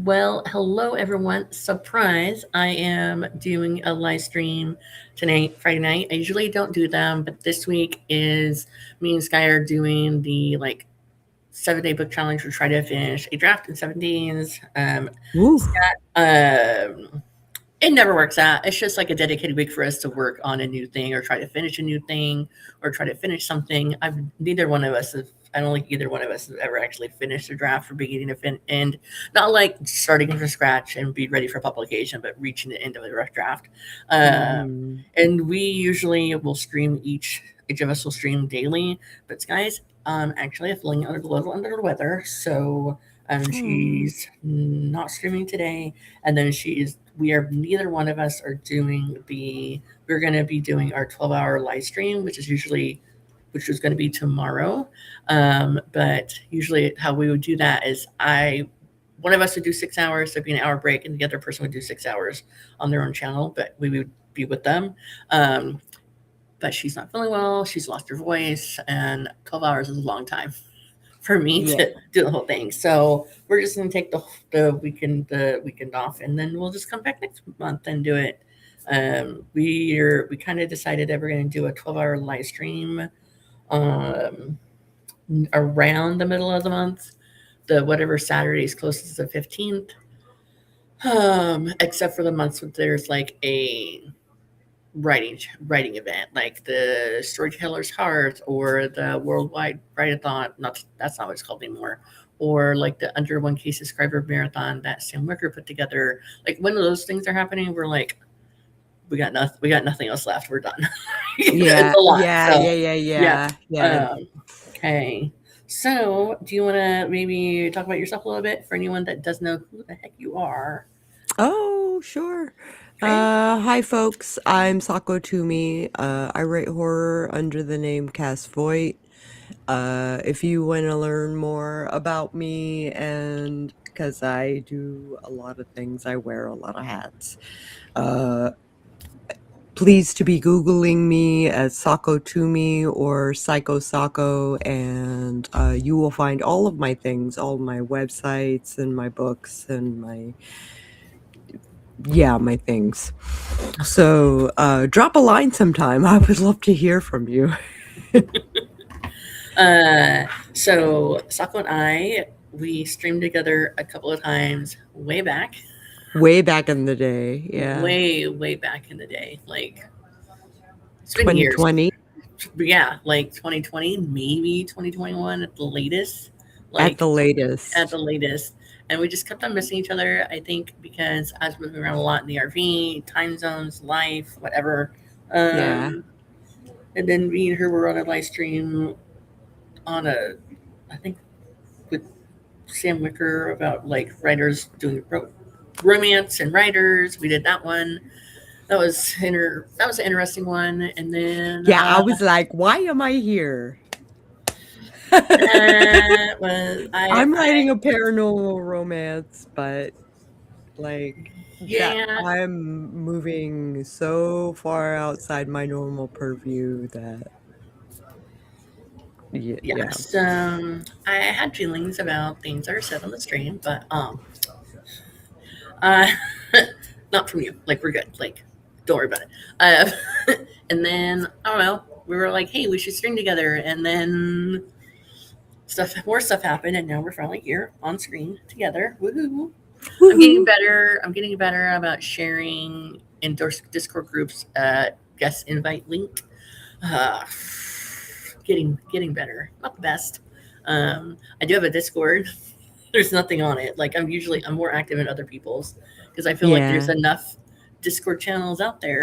Well, hello everyone. Surprise. I am doing a live stream tonight, Friday night. I usually don't do them, but this week is me and Sky are doing the 7-day book challenge. We're trying to finish a draft in 7 days. Woo. Scott, it never works out. It's just like a dedicated week for us to work on a new thing or try to finish a new thing or try to finish something. Neither one of us have. I don't think either one of us has ever actually finished a draft from beginning to end. Not like starting from scratch and be ready for publication, but reaching the end of a rough draft. Mhm. And we usually will stream each of us will stream daily. But Sky's actually feeling a little under the weather, so Aw. she's not streaming today, and then we are neither one of us are doing the we're going to be doing our 12-hour live stream, which was going to be tomorrow. But usually how we would do that is one of us would do 6 hours, there'd be an hour break, and the other person would do 6 hours on their own channel, but we would be with them. um, but she's not feeling well, she's lost her voice, and 12 hours is a long time for me Yeah. to do the whole thing. So we're just gonna take the weekend off, and then we'll just come back next month and do it. We kind of decided that we're gonna do a 12-hour live stream um, around the middle of the month, the whatever Saturday is closest to the 15th. Except for the months when there's like a writing event, like the Storyteller's Heart or the Worldwide Write-a-thon. Not That's not what it's called anymore. Or like the Under 1K Subscriber Marathon that Sam Wicker put together. Like when those things are happening, we're like, we got nothing else left. We're done. It's Yeah. a lot. Yeah, So yeah, yeah, yeah. yeah, yeah. Um, okay. So do you want to maybe talk about yourself a little bit for anyone that doesn't know who the heck you are? Oh, sure. Okay. Hi folks, I'm Sako Toomey. I write horror under the name Cass Voight. If you want to learn more about me, and because I do a lot of things, I wear a lot of hats. Uh, Pleased to be Googling me as Sako Toomey or Psycho Sako, and you will find all of my things, all my websites and my books and my things. So drop a line sometime. I would love to hear from you. So Sako and we streamed together a couple of times way back, Way back in the day, yeah. way back in the day. Like it's been years. 2020 But yeah, like 2020, maybe 2021 at the latest. at Like the at latest. the latest. And we just kept on missing each other, I think, because I was moving around a lot in the RV, time zones, life, whatever. Yeah. Um, and then me and her were on a live stream on I think, with Sam Wicker about like writers doing romance and writers. We did that one. That was an interesting one. And then Yeah, I was like, why am I here? that was I'm I writing a paranormal romance, but like that yeah. I'm moving so far outside my normal purview that yeah. Yes. I had feelings about things that are said on the stream, but uh, not from you. Like we're good. Like don't worry about it. And then I don't know. We were like, hey, we should stream together, and then more stuff happened, and now we're finally here on screen together. Woohoo! I'm getting Woohoo. better. I'm getting better about sharing in Discord groups. Guest invite link. Uh, getting better. Not the best. I do have a Discord. There's nothing on it. Like I'm more active in other people's because I feel like there's Yeah. enough Discord channels out there.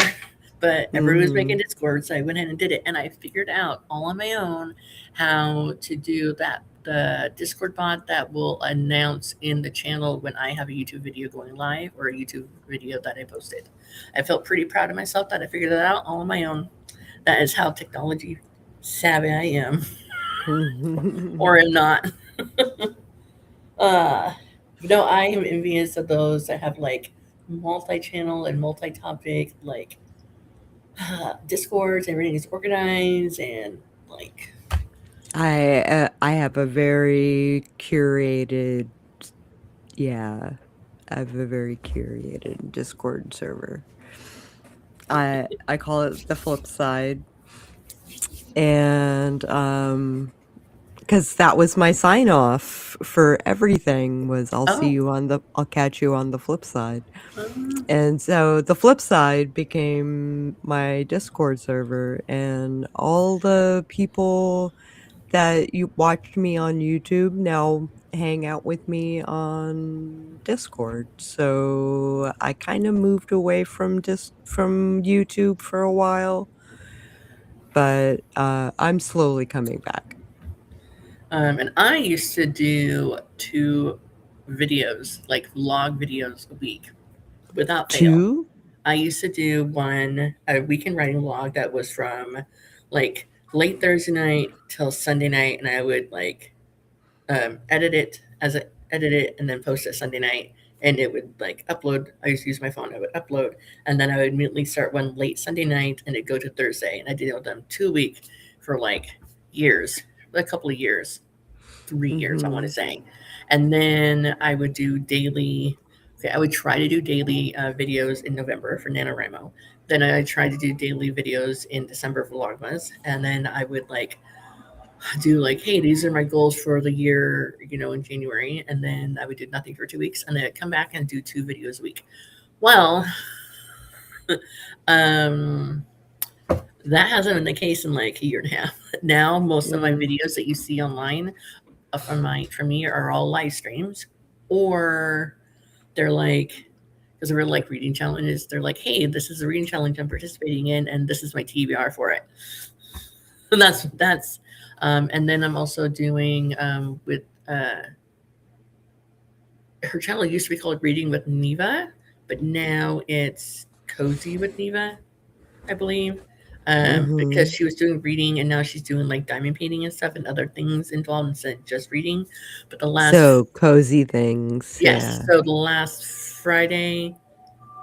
But everyone was making Mhm. Discord, so I went ahead and did it, and I figured out all on my own how to do that. The Discord bot that will announce in the channel when I have a YouTube video going live or a YouTube video that I posted. I felt pretty proud of myself that I figured it out all on my own. That is how technology savvy I am, or am not. Uh, I am envious of those that have like multi-channel and multi-topic like discords. Everything is organized and like I have a very curated, yeah. I have a very curated Discord server. I call it the flip side, and because that was my sign off for everything was Oh, I'll catch you on the flip side. um, And so the flip side became my Discord server, and all the people that you watched me on YouTube now hang out with me on Discord. So I kind of moved away from from YouTube for a while, but I'm slowly coming back. and I used to do 2 videos, like vlog videos a week, without fail. 2? I used to do a weekend writing vlog that was from like late Thursday night till Sunday night, and I would like edit it and then post it Sunday night, and it would like upload. I used to use my phone. I would upload, and then I would immediately start one late Sunday night, and it'd go to Thursday, and I did it with them 2 week for like years, a couple of years, 3 years, I want to Mhm. say, and then I would do daily. Okay, I would try to do daily videos in November for NaNoWriMo. Then I tried to do daily videos in December for Vlogmas, and then I would like do like, hey, these are my goals for the year, in January, and then I would do nothing for 2 weeks, and then I'd come back and do 2 videos a week. Well, um, that hasn't been the case in like a year and a half. Now, most of my Mm. videos that you see online from me are all live streams, or they're like because they're like reading challenges. They're like, hey, this is a reading challenge I'm participating in, and this is my TBR for it. And that's and then I'm also doing with her channel used to be called Reading with Neva, but now it's Cozy with Neva, I believe. Because Mhm. she was doing reading and now she's doing like diamond painting and stuff and other things involved instead of just reading. But the last, So cozy things, yes, yeah. so the last Friday,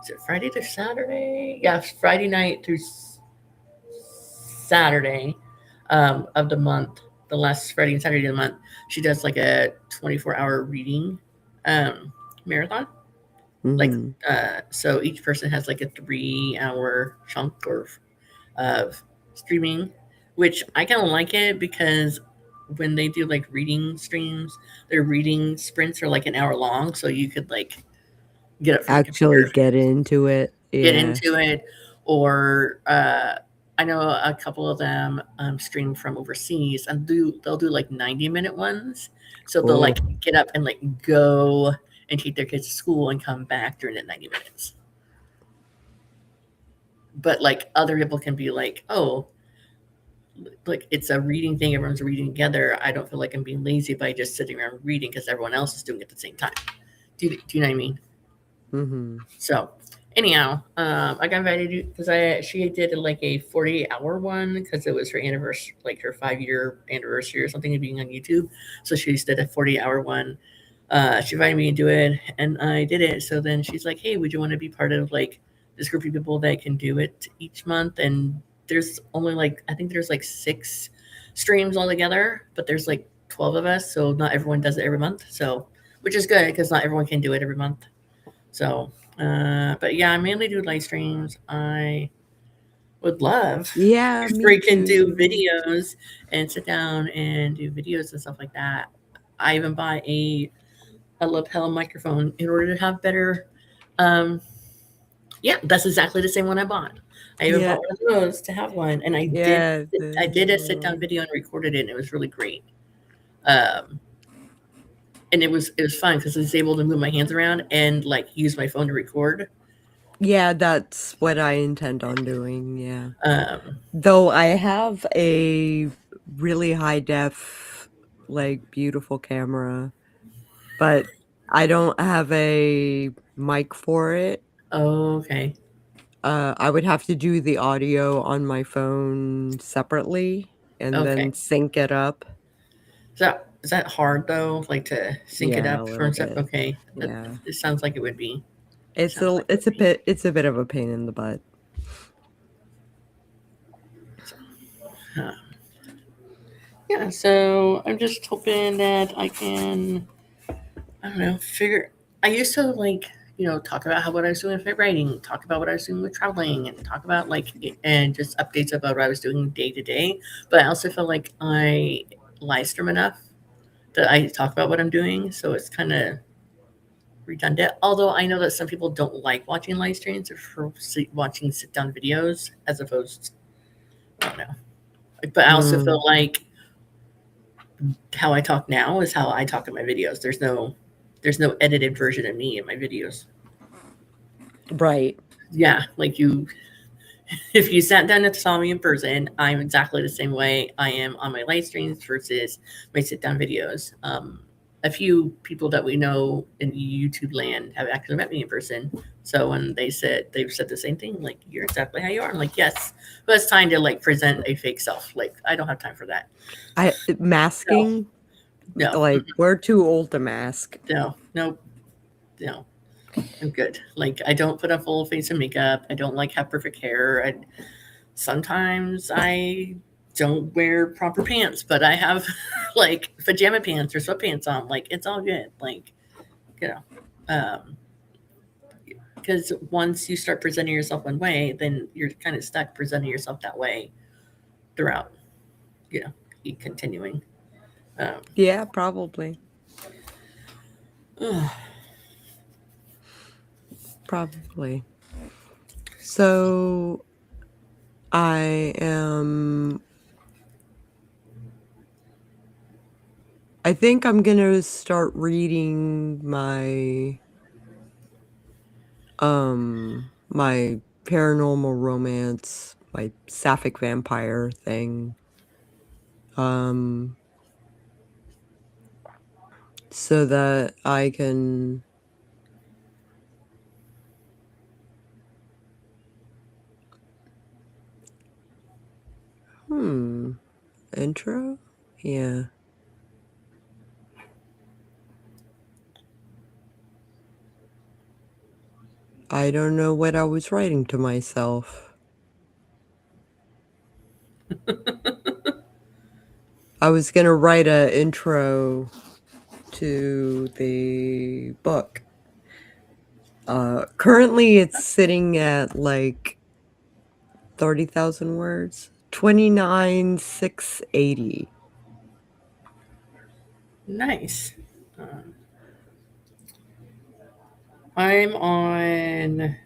is it Friday to Saturday? Yeah, Friday night through Saturday of the month, the last Friday and Saturday of the month, she does like a 24-hour reading marathon. Like, Mhm. so each person has like a 3 hour chunk of streaming, which I kind of like it because when they do like reading streams, their reading sprints are like an hour long. So you could like get up from the Actually computer, get into it, get yeah. into it, or I know a couple of them stream from overseas and they'll do like 90-minute ones. So they'll Oh, like get up and like go and take their kids to school and come back during that 90 minutes. But like other people can be like, oh, like it's a reading thing, everyone's reading together. I don't feel like I'm being lazy by just sitting around reading because everyone else is doing it at the same time. Do you know what I mean? mhm. So anyhow, I got invited because I she did like a 48-hour one because it was her anniversary, like her 5 year anniversary or something of being on YouTube. So she just did a 48-hour one. She invited me to do it, and I did it. So then she's like, "Hey, would you want to be part of like this group of people that can do it each month?" And there's only like I think there's like 6 streams altogether, but there's like 12 of us, so not everyone does it every month. So which is good because not everyone can do it every month. So, but yeah, I mainly do live streams. I would love Yeah, if me we can too. do videos and sit down and do videos and stuff like that. I even bought a lapel microphone in order to have better. Um, yeah, that's exactly the same one I bought. I even Yeah, bought one of those to have one, and yeah, I the did a sit down little video and recorded it, and it was really great. Um, and it was fun because I was able to move my hands around and like use my phone to record. yeah, that's what I intend on doing, yeah. Um, Though I have a really high def, like, beautiful camera, but I don't have a mic for it. oh, okay. I would have to do the audio on my phone separately and Okay. then sync it up. Is that hard though? Like to sync it Yeah, a up little from stuff? bit. Okay. Yeah. It sounds like it would be. It It's sounds a like it would be. it's a bit of a pain in the butt. So, uh, yeah. So I'm just hoping that I can. I don't know. Figure. I used to like talk about how what I was doing with my writing, talk about what I was doing with traveling, and talk about and just updates about what I was doing day to day. But I also feel like I live stream enough that I talk about what I'm doing, so it's kind of redundant. Although I know that some people don't like watching live streams or for watching sit down videos as opposed to, I don't know. But I also Mm, feel like how I talk now is how I talk in my videos. There's no edited version of me in my videos. right. Yeah, like you if you sat down and saw me in person, I'm exactly the same way I am on my live streams versus my sit down videos. A few people that we know in YouTube land have actually met me in person. So when they've said the same thing, like you're exactly how you are. I'm like, yes, but it's time to present a fake self. Like I don't have time for that. No, Masking, no, like we're too old to mask. no, no, no. I'm good. Like I don't put a full face of makeup. I don't have perfect hair. Sometimes I don't wear proper pants, but I have pajama pants or sweatpants on. Like it's all good. You know, um, because once you start presenting yourself one way, then you're kind of stuck presenting yourself that way throughout. You know, continuing. Um, Yeah, probably. Probably. So I am I think I'm gonna start reading my paranormal romance, my sapphic vampire thing. Um so that I can intro? Yeah. I don't know what I was writing to myself. I was gonna write a intro to the book. Currently it's sitting at 30,000 words. 29,680. nice. Um, I'm on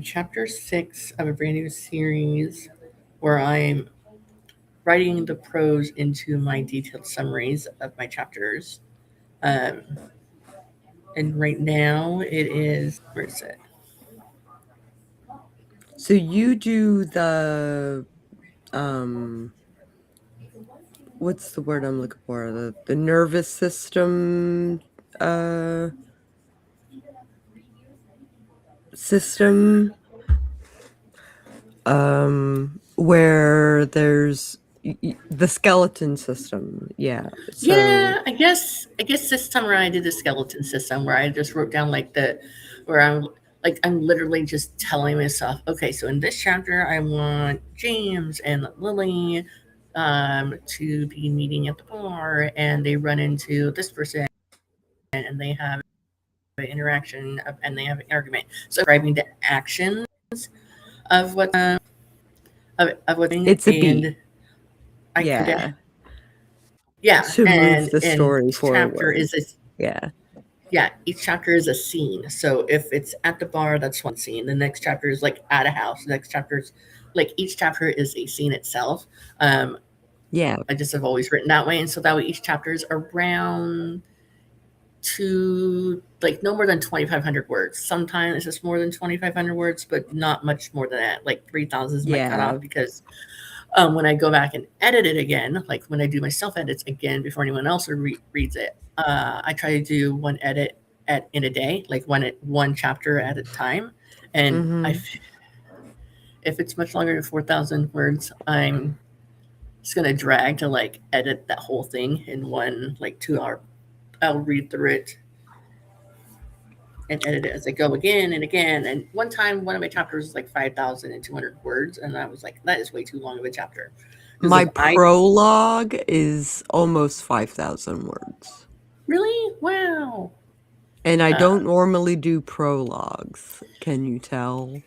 chapter 6 of a brand new series where I'm writing the prose into my detailed summaries of my chapters. Um, and right now it is, where is it? So you do the what's the word I'm looking for? The nervous system uh system where there's the skeleton system. Yeah. So Yeah, I guess this time around I did the skeleton system where I just wrote down where I'm literally just telling myself, okay, so in this chapter I want James and Lily to be meeting at the bar and they run into this person and they have an interaction and they have an argument. So describing the actions of of what it's a beat. and I could Yeah. yeah, To move and the story each chapter forward. is a Yeah. yeah, each chapter is a scene. So if it's at the bar, that's one scene. The next chapter is at a house. The next chapter is each chapter is a scene itself. Um, Yeah. I just have always written that way, and so that way each chapter is around to no more than 2,500 words. Sometimes it's more than 2,500 words, but not much more than that. 3,000 is my Yeah. cutoff because when I go back and edit it again, like when I do my self edits again before anyone else reads it, I try to do one edit in a day, one chapter at a time. And Mhm. if it's much longer than 4,000 words, I'm just gonna drag to edit that whole thing in one 2 hour. I'll read through it and edit it as I go again and again. And one time, one of my chapters was 5,200 words, and I was like, that is way too long of a chapter. Because My if I prologue is almost 5,000 words. really, wow, And I don't normally do prologues. Can you tell?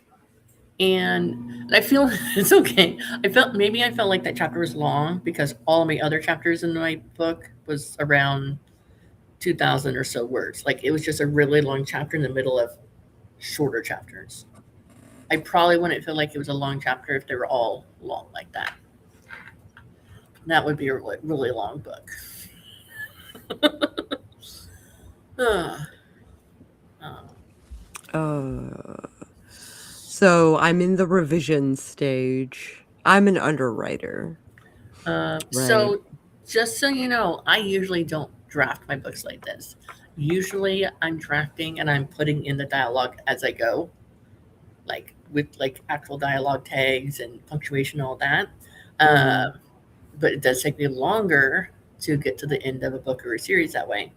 And I feel it's okay. I felt like that chapter was long because all of my other chapters in my book was around 2,000 or so words. Like it was just a really long chapter in the middle of shorter chapters. I probably wouldn't feel like it was a long chapter if they were all long like that. That would be a really, really long book. Uh, Uh, so I'm in the revision stage. I'm an underwriter, right? so, just so you know, I usually don't draft my books like this. Usually, I'm drafting and I'm putting in the dialogue as I go, like with like actual dialogue tags and punctuation and all that. Mm-hmm. Uh, but it does take me longer to get to the end of a book or a series that way.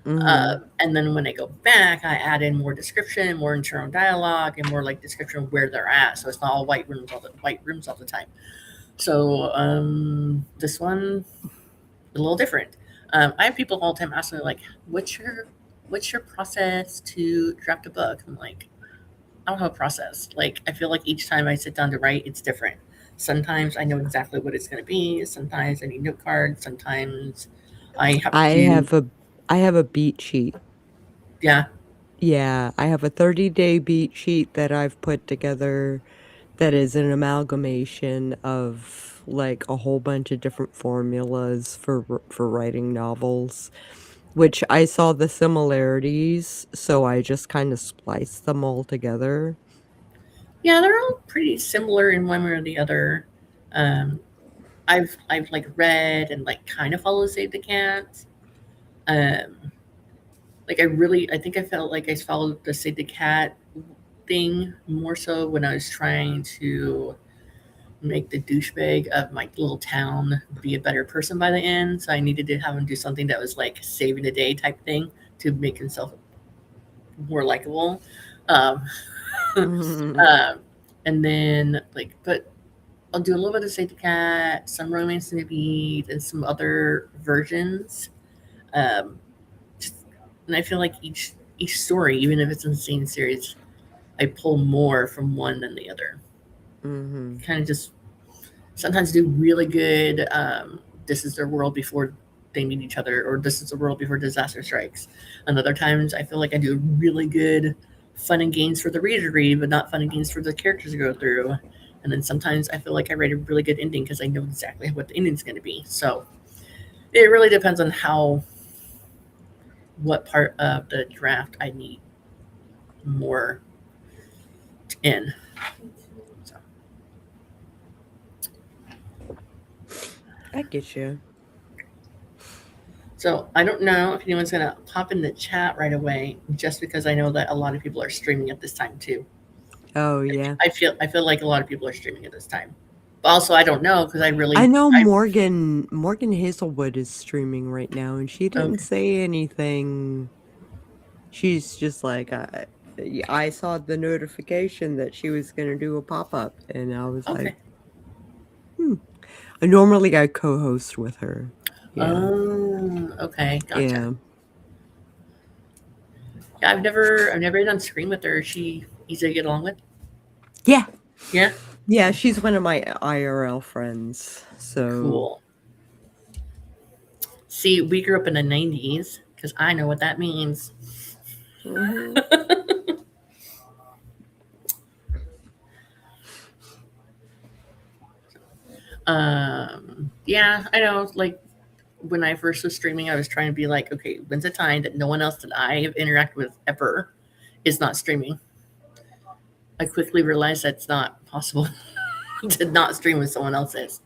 Mm-hmm. And then when I go back, I add in more description, more internal dialogue, and more like description of where they're at. So it's not all white rooms all the time. So this one a little different. I have people all the time asking me like, what's your process to draft a book?" I'm like, "I don't have a process. Like, I feel like each time I sit down to write, it's different. Sometimes I know exactly what it's going to be. Sometimes I need note cards. Sometimes I have I to, have a I have a beat sheet. yeah, Yeah, I have a 30-day beat sheet that I've put together that is an amalgamation of like a whole bunch of different formulas for writing novels, which I saw the similarities, so I just kind of spliced them all together. yeah, they're all pretty similar in one way or the other. Um, I've like read and like kind of follow Save the Cat. Um, like I think I felt like I followed the Save the Cat thing more so when I was trying to make the douchebag of my little town be a better person by the end. So I needed to have him do something that was like saving the day type thing to make himself more likable. Um, Mhm. and then like, but I'll do a little bit of Save the Cat, some romance maybe, and some other versions. Um, just, and I feel like each story, even if it's in the same series, I pull more from one than the other. Mhm. Kind of just sometimes do really good. This is their world before they meet each other, or this is the world before disaster strikes. And other times, I feel like I do really good fun and games for the reader to read, but not fun and games for the characters to go through. And then sometimes I feel like I write a really good ending because I know exactly what the ending's going to be. So it really depends on what part of the draft I need more in. So, I get you. so I don't know if anyone's going to pop in the chat right away, just because I know that a lot of people are streaming at this time too. Oh yeah. I feel like a lot of people are streaming at this time. But also, I don't know because I know I Morgan Hazelwood is streaming right now, and she didn't okay say anything. She's just like, I saw the notification that she was gonna do a pop-up, and I was like, okay. hmm. Normally I co-host with her. Yeah. Okay, gotcha. Yeah. Yeah, I've never done screen with her. Is she easy to get along with? Yeah. Yeah, Yeah, she's one of my IRL friends. So, cool. See, we grew up in the '90s because I know what that means. mhm. Yeah, I know. Like when I first was streaming, I was trying to be like, okay, when's the time that no one else that I have interacted with ever is not streaming? I quickly realized that's not possible to not stream with someone else's.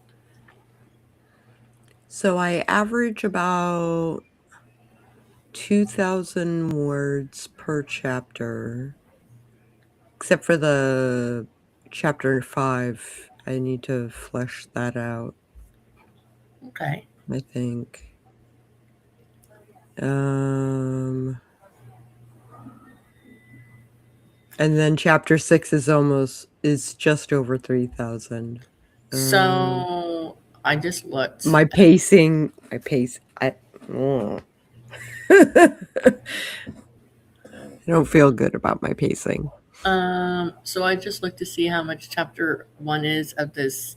So I average about 2,000 words per chapter, except for the chapter 5. I need to flesh that out, Okay. I think. Um, and then chapter 6 is just over 3,000. So I just looked. My pacing, my pace, I. Oh. I don't feel good about my pacing. So I just looked to see how much chapter 1 is of this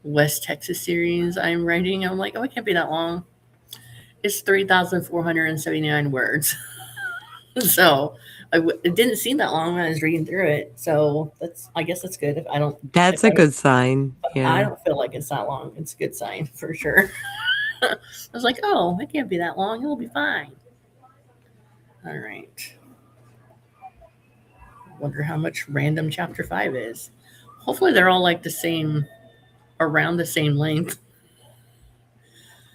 West Texas series I'm writing. I'm like, oh, it can't be that long. It's 3,479 words. So it didn't seem that long when I was reading through it. So I guess that's good. If That's a good sign. I Yeah. don't feel like it's that long, it's a good sign for sure. I was like, oh, it can't be that long. It'll be fine. All right. Wonder how much random chapter 5 is. Hopefully they're all like the same, around the same length.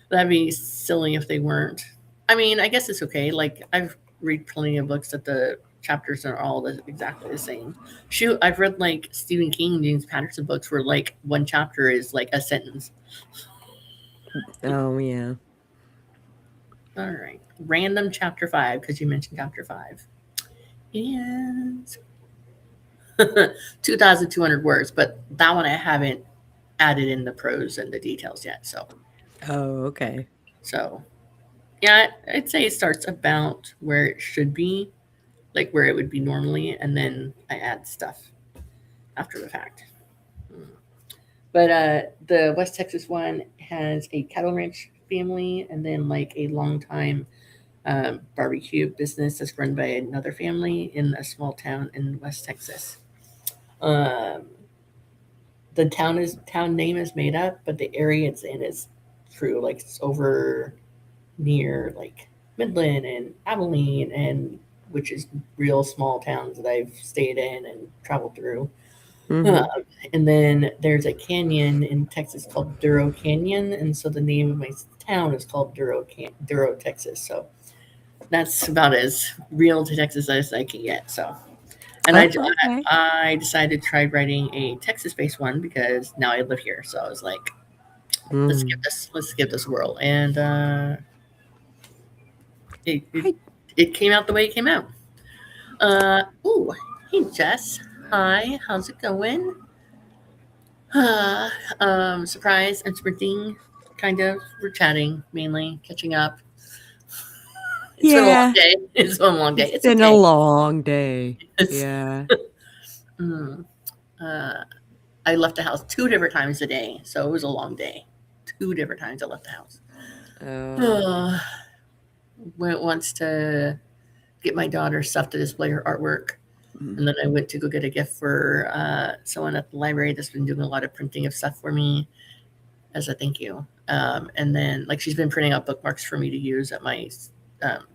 That'd be silly if they weren't. I mean, I guess it's okay. Like I've read plenty of books that the chapters are all exactly the same. Shoot, I've read like Stephen King, James Patterson books where like one chapter is like a sentence. Oh, yeah. All right, random chapter 5 because you mentioned chapter 5 is 2,200 words, but that one I haven't added in the prose and the details yet. Oh, okay. So yeah, I'd say it starts about where it should be, like where it would be normally, and then I add stuff after the fact. But the West Texas one has a cattle ranch family, and then like a long time barbecue business that's run by another family in a small town in West Texas. Um, the town name is made up, but the area it's in is true. Like it's over near like Midland and Abilene, and which is real small towns that I've stayed in and traveled through. Hmm. And then there's a canyon in Texas called Duro Canyon, and so the name of my town is called Duro, Texas. So that's about as real to Texas as I can get. So, and Oh, okay. I decided to try writing a Texas-based one because now I live here. So I was like, Mm. let's give this a whirl, and it, it I it came out the way it came out. Ooh, hey Jess, hi, how's it going? Surprise, I'm sprinting, kind of. We're chatting mainly, catching up. It's been a long Yeah, day. It's been a long day. it's It's been a okay. long day. It's, Yeah. mm, uh, I left the house 2 different times today, so it was a long day. 2 different times I left the house. Oh. Uh, went once to get my daughter stuff to display her artwork, Mm. and then I went to go get a gift for someone at the library that's been doing a lot of printing of stuff for me as a thank you. And then like she's been printing out bookmarks for me to use at my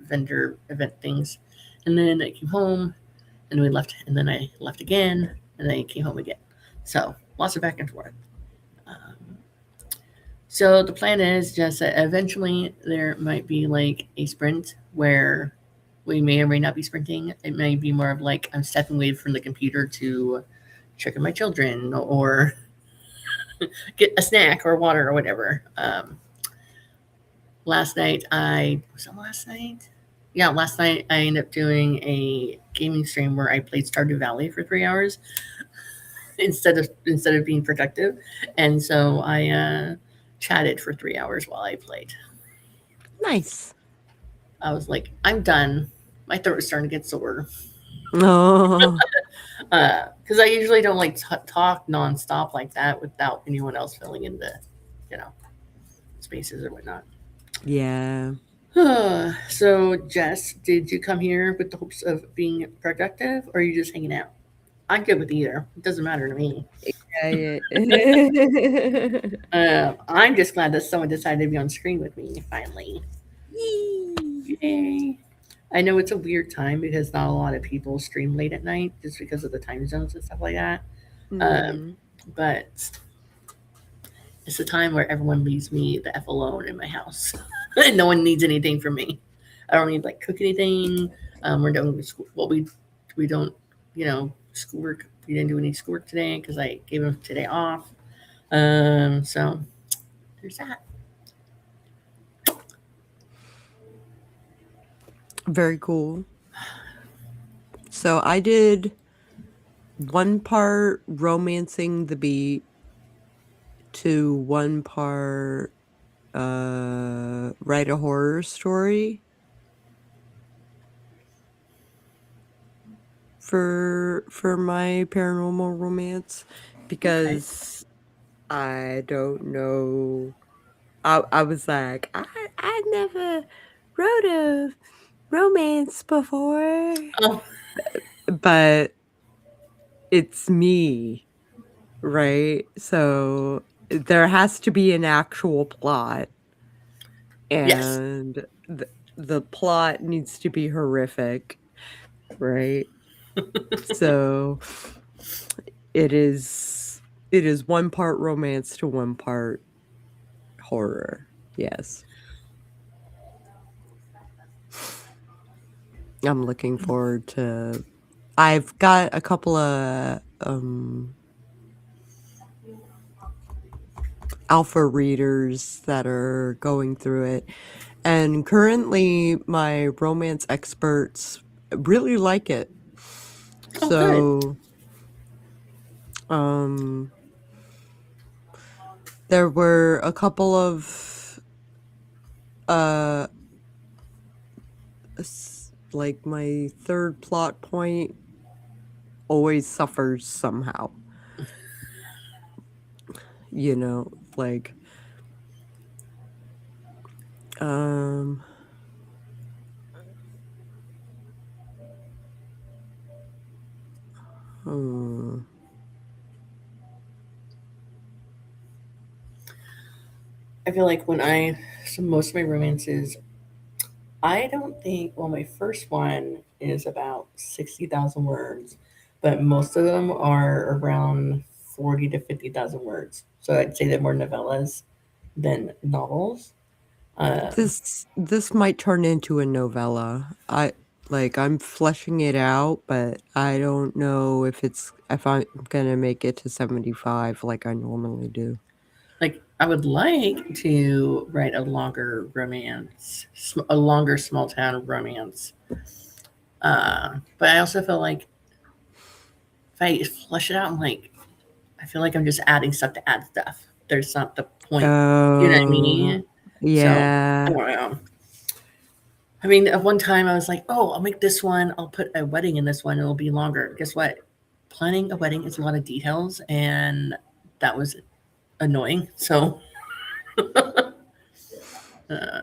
vendor event things. And then I came home and we left, and then I left again, and then I came home again. So lots of back and forth. Um, so the plan is just that eventually there might be like a sprint where we may or may not be sprinting. It may be more of like I'm stepping away from the computer to check on my children or get a snack or water or whatever. Last night I was it last night? Yeah, last night I ended up doing a gaming stream where I played Stardew Valley for 3 hours instead of being productive, and so I chatted for 3 hours while I played. Nice. I was like, I'm done. My throat is starting to get sore Oh, because I usually don't like talk nonstop like that without anyone else filling in the you know spaces or whatnot. yeah. So, Jess, did you come here with the hopes of being productive, or are you just hanging out? I'm good with either. It doesn't matter to me. Yeah, yeah. I'm just glad that someone decided to be on screen with me finally. Yee. Yay! I know it's a weird time because not a lot of people stream late at night just because of the time zones and stuff like that. Um, Mhm. but it's a time where everyone leaves me the f alone in my house, and no one needs anything from me. I don't need like cook anything. We're done with school. Well, we don't, schoolwork. We didn't do any schoolwork today because I gave him today off. So there's that. Very cool. So I did one part romancing the beat to one part write a horror story. for my paranormal romance Okay. because I don't know. I was like, I never wrote a romance before, Oh, but it's me, right? So there has to be an actual plot, yes. and the plot needs to be horrific, right? So it is it is one part romance to one part horror. Yes. I'm looking forward to I've got a couple of alpha readers that are going through it. And currently my romance experts really like it. Oh, good. So um there were a couple of uh like my third plot point always suffers somehow. You know, like um hmm, I feel like so most of my romances, I don't think, well, my first one is about 60,000 words, but most of them are around 40 to 50,000 words. So I'd say they're more novellas than novels. Um, this might turn into a novella. I'm fleshing it out, but I don't know if I'm gonna make it to 75 like I normally do. like, I would like to write a longer romance, a longer small town romance. But I also feel like if I flesh it out, I feel like I'm just adding stuff to add stuff. There's not the point. You know what I Oh, mean? So I yeah. don't know. I mean, at one time I was like, oh, I'll make this one. I'll put a wedding in this one. It'll be longer. Guess what? Planning a wedding is a lot of details, and that was annoying. So uh,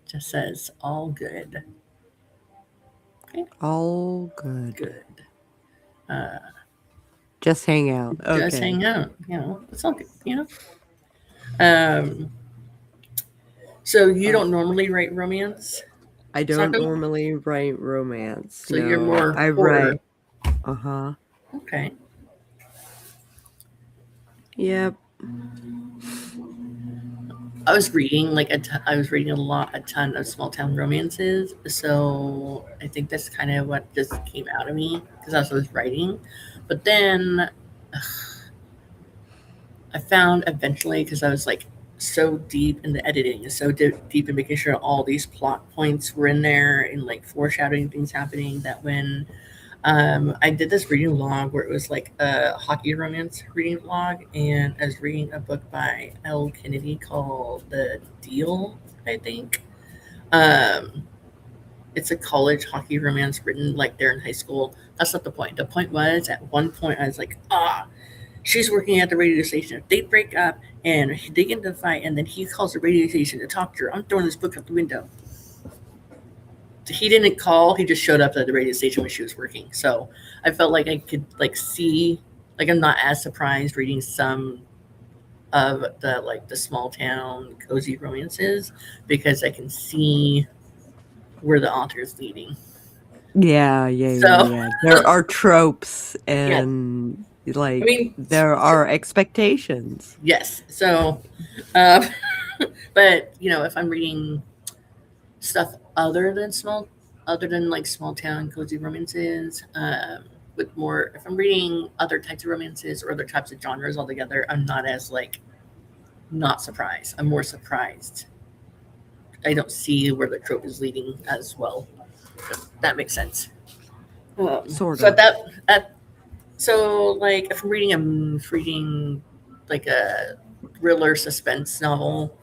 just says all good. Okay, All good. good. Uh, Just hang out. just Okay. hang out. It's all good. Um, so you Uh, don't normally write romance, I don't Sako? normally write romance. So you're No, more I horror. write. Uh-huh. Okay. Yep. I was reading I was reading a ton of small town romances. So I think that's kind of what just came out of me because I was writing. But then I found eventually because I was like so deep in the editing and so deep in making sure all these plot points were in there and like foreshadowing things happening that when I did this reading log where it was like a hockey romance reading log, and I was reading a book by L. Kennedy called The Deal, I think. Um, it's a college hockey romance written like they're in high school. That's not the point. The point was at one point I was like, she's working at the radio station. They break up and they get into a fight, and then he calls the radio station to talk to her. I'm throwing this book out the window. He didn't call. He just showed up at the radio station when she was working. So I felt like I could like see, like I'm not as surprised reading some of the small town cozy romances because I can see where the author is leading. Yeah, yeah, yeah, So yeah. There are tropes yeah, and I like mean, there are expectations. yes. So, um, but if I'm reading stuff other than like small town cozy romances, with more if I'm reading other types of romances or other types of genres altogether, I'm not as like not surprised. I'm more surprised. I don't see where the trope is leading as well. If that makes sense. Sort So of. at so like if I'm reading like a thriller suspense novel,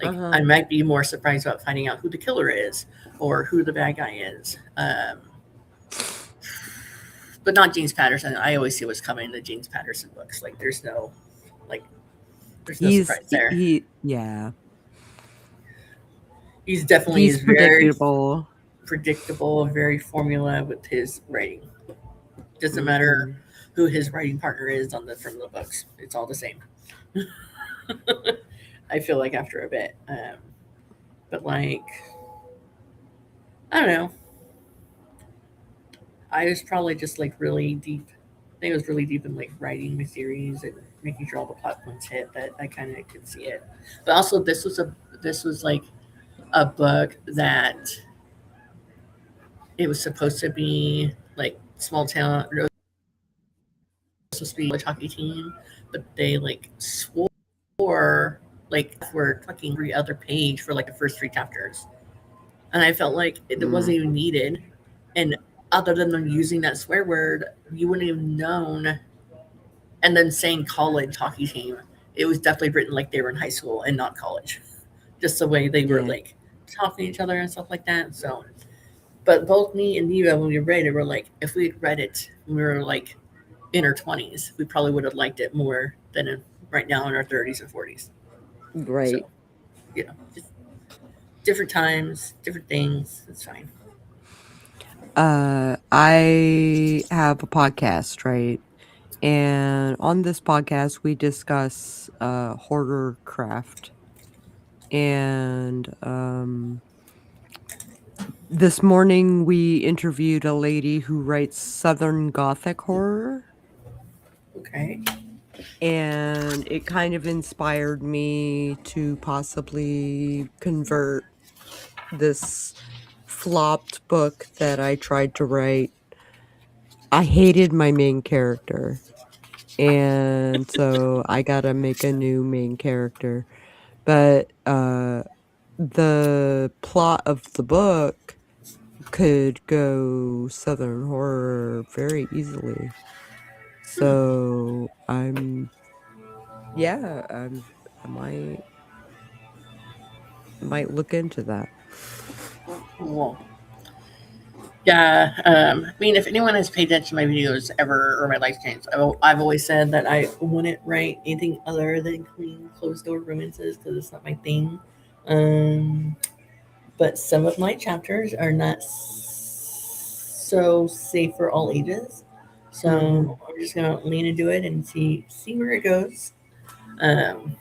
like Uh-huh. I might be more surprised about finding out who the killer is or who the bad guy is. but not James Patterson. I always see what's coming in the James Patterson books. Like like there's no surprise there. Yeah. He's definitely He's is very predictable. predictable, very formula with his writing. Doesn't matter Mhm. who his writing partner is on the from the books. It's all the same. I feel like after a bit, but like I don't know. I was probably just like really deep. I think it was really deep in like writing my series and making sure all the plot points hit that I kind of could see it. But also, this was like a book that it was supposed to be like small town. It was supposed to be a college hockey team, but they like swore like we're talking every other page for like the first three chapters, and I felt like it Mm. wasn't even needed. And other than them using that swear word, you wouldn't have known. And then saying college hockey team, it was definitely written like they were in high school and not college. Just the way they were Yeah. like talking to each other and stuff like that. So, but both me and Neva, when we read it, were like, if we had read it when we were like in our 20s, we probably would have liked it more than right now in our 30s and 40s. So, Right. just different times, different things. It's fine. I have a podcast, right? And on this podcast, we discuss hoarder craft. And this morning, we interviewed a lady who writes Southern Gothic horror. Okay. And it kind of inspired me to possibly convert this flopped book that I tried to write. I hated my main character. And so I gotta make a new main character. But the plot of the book could go Southern horror very easily. Hmm. So yeah, I might look into that. Cool. Yeah, I mean, if anyone has paid attention to my videos ever or my live streams, I've always said that I wouldn't write anything other than clean, closed door romances because it's not my thing. Um, but some of my chapters are not so safe for all ages, so Mhm. I'm just gonna lean into it and see where it goes. Um,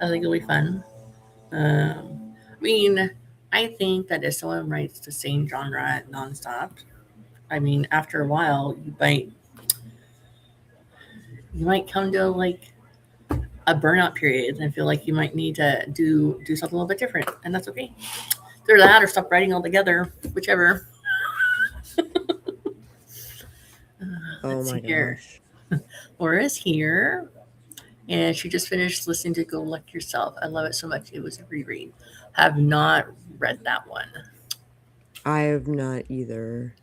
I think it'll be fun. I mean, I think that if someone writes the same genre nonstop, I mean, after a while, you might come to like a burnout period and feel like you might need to do something a little bit different, and that's okay. Either that or stop writing altogether, whichever. Oh Let's my see here. gosh. Laura's here, and she just finished listening to "Go Luck Yourself." I love it so much. It was a reread. Have not read that one. I have not either.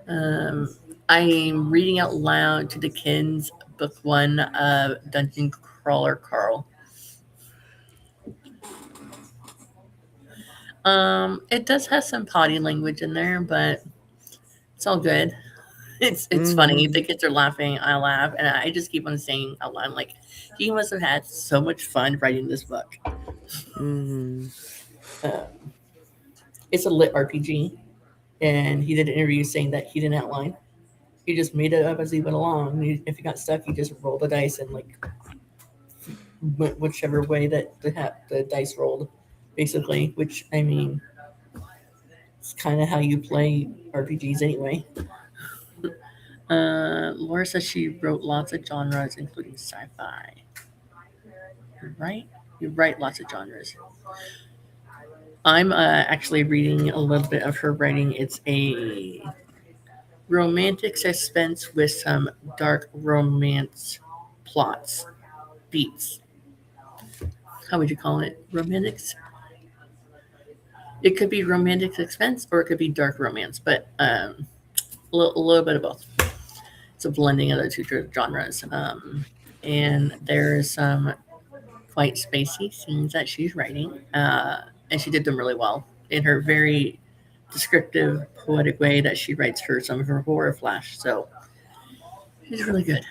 Um, I'm reading out loud to the kids book one of Dungeon Crawler Carl. It does have some potty language in there, but it's all good. It's funny. The Mhm. kids are laughing. I laugh, and I just keep on saying out loud, like, he must have had so much fun writing this book. Mhm. Uh, it's a lit RPG, and he did an interview saying that he didn't outline. He just made it up as he went along. If he got stuck, he just rolled the dice and like went whichever way that the dice rolled, basically. Which I mean, it's kind of how you play RPGs anyway. Laura says she wrote lots of genres, including sci-fi. Right? You write lots of genres. I'm actually reading a little bit of her writing. It's a romantic suspense with some dark romance plots, beats. How would you call it? Romantic. It could be romantic suspense or it could be dark romance, but a little bit of both. It's a blending of the two genres. And there is some quite spacey scenes that she's writing, and she did them really well in her very descriptive, poetic way that she writes for some of her horror flash. So She's really good.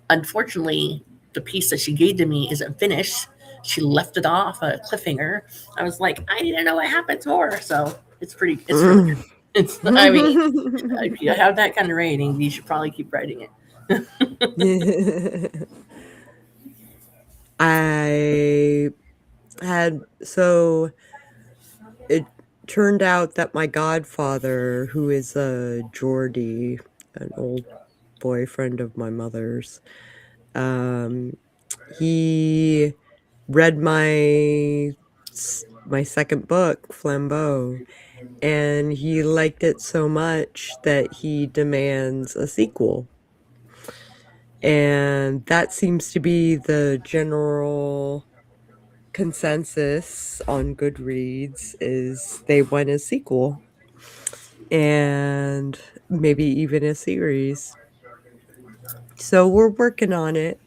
Unfortunately, the piece that she gave to me isn't finished. She left it off a cliffhanger. I was like, I need to know what happens more. So it's really good. It's, I mean, if you have that kind of rating, you should probably keep writing it. I had so it turned out that my godfather, who is a Geordie, an old boyfriend of my mother's, he read my second book, Flambeau, and he liked it so much that he demands a sequel. And that seems to be the general consensus on Goodreads is they want a sequel and maybe even a series. So we're working on it.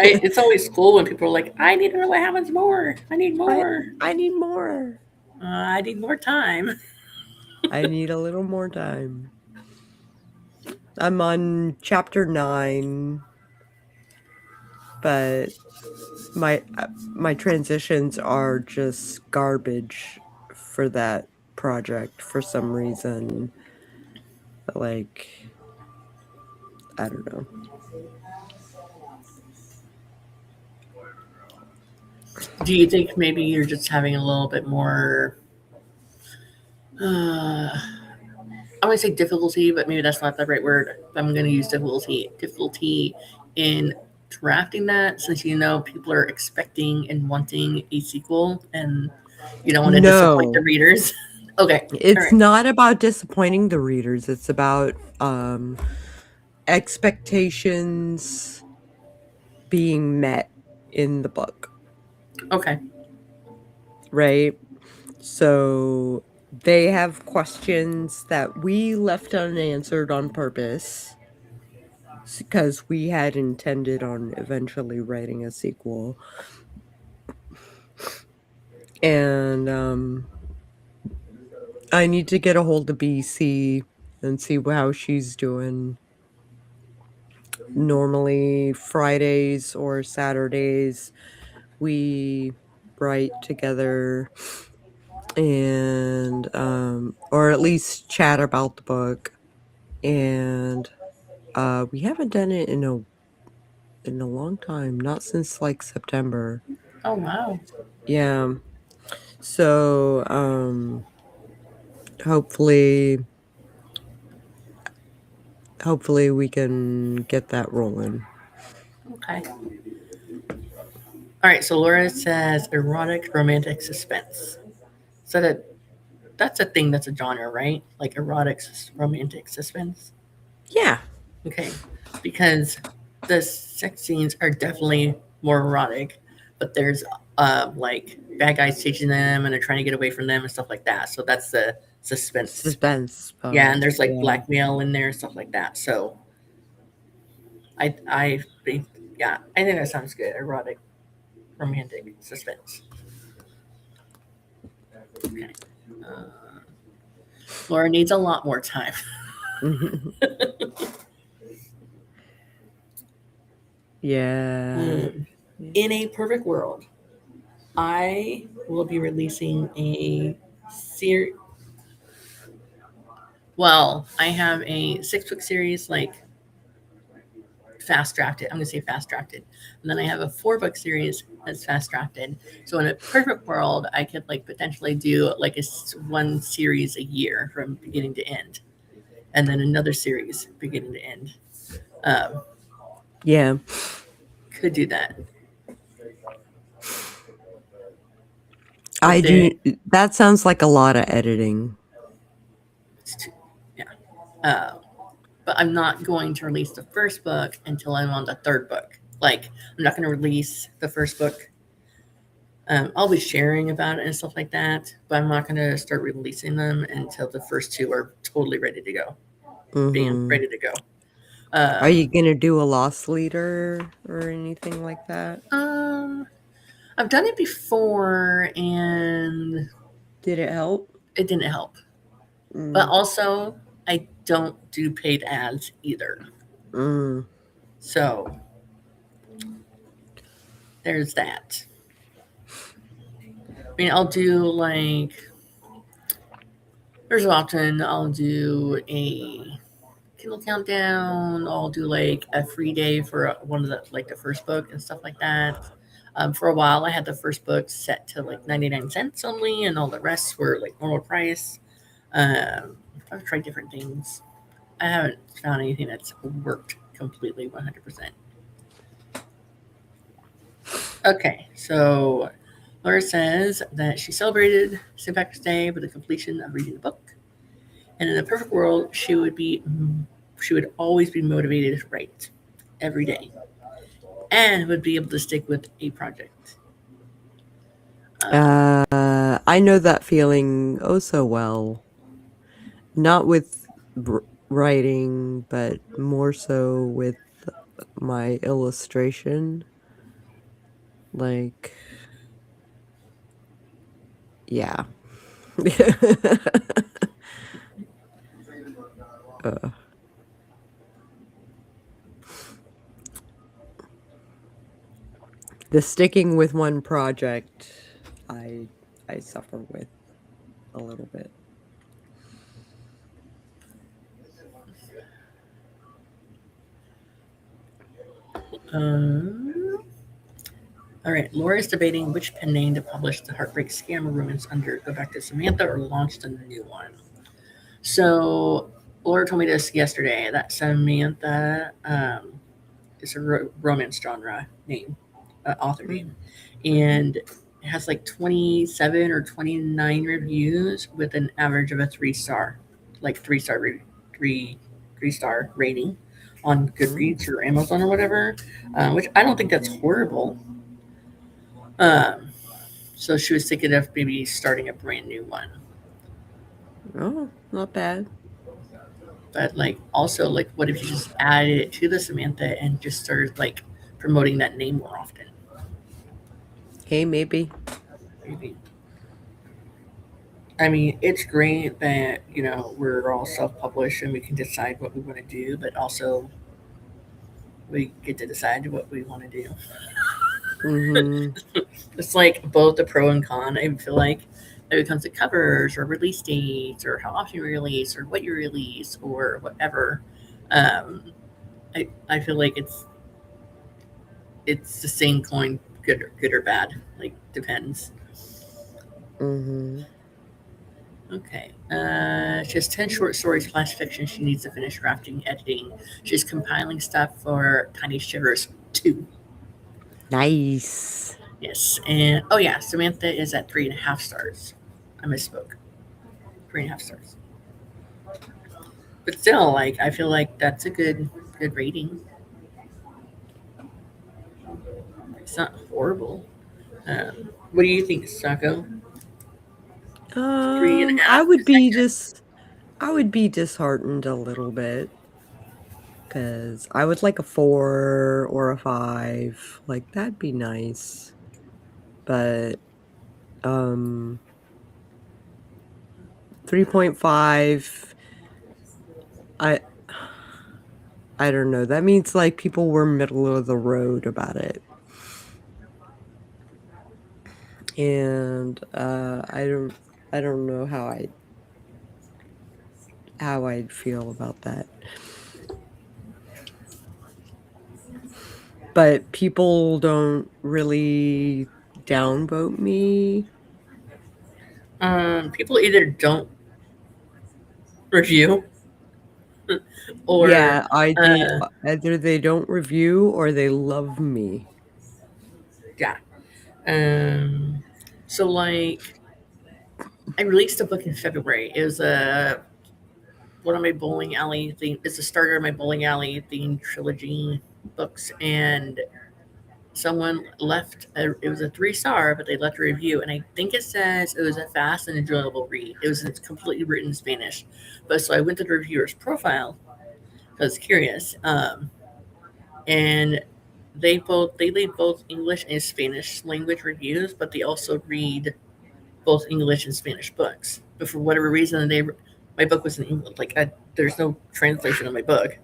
It's always cool when people are like, I need to know what happens more. I need I more. I need more. I need more time. I need a little more time. I'm on chapter 9, but my transitions are just garbage for that project for some reason. Like, I don't know. Do you think maybe you're just having a little bit more? I want to say difficulty, but maybe that's not the right word. I'm going to use difficulty. Difficulty in drafting that, since you know people are expecting and wanting a sequel, and you don't want to disappoint the No. readers. Okay, all It's right, not about disappointing the readers. It's about expectations being met in the book, okay, right? So they have questions that we left unanswered on purpose because we had intended on eventually writing a sequel. And I need to get a hold of BC and see how she's doing. Normally, Fridays or Saturdays, we write together and or at least chat about the book. And we haven't done it in a long time, not since like September. oh wow, Yeah. So hopefully we can get that rolling. okay. All right, so Laura says erotic romantic suspense. So that's a thing, that's a genre, right? Like erotic romantic suspense. Yeah. Okay, because the sex scenes are definitely more erotic, but there's like bad guys chasing them and they're trying to get away from them and stuff like that. So that's the suspense. Suspense Yeah, part. and there's like Yeah. blackmail in there and stuff like that. So I think, yeah, I think that sounds good. Erotic romantic suspense. Okay. Uh, Laura needs a lot more time. Yeah. In a perfect world, I will be releasing a series. Well, I have a 6 book series, like fast drafted. I'm gonna say fast drafted, and then I have a 4 book series that's fast drafted. So in a perfect world, I could like potentially do like one series a year from beginning to end, and then another series beginning to end. Um, Yeah. could do that, I but then do. That sounds like a lot of editing. it's too, yeah. Uh, but I'm not going to release the first book until I'm on the 3rd book. Like, I'm not going to release the first book. I'll be sharing about it and stuff like that, but I'm not going to start releasing them until the first 2 are totally ready to go, being Mm-hmm. ready to go. Are you gonna do a loss leader or anything like that? Um, I've done it before and Did it help? it didn't help. But Mm. also, I don't do paid ads either. Mm. So there's that. I mean, I'll do like, there's often I'll do a Kindle countdown. I'll do like a free day for one of the like the first book and stuff like that. For a while, I had the first book set to like 99 cents only, and all the rest were like normal price. I've tried different things. I haven't found anything that's worked completely 100%. Okay, so Laura says that she celebrated St. Patrick's Day with the completion of reading the book, and in a perfect world, she would always be motivated to write every day, and would be able to stick with a project. I know that feeling oh so well. Not with writing, but more so with my illustration. Like, yeah. uh, the sticking with one project, I I suffer with a little bit. Um, all right, Laura is debating which pen name to publish the Heartbreak Scam Romance under. Go back to Samantha or launch the new one. So Laura told me this yesterday that Samantha is a romance genre name, author name, Mm. and it has like 27 or 29 reviews with an average of a 3 star, like 3 star, three 3 star rating on Mm. Goodreads or Amazon or whatever, which I don't think that's horrible. Um, so she was thinking of maybe starting a brand new one. Oh, not bad. But like also like what if you just added it to the Samantha and just started like promoting that name more often? Hey, maybe. Maybe. I mean, it's great that, we're all self published and we can decide what we want to do, but also we get to decide what we want to do. Mm-hmm. It's like both the pro and con. I feel like when it comes to covers or release dates or how often you release or what you release or whatever. Um, I feel like it's the same coin, good or bad. Like depends. Mm-hmm. Okay. She has 10 short stories, flash fiction she needs to finish drafting, editing. She's compiling stuff for Tiny Shivers 2. Nice. Yes. And, oh yeah, Samantha is at 3.5 stars. I misspoke. 3.5 stars. But still, like, I feel like that's a good rating. It's not horrible. What do you think, Sako? Three and a I half? would Is that be good? I would be disheartened a little bit because I would like a 4 or a 5. Like that'd be nice. But 3.5, I I don't know. That means like people were middle of the road about it. And I don't know how I'd feel about that. But people don't really downvote me. People either don't review or Yeah, uh, either they don't review or they love me. yeah. Um, so like I released a book in February. It was a one of my bowling alley theme. It's the starter of my bowling alley themed trilogy books, and someone left. It was a 3 star, but they left a review, and I think it says it was a fast and enjoyable read. It's completely written in Spanish, but so I went to the reviewer's profile because I was curious, and they leave both English and Spanish language reviews, but they also read both English and Spanish books. But for whatever reason, my book was in English. Like there's no translation of my book,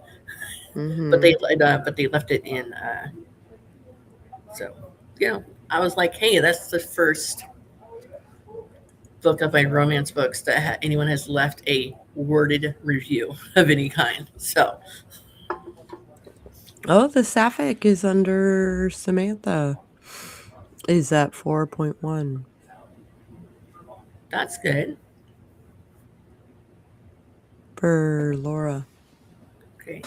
but Mm-hmm. they left it in. So you know, I was like, hey, that's the first book of my romance books that anyone has left a worded review of any kind. So Oh, the Sapphic is under Samantha. Is at 4.1 that's good. for Laura. Okay.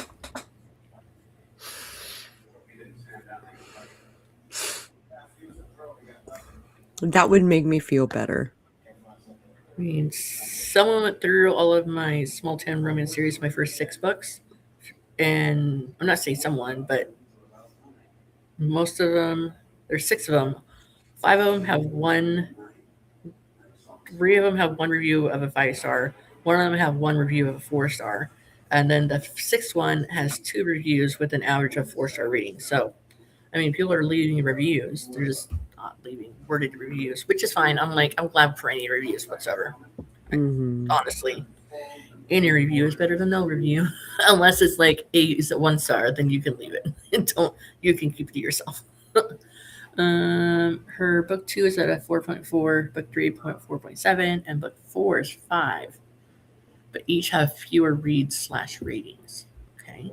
That would make me feel better. I mean, someone went through all of my small town romance series, my first 6 books, and I'm not saying someone, but most of them, there's 6 of them. 5 of them have one, 3 of them have one review of a 5 star. One of them have one review of a 4 star, and then the 6th one has 2 reviews with an average of 4 star rating. So, I mean, people are leaving reviews. They're just not leaving worded reviews, which is fine. I'm glad for any reviews whatsoever. Mm-hmm. Honestly, any review is better than no review, unless it's like a 1 star. Then you can leave it. And don't you can keep it to yourself. Her book 2 is at a 4.4, book 3.4.7, and book 4 is 5. But each have fewer reads/ratings. Okay.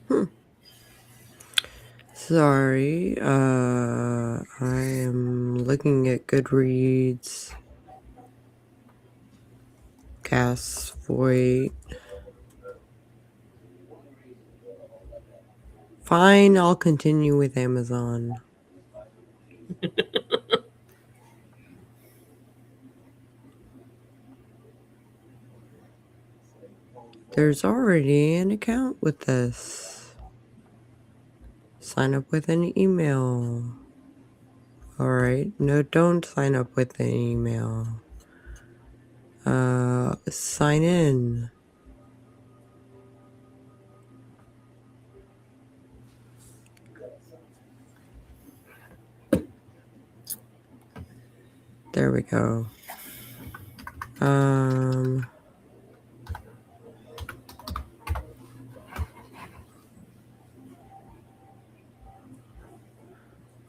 Hmm. Sorry. I am looking at Goodreads. Cass Voight. Fine, I'll continue with Amazon. There's already an account with this. Sign up with an email. Alright, no, don't sign up with an email. Sign in. There we go.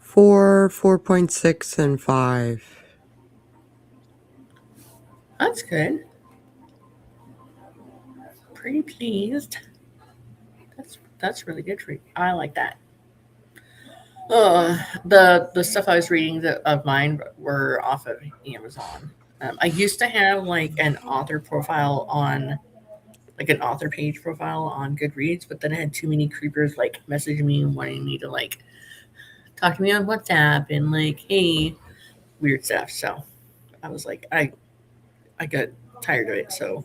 4, 4.6, and 5. That's good. Pretty pleased. That's really good for you. I like that. The stuff I was reading of mine were off of Amazon. I used to have like an author profile on like an author page profile on Goodreads, but then I had too many creepers like messaging me and wanting me to like talk to me on WhatsApp and like, hey, weird stuff. So I was like, I got tired of it. So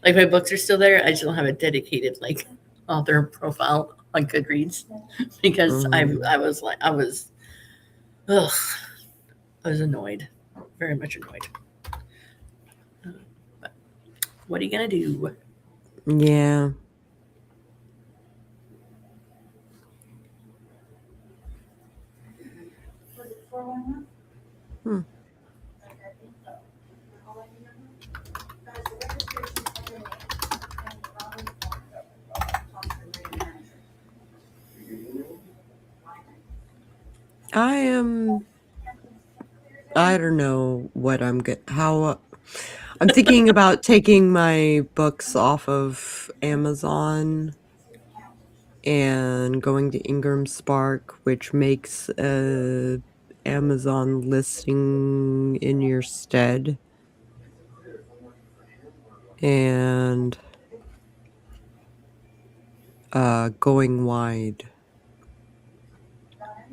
like my books are still there. I just don't have a dedicated like author profile on Goodreads because Mm-hmm. I was like ugh, I was annoyed, very much annoyed. But what are you gonna do? Yeah. Hmm. I don't know what I'm thinking about taking my books off of Amazon and going to Ingram Spark, which makes a Amazon listing in your stead, and going wide.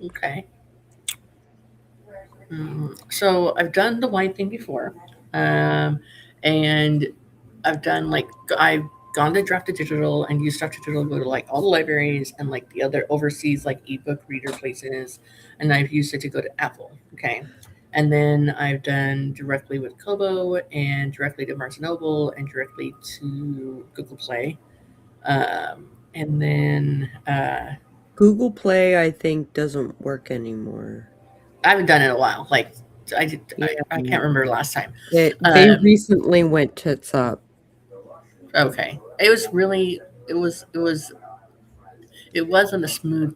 Okay. So I've done the wine thing before, and I've done like I've gone to Draft to Digital and used Draft to Digital to go to like all the libraries and like the other overseas like ebook reader places, and I've used it to go to Apple. Okay. And then I've done directly with Kobo and directly to Barnes& and Noble and directly to Google Play. And then Google Play, I think, doesn't work anymore. I haven't done it in a while. Like Yeah. I can't remember the last time. They recently went tits up. Okay, it was really it wasn't a smooth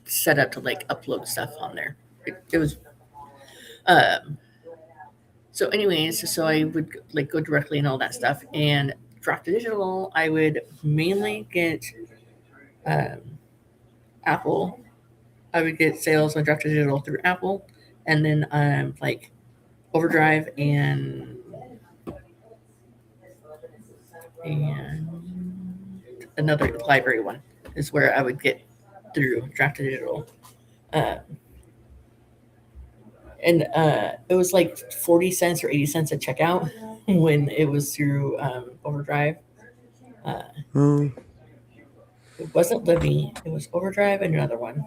setup to like upload stuff on there. It was um so anyways, so I would like go directly and all that stuff and drop to digital. I would mainly get um, Apple. I would get sales on drop to digital through Apple, and then like Overdrive and another library one is where I would get through drop to digital. Uh, and it was like 40 cents or 80 cents at checkout when it was through Overdrive. Uh, Oh, it wasn't Libby, it was Overdrive and another one.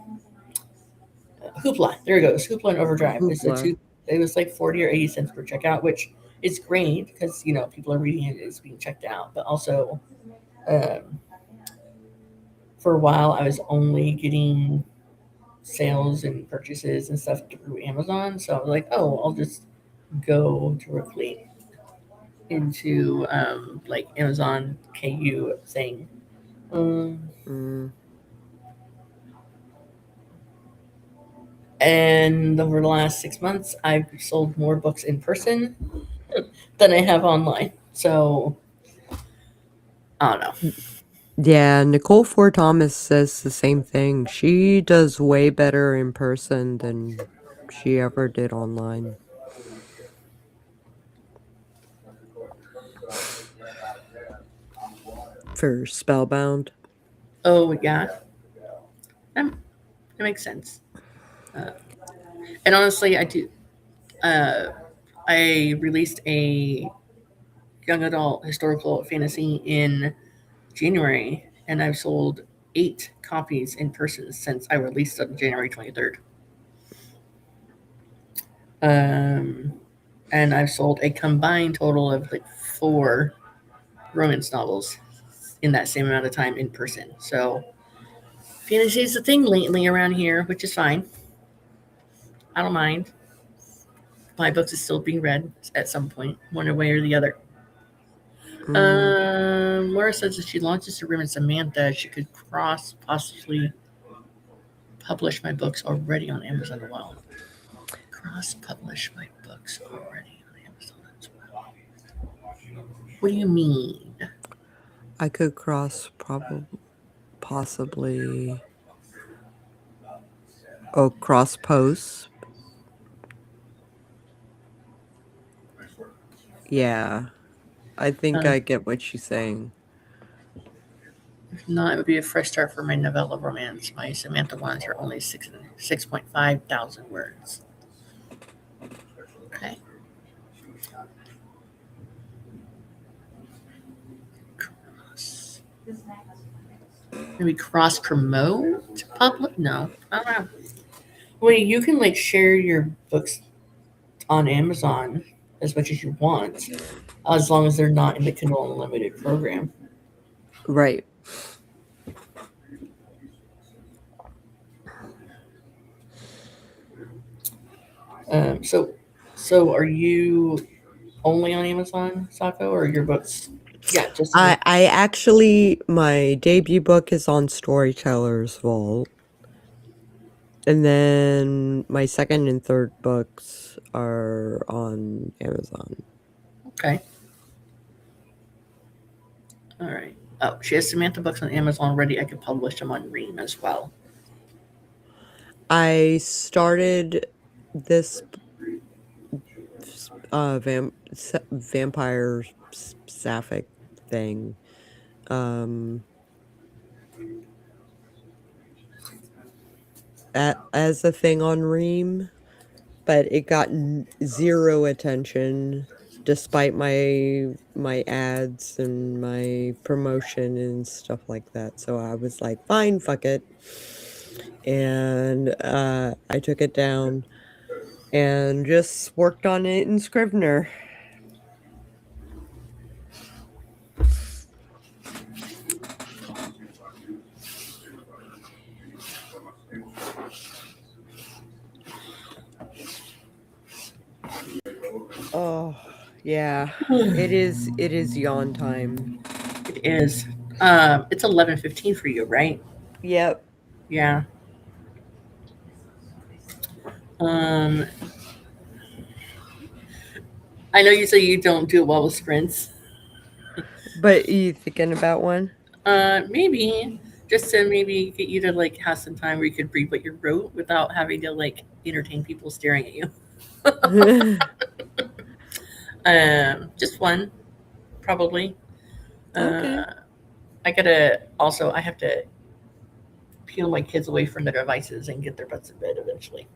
Hoopla, there it goes. Hoopla and Overdrive. It's the hoopla. two. It was like 40 or 80 cents per checkout, which is great because people are reading it, it's being checked out. But also, um, for a while, I was only getting sales and purchases and stuff through Amazon. So I was like, oh, I'll just go directly into like Amazon KU thing. Um, Mm. and over the last 6 months, I've sold more books in person than I have online. So I don't know. Yeah, Nicole Ford Thomas says the same thing. She does way better in person than she ever did online. For Spellbound. Oh yeah, that, that makes sense. Uh, and honestly, I do. Uh, I released a young adult historical fantasy in January, and I've sold 8 copies in person since I released it on January 23rd. Um, and I've sold a combined total of like 4 romance novels in that same amount of time in person. So fantasy is a thing lately around here, which is fine. I don't mind. My books is still being read at some point, one way or the other. Mm. Laura says if she launches her room in Samantha, she could cross possibly publish my books already on Amazon as well. Cross publish my books already on Amazon as well. What do you mean? I could cross possibly. Oh, cross posts. Yeah, I think Uh, I get what she's saying. if not, it would be a fresh start for my novella romance. My Samantha ones are only 6.5 thousand words. Okay. Cross. Maybe cross promote public? No, I don't know. Well, you can like share your books on Amazon as much as you want, as long as they're not in the Kindle Unlimited program. Right. So, so are you only on Amazon, Sako, or your books? Yeah, just I actually, my debut book is on Storyteller's Vault. And then my second and third books are on Amazon. okay. All right. Oh, she has Samantha books on Amazon already. I could publish them on Ream as well. I started this vampire sapphic thing um as a thing on Ream, but it got zero attention despite my ads and my promotion and stuff like that. So I was like, fine, fuck it. And I took it down and just worked on it in Scrivener. Oh, yeah. It is yawn time. It is. It's 11:15 for you, right? Yep. Yeah. Um, I know you say you don't do well with sprints. But you thinking about one? Maybe just to maybe get you to like have some time where you could read what you wrote without having to like entertain people staring at you. Just one, probably. Okay. Uh, I gotta also. I have to peel my kids away from their devices and get their butts in bed eventually.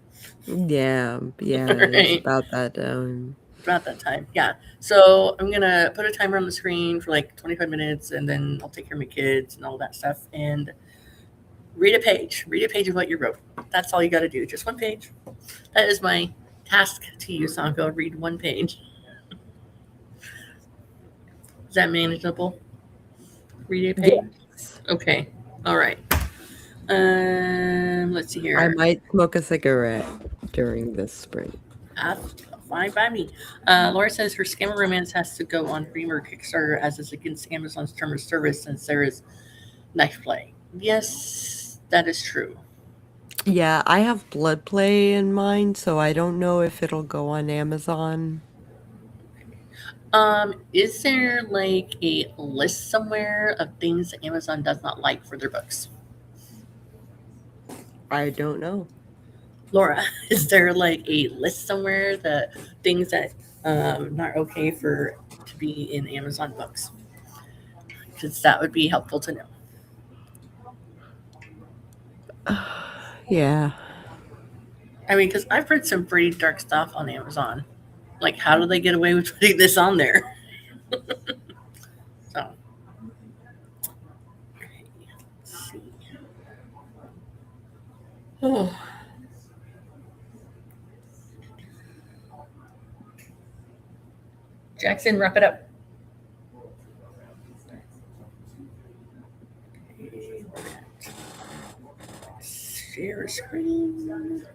Yeah, yeah, it's Right. about that time. About that time. Yeah. So I'm gonna put a timer on the screen for like 25 minutes, and then I'll take care of my kids and all that stuff, and read a page. Read a page of what you wrote. That's all you got to do. Just one page. That is my task to you, Sanko. Read one page. Is that manageable? Read a page. Yes. Okay. All right. Let's see I here. might smoke a cigarette during this sprint. That's fine by me. Laura says her scammer romance has to go on Dream or Kickstarter as is against Amazon's term of service since there is knife play. Yes, that is true. Yeah, I have blood play in mind, so I don't know if it'll go on Amazon. Is there like a list somewhere of things that Amazon does not like for their books? I don't know. Laura, is there like a list somewhere the things that not okay for to be in Amazon books? Because that would be helpful to know. Yeah. I mean, because I've read some pretty dark stuff on Amazon. Like, how do they get away with putting this on there? So, okay, let's see. Oh, Jackson, wrap it up. Okay, share screen.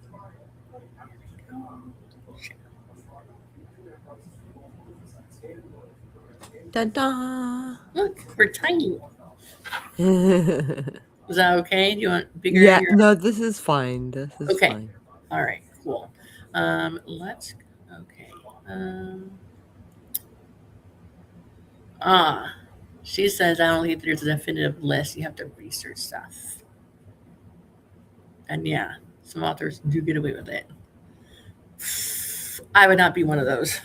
Ta-da! Look, we're tiny. Is that okay? Do you want bigger? Yeah, Your no, this is fine. This is okay. fine. All right, cool. Let's. Okay. Um, ah, she says I don't think there's a definitive list. You have to research stuff. And yeah, some authors do get away with it. I would not be one of those.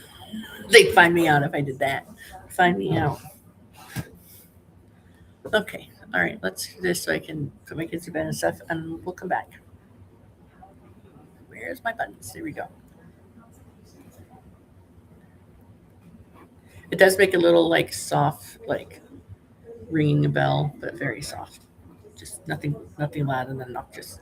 They'd find me out if I did that. Find me out. Okay. All right. Let's do this so I can put my kids to bed and stuff, and we'll come back. Where's my buttons? There we go. It does make a little like soft, like ringing a bell, but very soft. Just nothing loud and obnoxious.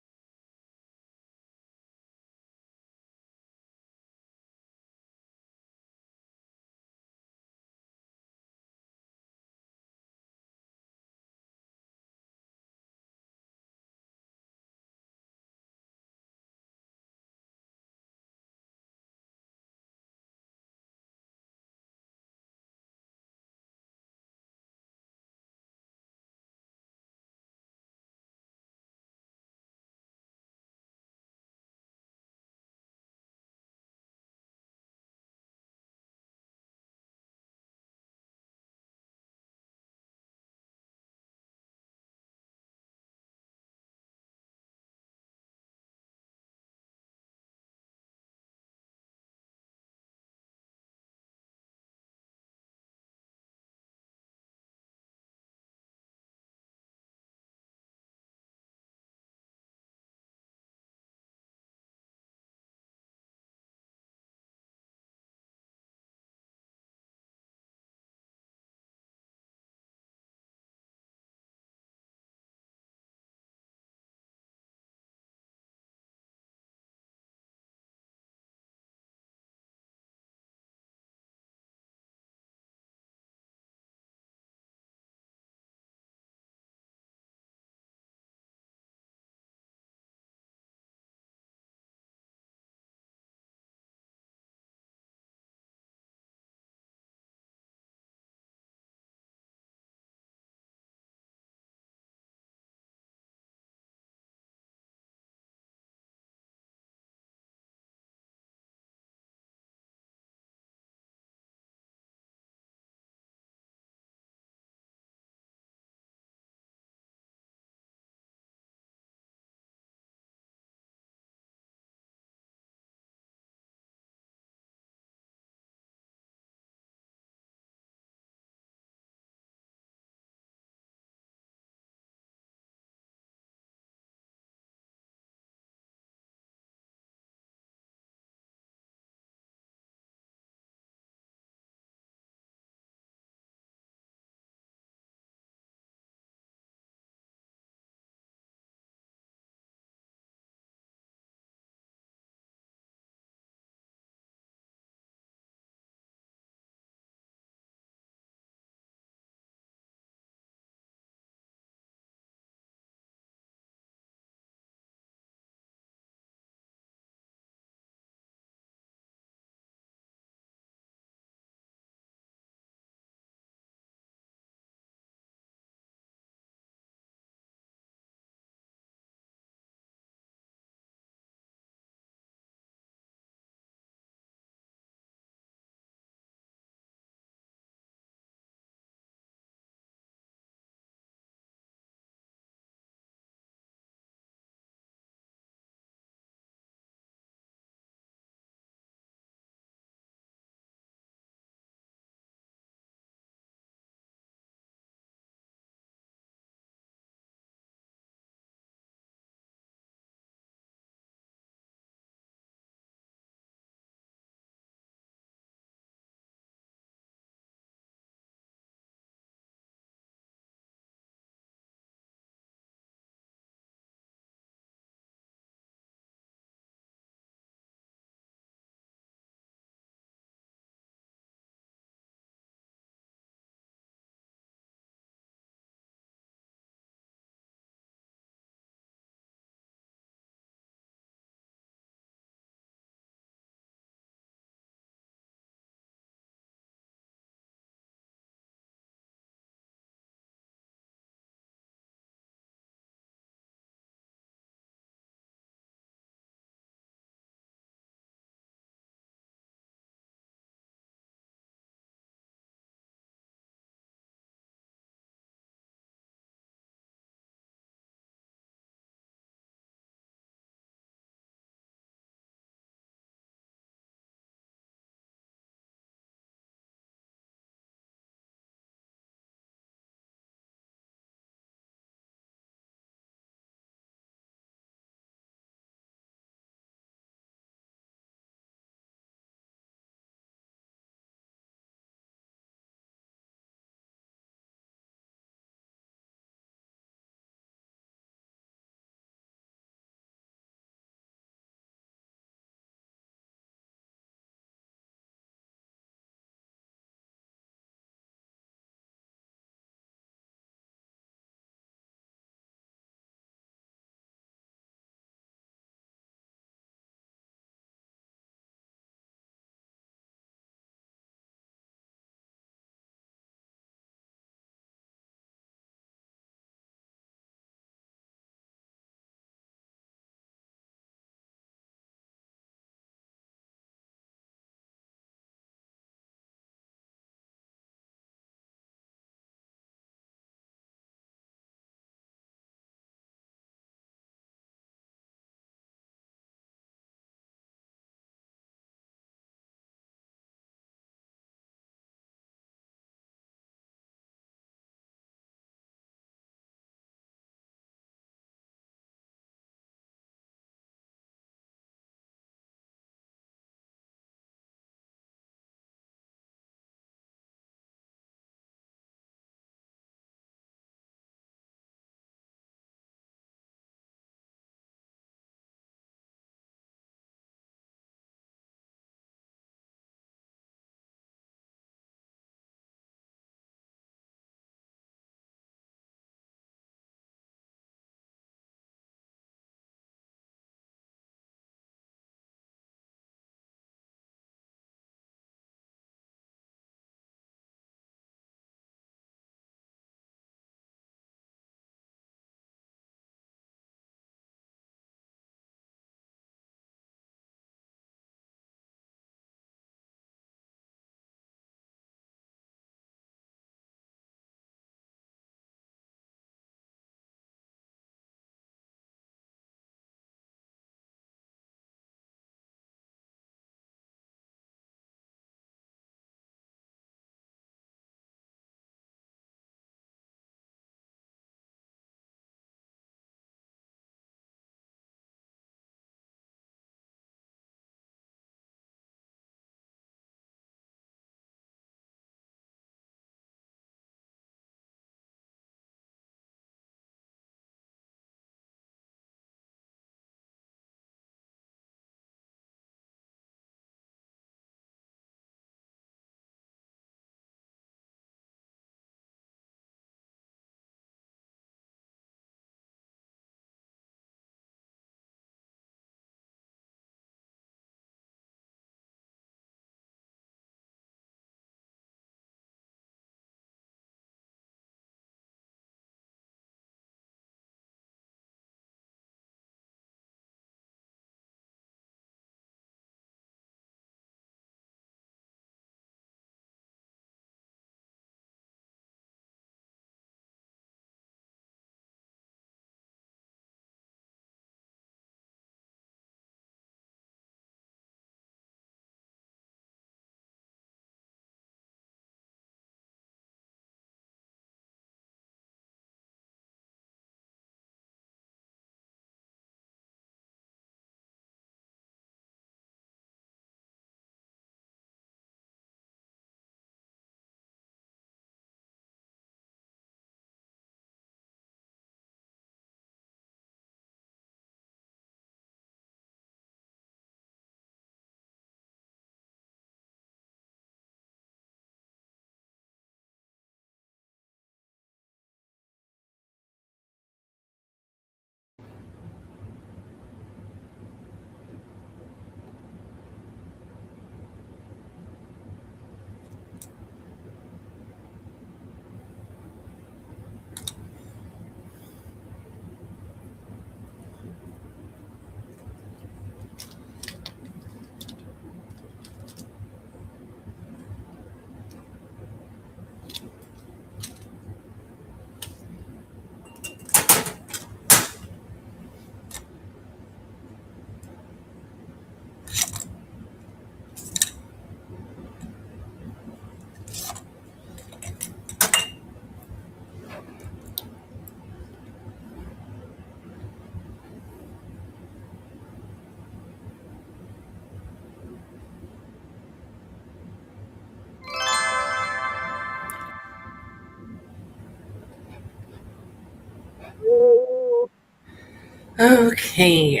Okay.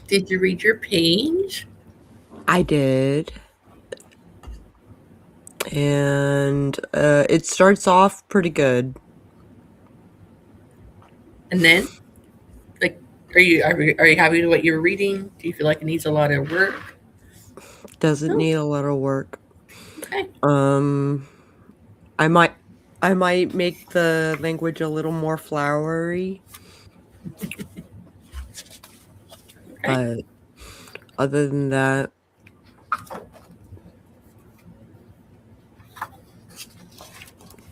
Did you read your page? I did. And it starts off pretty good. And then, like, are you happy with what you're reading? Do you feel like it needs a lot of work? Doesn't No. need a lot of work. Okay. Um, I might I might make the language a little more flowery, Okay. but other than that,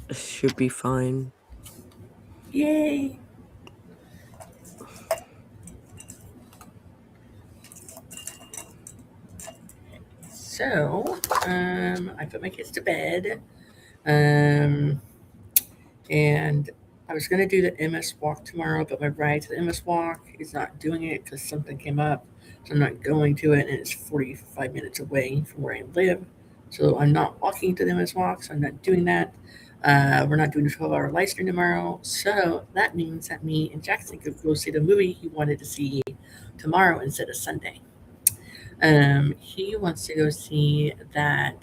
it should be fine. Yay. So, I put my kids to bed. Um, and I was going to do the MS walk tomorrow, but my ride to the MS walk is not doing it because something came up. So I'm not going to it, and it's 45 minutes away from where I live. So I'm not walking to the MS walk, so I'm not doing that. We're not doing a 12-hour live stream tomorrow. So that means that me and Jackson could go see the movie he wanted to see tomorrow instead of Sunday. He wants to go see that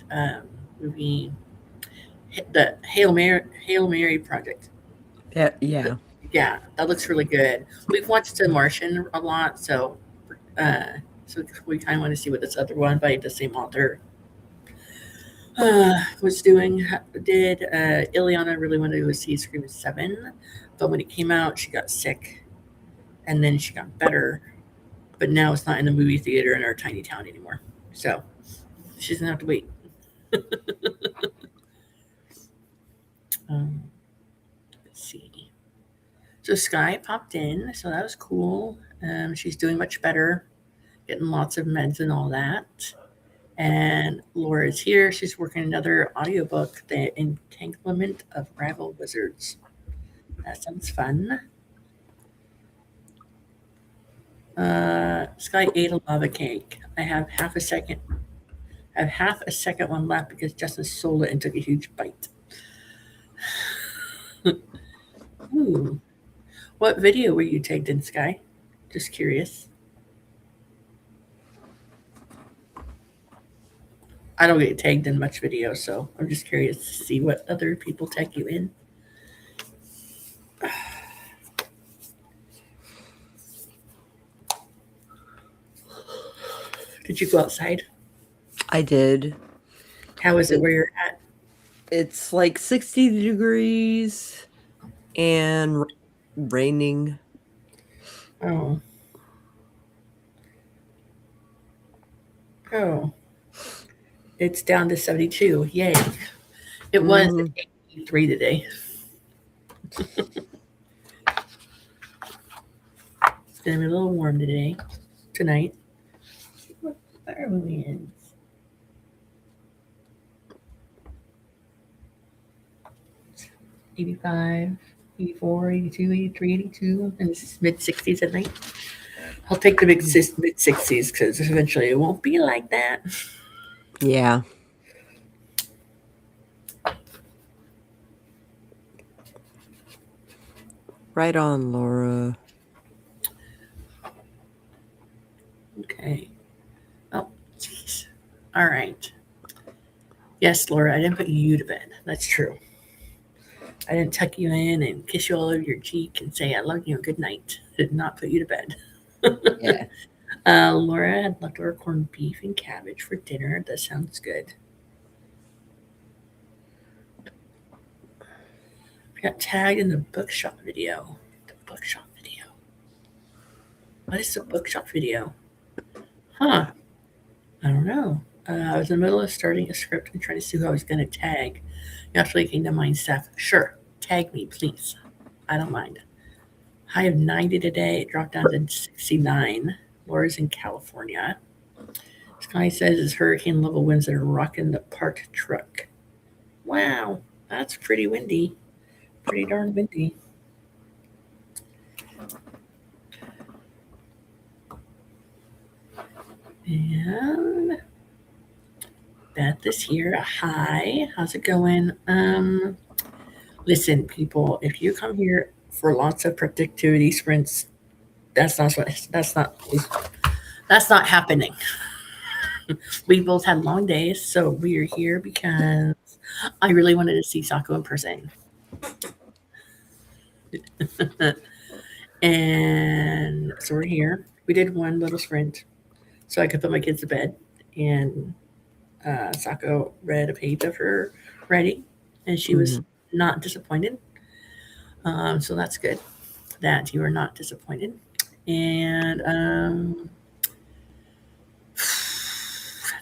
movie, the Hail Mary Project. Yeah, yeah. Yeah, that looks really good. We've watched The Martian a lot, uh, so we kind of want to see what this other one by the same author was doing. Did Ileana really wanted to go see Scream 7, but when it came out, she got sick, and then she got better. But now it's not in the movie theater in our tiny town anymore, so she's gonna have to wait. Um, let's see. So Sky popped in, so that was cool. She's doing much better, getting lots of meds and all that. And Laura's here. She's working another audiobook, The Entanglement of Rival Wizards. That sounds fun. Sky ate a lava cake. I have half a second. I have half a second one left because Justin stole it and took a huge bite. Ooh. What video were you tagged in, Sky? Just curious. I don't get tagged in much video, so I'm just curious to see what other people tag you in. Did you go outside? I did. How is it It, where you're at? it's like 60 degrees and raining. Oh, oh, it's down to 72. Yay. It was Mhm. 83 today. It's going to be a little warm today, tonight. What are we in? 85, 84, 82, 83, 82, and it's mid 60s at night. I'll take the mid 60s because eventually it won't be like that. Yeah. Right on, Laura. Okay. Oh, jeez. All right. Yes, Laura, I didn't put you to bed. That's true. I didn't tuck you in and kiss you all over your cheek and say I love you and good night. Did not put you to bed. Yeah. Laura had leftover corned beef and cabbage for dinner. That sounds good. I got tagged in the bookshop video. The bookshop video. What is the bookshop video? Huh. I don't know. I was in the middle of starting a script and trying to see who I was going to tag. Naturally came to mind, Steph. Sure, tag me, please. I don't mind. High of 90 today. It dropped down to 69. Laura's in California. Sky says it's hurricane level winds that are rocking the parked truck. Wow, that's pretty windy. Pretty darn windy. And Beth is here. Hi, how's it going? Listen, people, if you come here for lots of productivity sprints, That's not what. That's not happening. We both had long days, so we are here because I really wanted to see Sako in person, and so we're here. We did one little sprint, so I could put my kids to bed, and Sako read a page of her writing, and she was Mhm. not disappointed. So that's good that you were not disappointed. And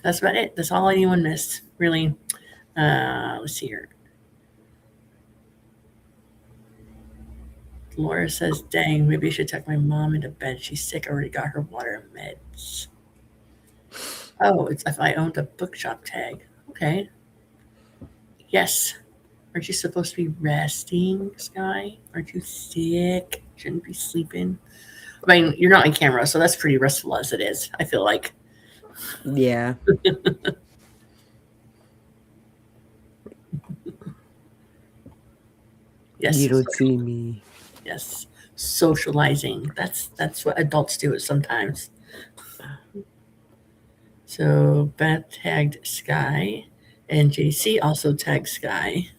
that's about it. That's all anyone missed, really. Let's see here. Laura says, "Dang, maybe I should tuck my mom into bed. She's sick. I already got her water and meds." Oh, it's if I owned a bookshop tag. Okay. Yes. Aren't you supposed to be resting, Sky? Aren't you sick? Shouldn't be sleeping. I mean, you're not on camera, so that's pretty restful as it is. I feel like. Yeah. You Yes. don't see me. Yes. Socializing. That's what adults do sometimes. So Beth tagged Sky, and JC also tagged Sky.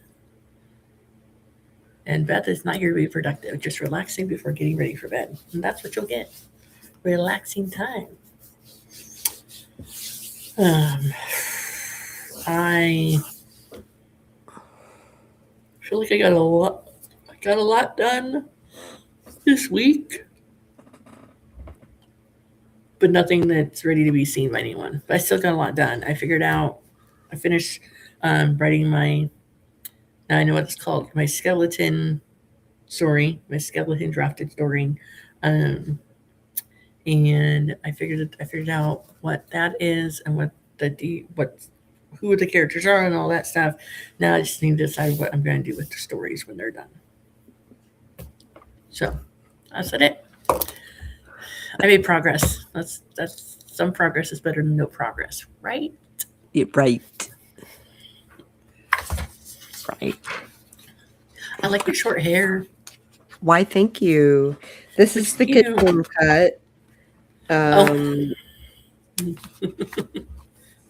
And Beth is not here to be productive, just relaxing before getting ready for bed. And that's what you'll get. Relaxing time. Um, I feel like I got a lot done this week, but nothing that's ready to be seen by anyone. But I still got a lot done. I finished writing now I know what it's called, my skeleton story, my skeleton drafted story. Um, and I figured out what that is and what who the characters are and all that stuff. Now I just need to decide what I'm going to do with the stories when they're done. So that's it. I made progress. That's some progress is better than no progress, right? Yeah, right. Right. I like your short hair. Why, thank you. This It's is the cute. kitchen cut. Oh, Um,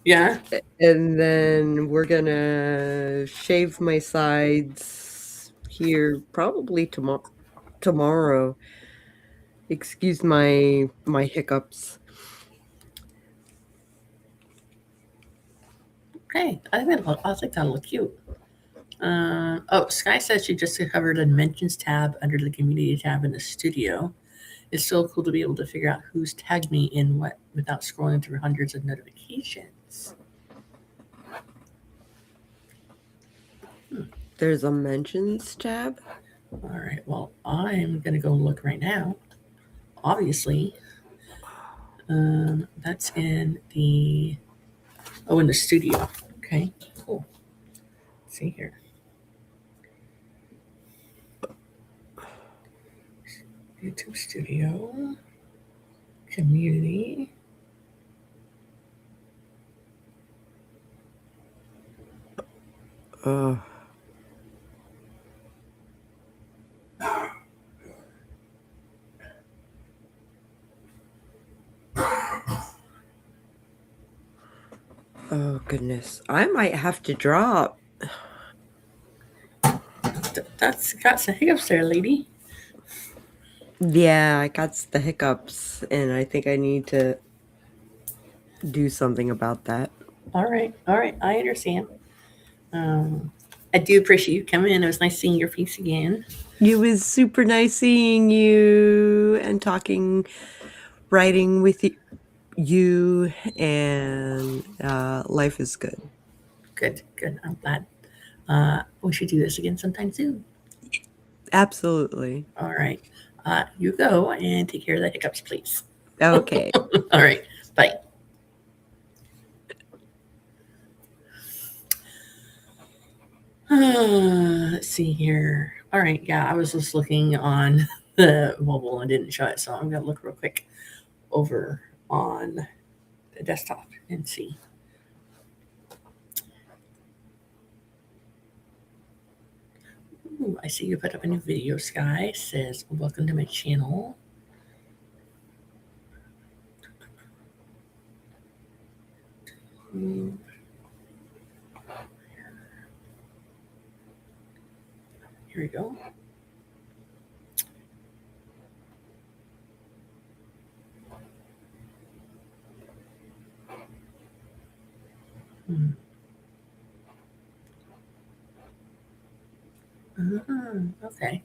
yeah. and then we're gonna shave my sides here probably tomorrow. Excuse my hiccups. Okay. I think that'll look cute. Oh, Sky says she just discovered a mentions tab under the community tab in the studio. It's so cool to be able to figure out who's tagged me in what without scrolling through hundreds of notifications. There's a mentions tab. All right. Well, I'm gonna go look right now. Obviously, that's in the studio. Okay. Cool. Let's see here. YouTube Studio, Community. Uh, oh goodness. I might have to drop. That's got some hiccups there, lady. Yeah, I got the hiccups and I think I need to do something about that. All right. All right. I understand. Um, I do appreciate you coming in. It was nice seeing your face again. It was super nice seeing you and talking, writing with you, and life is good. Good. Good. I'm glad. We should do this again sometime soon. Absolutely. All right. You go and take care of the hiccups, please. Okay. All right. Bye. Let's see here. All right. Yeah, I was just looking on the mobile and didn't show it, so I'm going to look real quick over on the desktop and see. Ooh, I see you put up a new video, Sky. Says, "Welcome to my channel." Mm, here we go. Mm. Okay.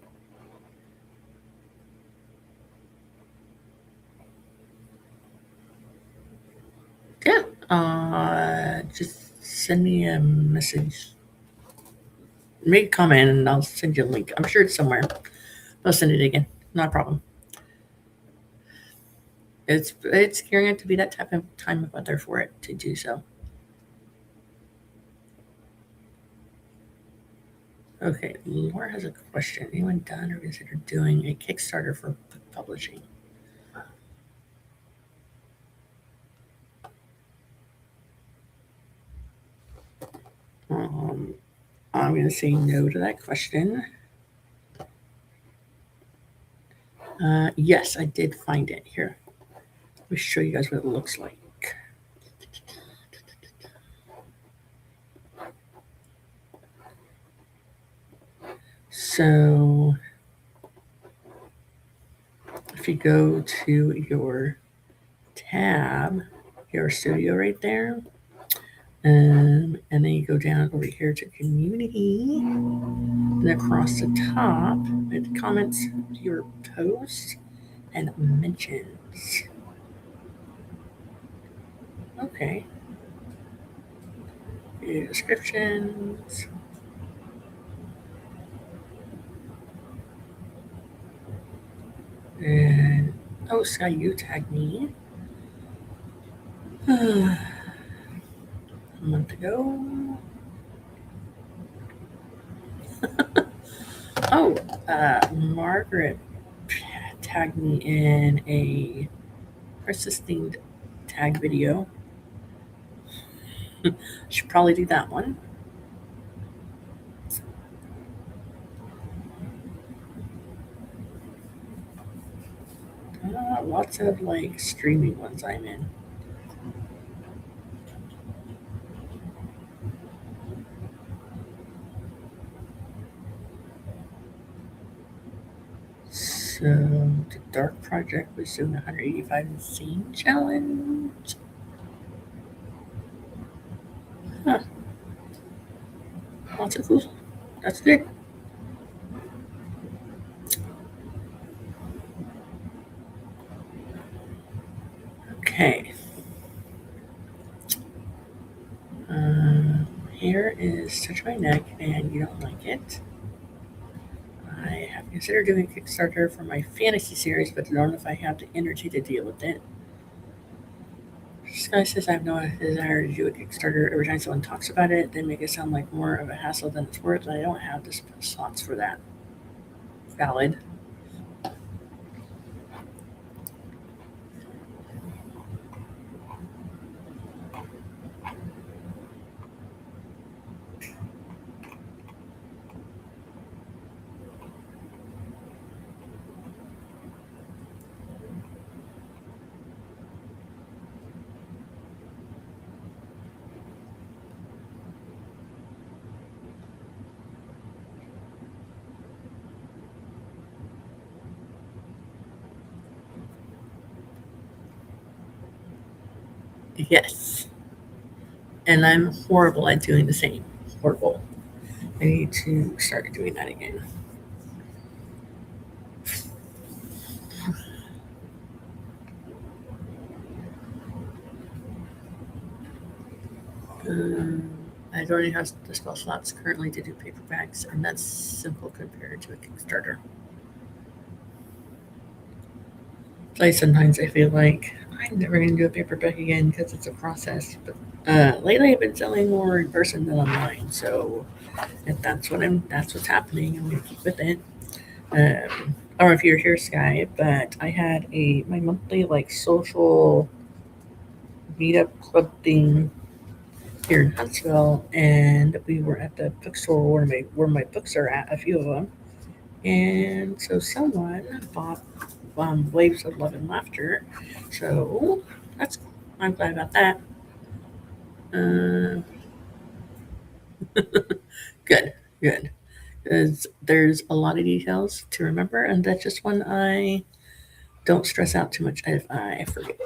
Yeah. Just send me a message. Make a comment and I'll send you a link. I'm sure it's somewhere. I'll send it again. Not a problem. It's gearing up to be that type of time of weather for it to do so. Okay, Laura has a question. Anyone done or considered doing a Kickstarter for book publishing? Um, I'm going to say no to that question. Yes, I did find it. Here, let me show you guys what it looks like. So, if you go to your tab, your studio right there, and then you go down over here to community, and across the top, it comments your post and mentions. Okay. Video descriptions. And oh, Sky, you tagged me a month ago. Oh, Margaret tagged me in a persisting tag video. Should probably do that one. Lots of like streaming ones I'm in. So the Dark Project was doing 185 Insane Challenge. Huh, lots of cool. That's good. Okay. Here is Touch My Neck, and you don't like it. I have considered doing a Kickstarter for my fantasy series, but don't know if I have the energy to deal with it. This guy says I have no desire to do a Kickstarter. Every time someone talks about it, they make it sound like more of a hassle than it's worth, and I don't have the slots for that. Valid. Yes. And I'm horrible at doing the same. Horrible. I need to start doing that again. I already have the spell slots currently to do paperbacks, and that's simple compared to a Kickstarter. Like sometimes I feel like I'm never going to do a paperback again because it's a process. But lately I've been selling more in person than online, so if that's what's happening, I'm going to keep with it. I don't know if you're here, Sky, but I had my monthly like social meetup club thing here in Huntsville, and we were at the bookstore where my books are at, a few of them, and so someone bought Waves of Love and Laughter, so that's cool. I'm glad about that. Uh, good, good. Because there's a lot of details to remember, and that's just one I don't stress out too much if I forget.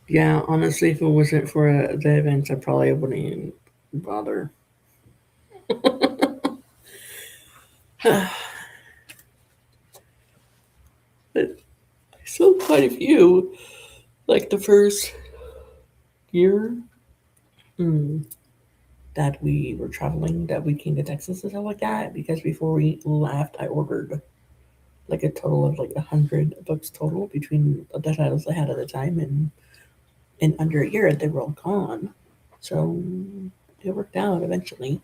Yeah, honestly, if it wasn't for the events, I probably wouldn't even bother. But I saw quite a few, like the first year that we were traveling, that we came to Texas and stuff like that. Because before we left, I ordered like a total of like 100 books total between the titles I had at the time, and in under a year they were all gone. So it worked out eventually.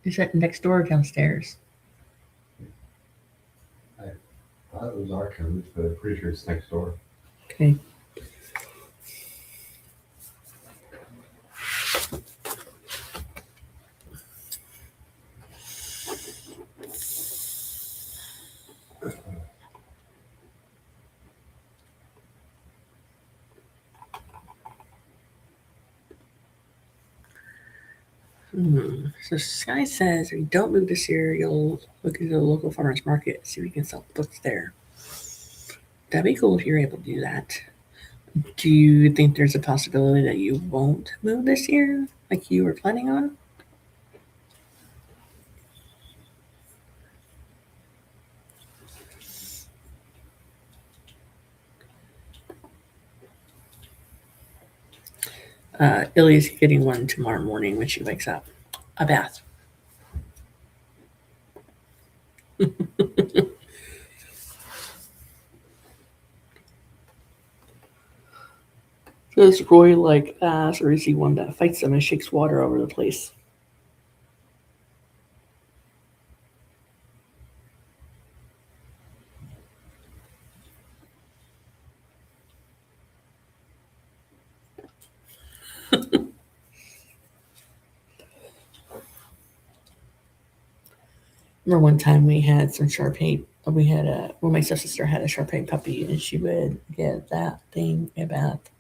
Is that next door or downstairs? I thought it was our codes, but I'm pretty sure it's next door. Okay. So Sky says if you don't move this year, you'll look into the local farmers market, see if you can sell books there. That'd be cool if you're able to do that. Do you think there's a possibility that you won't move this year, like you were planning on? Illy's getting one tomorrow morning when she wakes up. A bath. Does Roy like baths, or is he one that fights them and shakes water over the place? Remember one time we had some Shar-Pei. We had a well, my stepsister had a Shar-Pei puppy, and she would get that thing a bath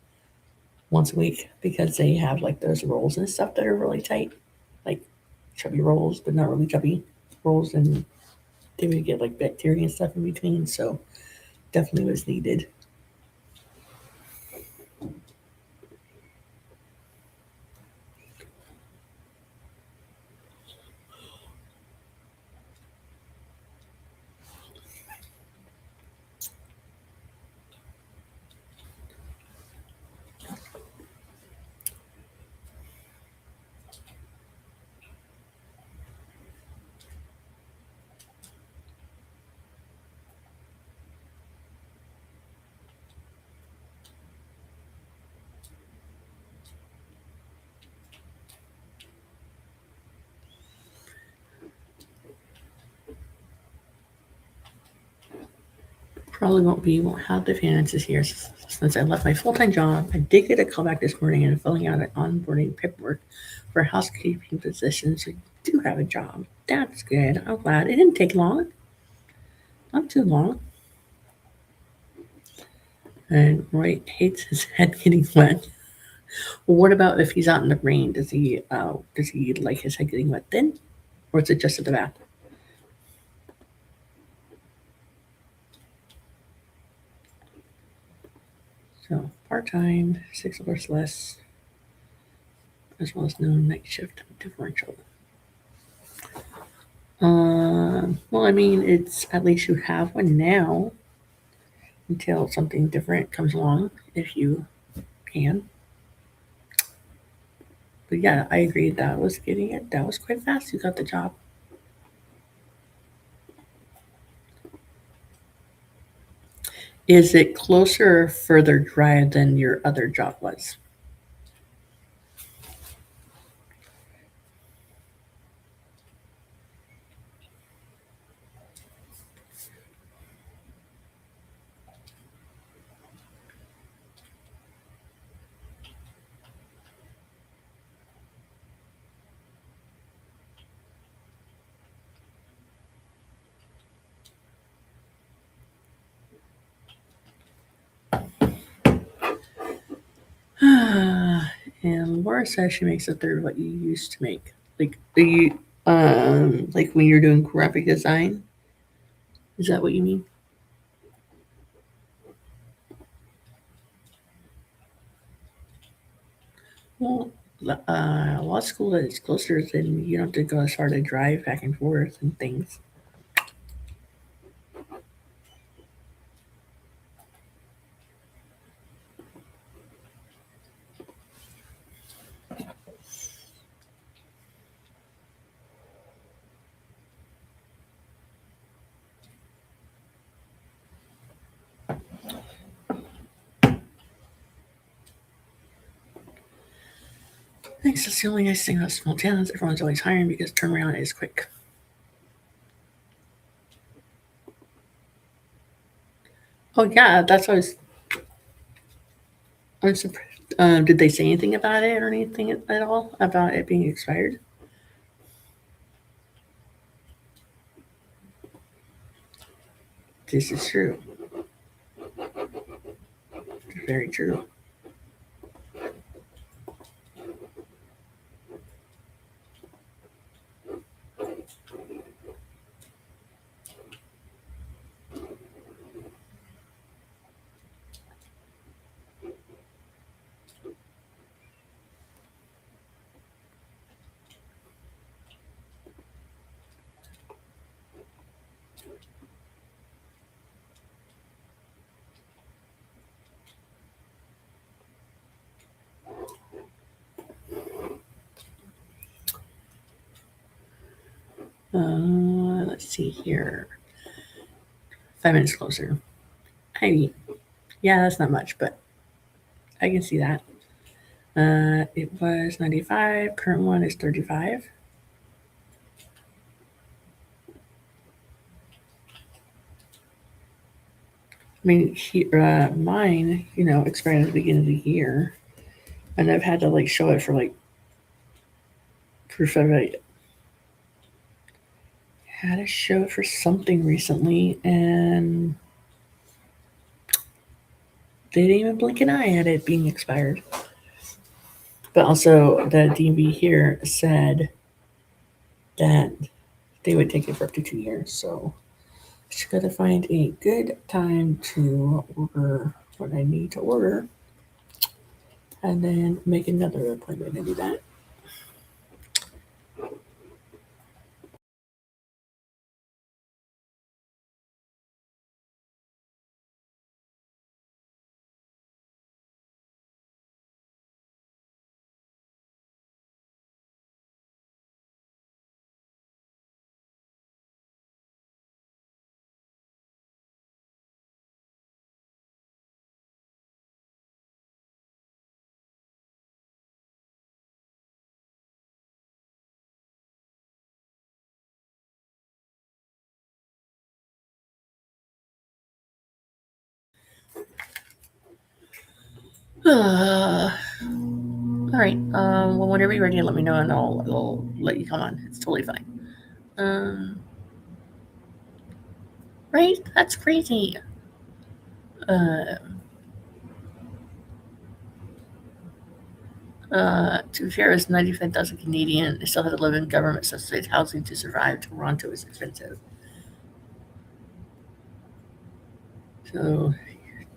once a week because they have like those rolls and stuff that are really tight, like chubby rolls, but not really chubby rolls, and they would get like bacteria and stuff in between. So definitely was needed. Probably won't have the finances here since I left my full time job. I did get a call back this morning and filling out an onboarding paperwork for a housekeeping position. So you do have a job. That's good. I'm glad. It didn't take long. Not too long. And Roy hates his head getting wet. Well, what about if he's out in the rain? Does he like his head getting wet then? Or is it just at the bath? So part time, 6 hours less, as well as no night shift differential. Well, I mean, it's at least you have one now. until something different comes along, if you can. But yeah, I agree. That was getting it. That was quite fast. You got the job. Is it closer or further drive than your other job was? And Laura says she makes a third of what you used to make. Like, are you like when you're doing graphic design? Is that what you mean? Well, law school is closer, then you don't have to go as far to drive back and forth and things. I think that's the only nice thing about small towns. Everyone's always hiring because turnaround is quick. Oh yeah, that's what I was surprised. Did they say anything about it or anything at all about it being expired? This is true. Very true. Let's see here. 5 minutes closer. I mean, yeah, that's not much, but I can see that. It was 95. Current one is 35. I mean, mine, expired at the beginning of the year, and I've had to like show it for like proof of it. Had to show it for something recently, and they didn't even blink an eye at it being expired. But also, the DMV here said that they would take it for up to 2 years. So, just gotta find a good time to order what I need to order, and then make another appointment to do that. All right. Well, whenever you're ready, let me know, and I'll let you come on. It's totally fine. Um, right? That's crazy. Uh, to be fair, it's 95,000 Canadian. They still have to live in government subsidized housing to survive. Toronto is expensive. So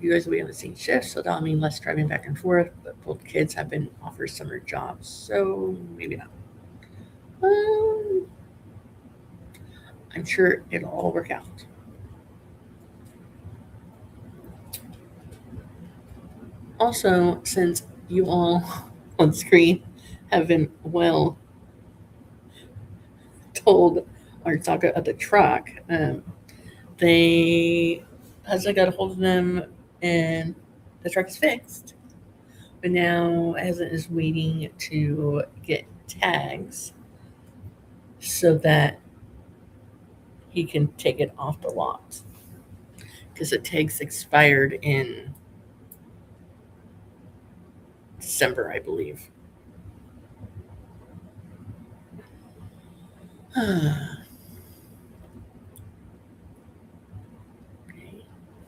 you guys will be on the same shift, so that'll mean less driving back and forth. But both kids have been offered summer jobs, so maybe not. Um, I'm sure it'll all work out. Also, since you all on screen have been well told our saga of the truck, they husband got a hold of them and the truck is fixed. But now husband is waiting to get tags so that he can take it off the lot because the tags expired in December, I believe.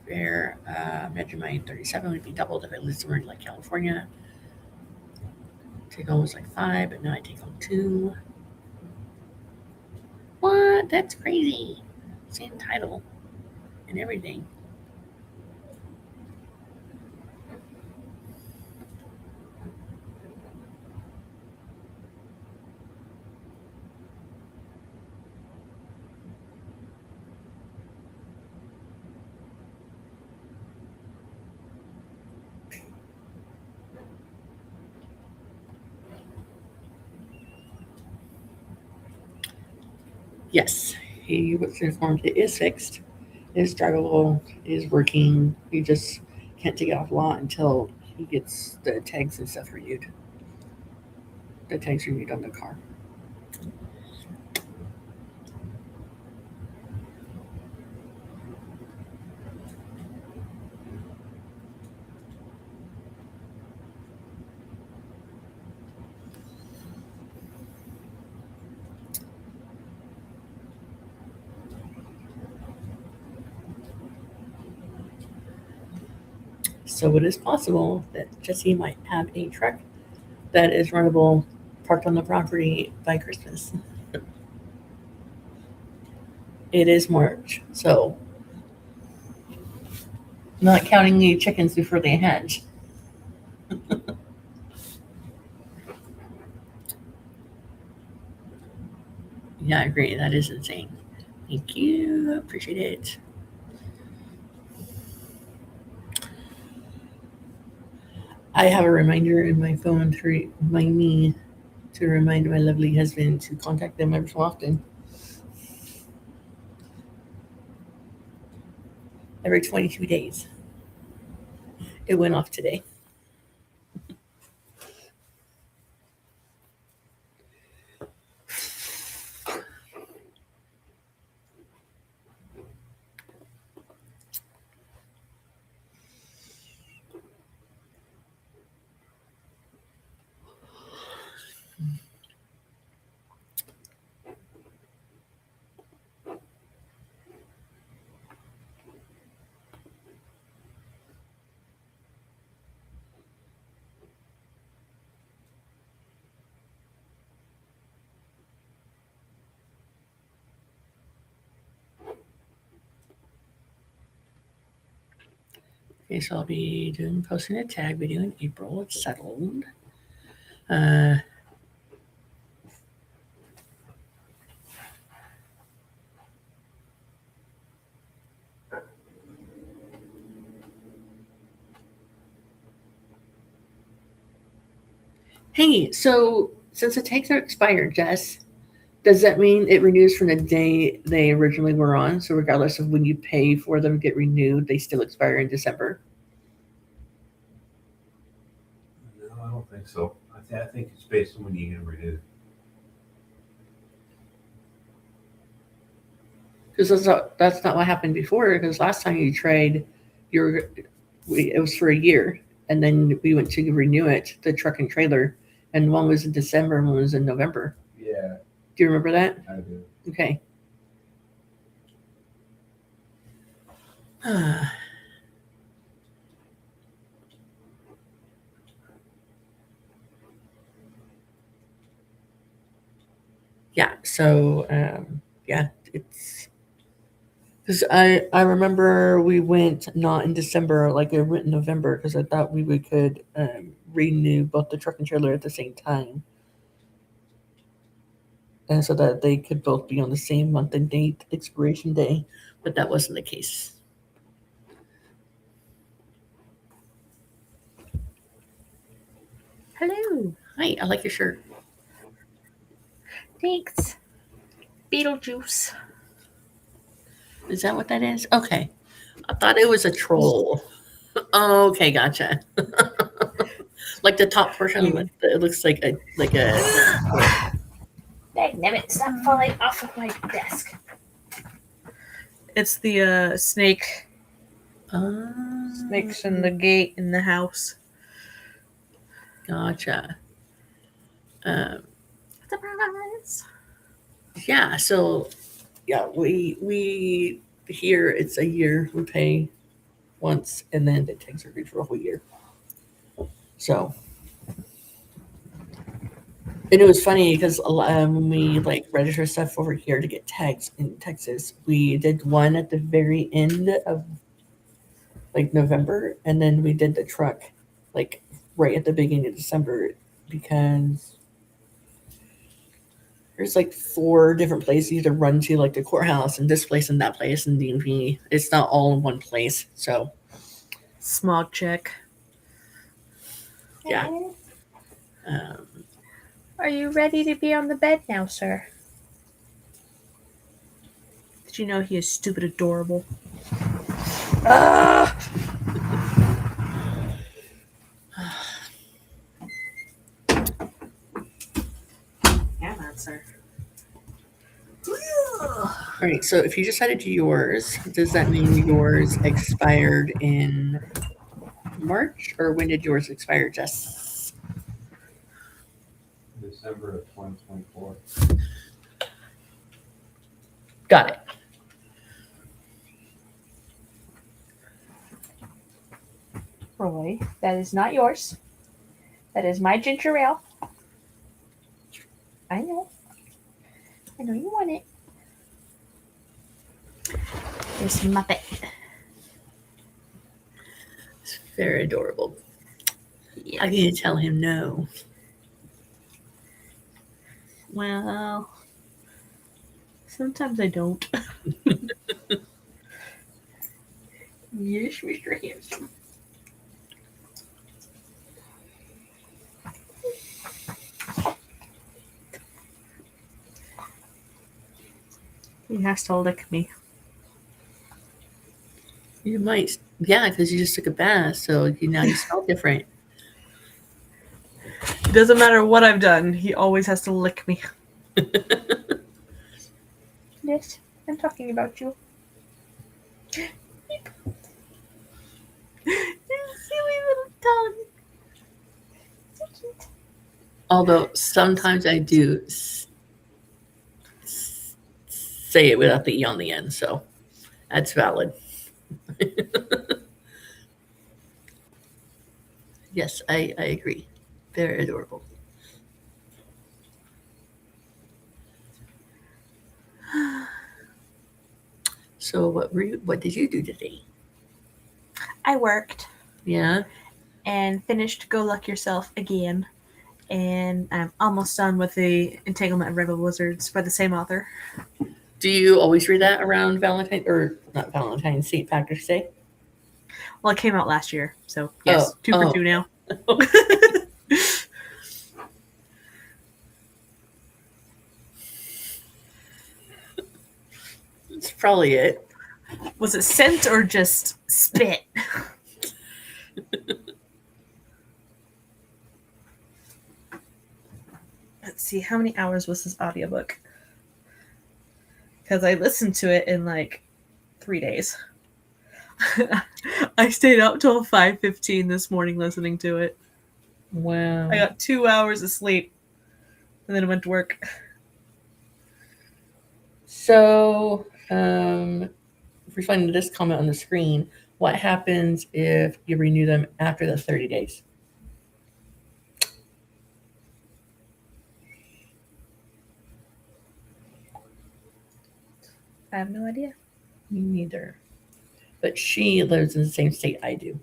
Fair, Vegemite 37 would be doubled if I lived somewhere like California. Take home was like 5, but now I take home 2. What? That's crazy. Same title and everything. Yes, he was informed it is fixed. It is drivable. It is working. He just can't take it off the lot until he gets the tags and stuff renewed. The tags renewed on the car. So it is possible that Jesse might have a truck that is runnable parked on the property by Christmas. It is March, so not counting the chickens before they hatch. Yeah, I agree. That is insane. Thank you. Appreciate it. I have a reminder in my phone to remind me to remind my lovely husband to contact them every so often. Every 22 days. It went off today. Okay, so I'll be posting a tag video in April. It's settled. Hey, so since the tags are expired, Jess, does that mean it renews from the day they originally were on? So regardless of when you pay for them to get renewed, they still expire in December? No, I don't think so. I think it's based on when you get renewed. Because that's not what happened before. Because last time you trade, it was for a year, and then we went to renew it, the truck and trailer, and one was in December and one was in November. Yeah, Do you remember that? I do. Okay. Yeah. So yeah, it's because I remember we went not in December, like I went in November because I thought we could renew both the truck and trailer at the same time, and so that they could both be on the same month and date expiration day, but that wasn't the case. Hello. Hi, I like your shirt. Thanks. Beetlejuice. Is that what that is? Okay. I thought it was a troll. Oh, okay, gotcha. Like the top portion, it looks like a Dagnabbit, stop falling off of my desk. It's the snake. Snakes in the gate in the house. Gotcha. Surprise. Yeah. So, yeah, we here it's a year. We pay once, and then the tags are good for a whole year. So, and it was funny because when we like register stuff over here to get tags in Texas, we did one at the very end of like November, and then we did the truck like right at the beginning of December because there's like 4 different places you to run to, like the courthouse and this place and that place and DMV. It's not all in one place, so Smog check. yeah. Are you ready to be on the bed now, sir? Did you know he is stupid adorable? Yeah, man, sir. All right. So if you decided to yours, does that mean yours expired in March, or when did yours expire, Jess? December of 2024. Got it. Roy, that is not yours. That is my ginger ale. I know. I know you want it. This Muppet. It's very adorable. Yes. How can you tell him no? Well, sometimes I don't. Yes, Mr. Handsome. He has to lick me. You might, yeah, because you just took a bath, so now you smell different. It doesn't matter what I've done, he always has to lick me. Yes, I'm talking about you. You silly little tongue. So cute. Although sometimes I do say it without the E on the end, so that's valid. Yes, I agree. Very adorable. So what did you do today? I worked Yeah. and finished Go Luck Yourself again. And I'm almost done with the Entanglement of Rebel Wizards by the same author. Do you always read that around not Valentine's, St. Patrick's Day? Well, it came out last year, so yes, 2 for 2 now. That's probably it. Was it scent or just spit? Let's see, how many hours was this audiobook? Because I listened to it in like 3 days. I stayed up till 5:15 this morning listening to it. Wow. I got 2 hours of sleep, and then I went to work. So, responding to this comment on the screen, what happens if you renew them after the 30 days? I have no idea. Me neither. But she lives in the same state I do.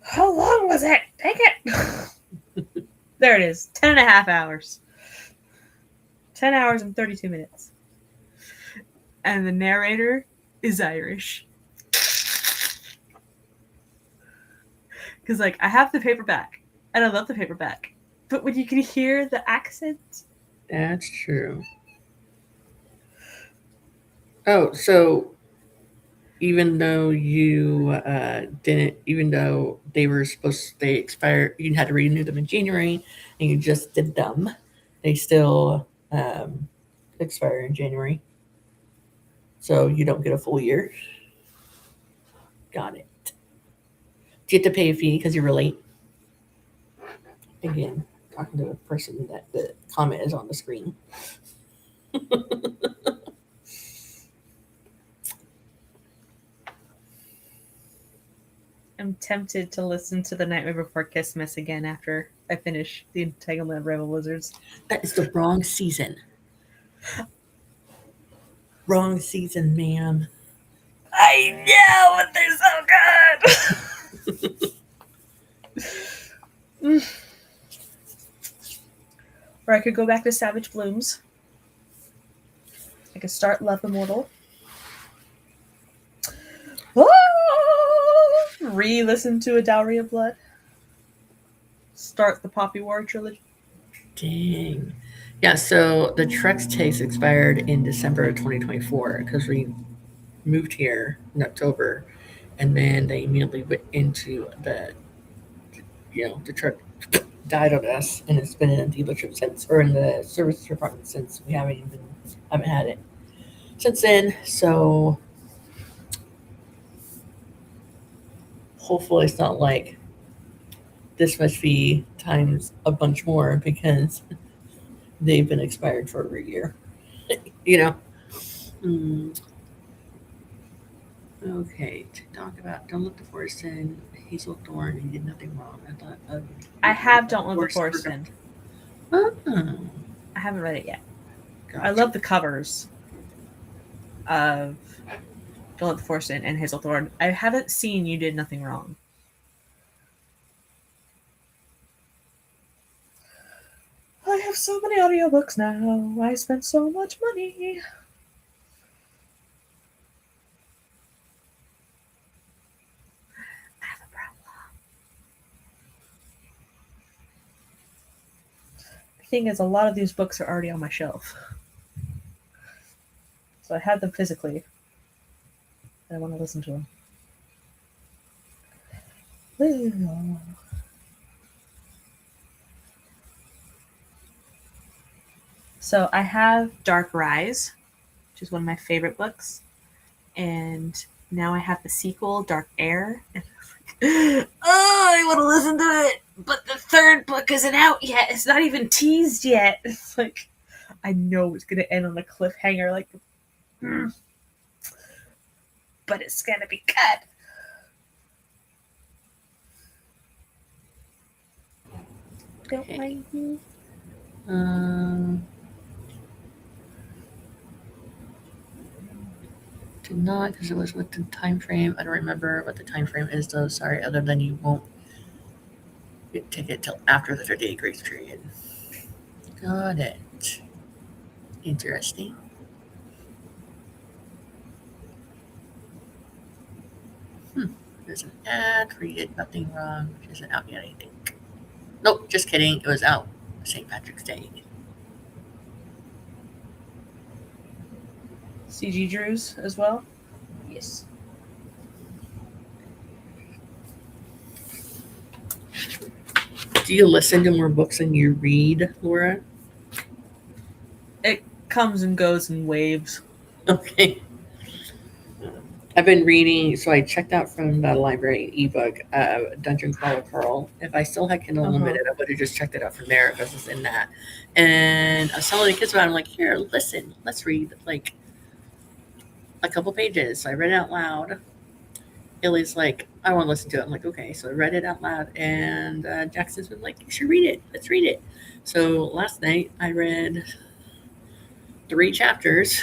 How long was it? Take it. There it is. 10 and a half hours. 10 hours and 32 minutes. And the narrator is Irish. Because, like, I have the paperback, and I love the paperback. But when you can hear the accent... That's true. Oh, so even though you didn't, even though they expired, you had to renew them in January, and you just did them, they still expire in January. So you don't get a full year. Got it. Do you have to pay a fee because you were late? Again, talking to a person that the comment is on the screen. I'm tempted to listen to The Nightmare Before Christmas again after I finish The Entanglement of Rebel Wizards. That is the wrong season. Wrong season, ma'am. I know, but they're so good! Or I could go back to Savage Blooms. I could start Love Immortal. Re-listen to A Dowry of Blood. Start the Poppy War trilogy. Dang. Yeah, so the Trex takes expired in December of 2024 because we moved here in October, and then they immediately went into the truck died on us, and it's been in the dealership since, or in the service department since. We haven't had it since then. So hopefully it's not like this much fee times a bunch more because they've been expired for over a year. Okay, to talk about Don't Look the Forest In, Hazel Thorn, you did nothing wrong. I have Don't Look the Forest In. Oh, I haven't read it yet. gotcha. I love the covers of Don't Let the Forest In and Hazel Thorn. I haven't seen You Did Nothing Wrong. I have so many audiobooks now. I spent so much money. I have a problem. The thing is, a lot of these books are already on my shelf. So I have them physically. And I want to listen to them. So I have Dark Rise, which is one of my favorite books. And now I have the sequel, Dark Air. And I'm like, oh, I want to listen to it. But the third book isn't out yet. It's not even teased yet. It's like, I know it's going to end on a cliffhanger. Like, but it's going to be good. Don't mind me. Did not, because it was with the time frame. I don't remember what the time frame is though. Sorry, other than you won't take it till after the 30-day grace period. Got it. Interesting. There's an ad for You Did Nothing Wrong, which isn't out yet, I think. Nope, just kidding. It was out St. Patrick's Day. CG Drews as well? Yes. Do you listen to more books than you read, Laura? It comes and goes in waves. Okay. I've been reading, so I checked out from the library ebook, Dungeon Crawler Pearl. If I still had Kindle Unlimited, I would have just checked it out from there because it's in that. And I was telling the kids about it. I'm like, here, listen, let's read like a couple pages. So I read it out loud. Illy's like, I want to listen to it. I'm like, okay. So I read it out loud. And Jackson's been like, you should read it. Let's read it. So last night I read 3 chapters.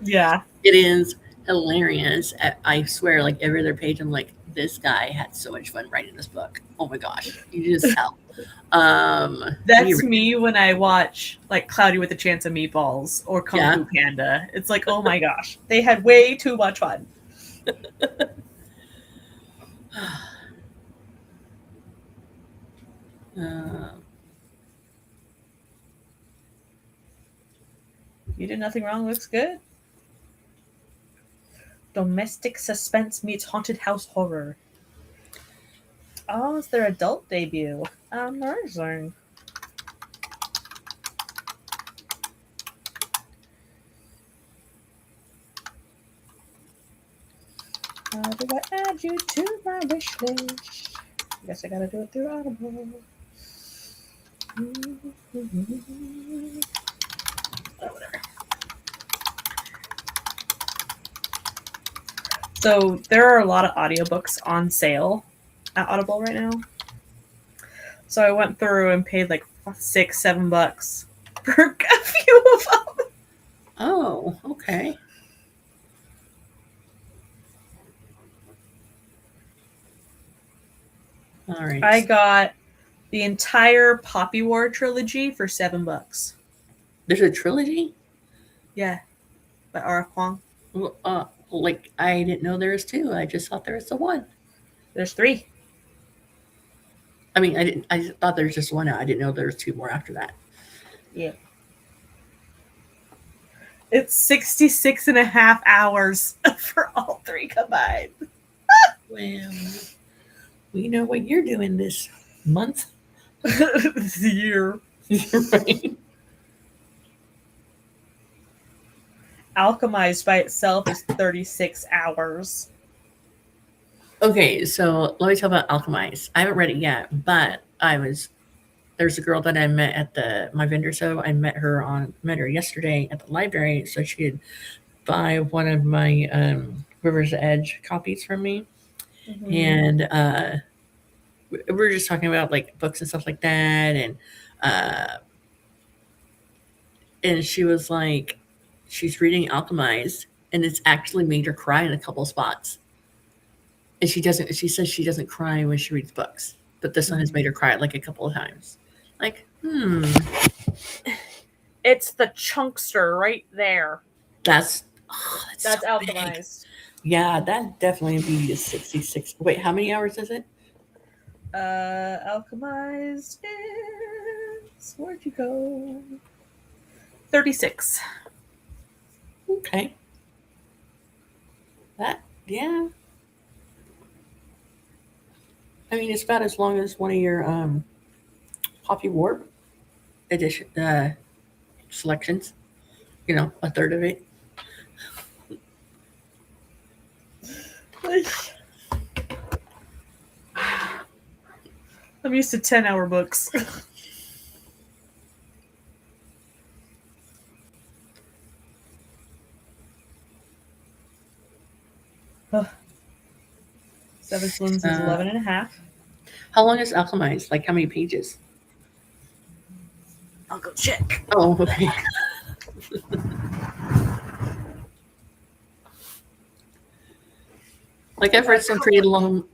Yeah. It is hilarious. I swear, like every other page, I'm like, this guy had so much fun writing this book. Oh my gosh, you just tell. That's me when I watch like Cloudy with a Chance of Meatballs or Kung Fu Panda. It's like, oh my gosh, they had way too much fun. You did nothing wrong. Looks good. Domestic suspense meets haunted house horror. Oh, it's their adult debut. Amazing. How do I add you to my wish list? Guess I gotta do it through Audible. Oh, whatever. So there are a lot of audiobooks on sale at Audible right now. So I went through and paid like $6-7 for a few of them. Oh, okay. All right. I got the entire Poppy War trilogy for $7. There's a trilogy? Yeah, by R.F. Kuang. Like I didn't know there was two. I just thought there was the one. There's 3. I mean, I thought there was just one. I didn't know there was 2 more after that. Yeah. It's 66 and a half hours for all 3 combined. Well, we know what you're doing this month. This year. Right. Alchemized by itself is 36 hours. Okay, so let me talk about Alchemize. I haven't read it yet, but there's a girl that I met at my vendor show. I met her yesterday at the library, so she could buy one of my River's Edge copies from me. Mm-hmm. And we were just talking about like books and stuff like that, and she was like, she's reading Alchemized, and it's actually made her cry in a couple of spots. And she says she doesn't cry when she reads books, but this one has made her cry like a couple of times. Like, It's the chunkster right there. That's so Alchemized. Big. Yeah, that definitely be 66. Wait, how many hours is it? Alchemized is, where'd you go? 36. Okay. Yeah. I mean, it's about as long as one of your Poppy Warp edition selections. You know, a third of it. I'm used to 10-hour books. Seven Saloons is 11 and a half. How long is Alchemized? Like, how many pages? I'll go check. Oh, okay. Like I've read some pretty long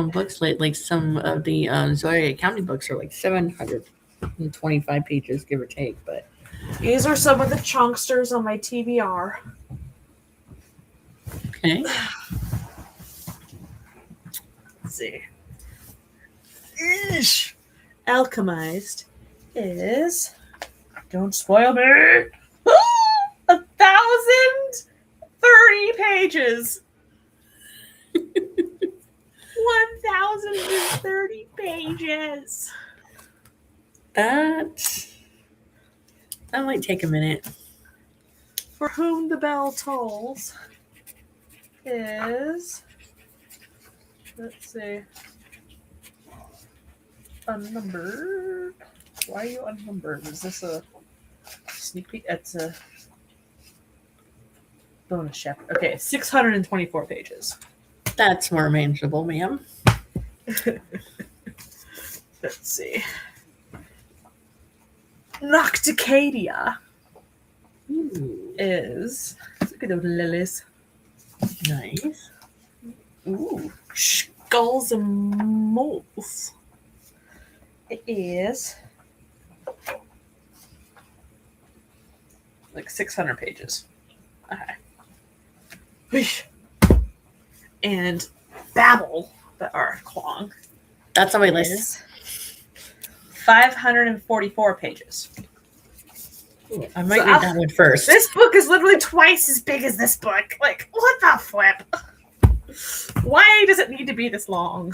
books lately. Like some of the Zoya County books are like 725 pages, give or take. But these are some of the chunksters on my TBR. okay. Let's see. Eesh. Alchemized is, don't spoil me, 1,030 pages. 1,030 pages. That might take a minute. For Whom the Bell Tolls is, let's see, unnumbered. Why are you unnumbered? Is this a sneak peek? It's a bonus chapter. Okay, 624 pages. That's more manageable, ma'am. Let's see. Nocticadia is, look at those lilies. Nice. Ooh, Skulls and Moles. It is like 600 pages. Okay. And Babel, the Arc Long, That's on my list. is 544 pages. Ooh, I might So read that one first. This book is literally twice as big as this book. Like, what the flip? Why does it need to be this long?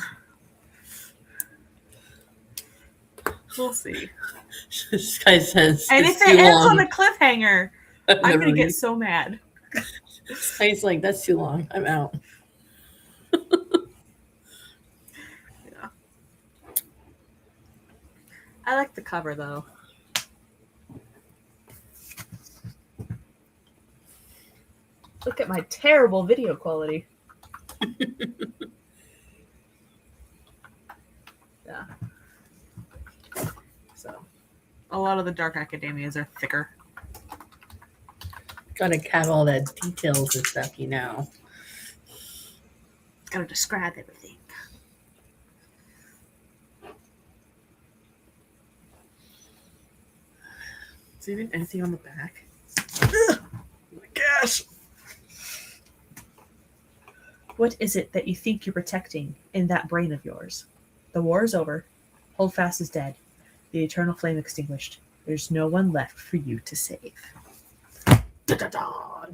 We'll see. This guy says And it's if too it ends long. on a cliffhanger, I'm Never going to get read. so mad. This guy's like, that's too long. I'm out. Yeah. I like the cover, though. Look at my terrible video quality. Yeah. So, a lot of the Dark Academias are thicker. Gotta have all the details and stuff, you know. Gotta describe everything. Is there even anything on the back? Ugh! Oh my gosh! What is it that you think you're protecting in that brain of yours? The war is over. Holdfast is dead. The eternal flame extinguished. There's no one left for you to save. Da-da-da.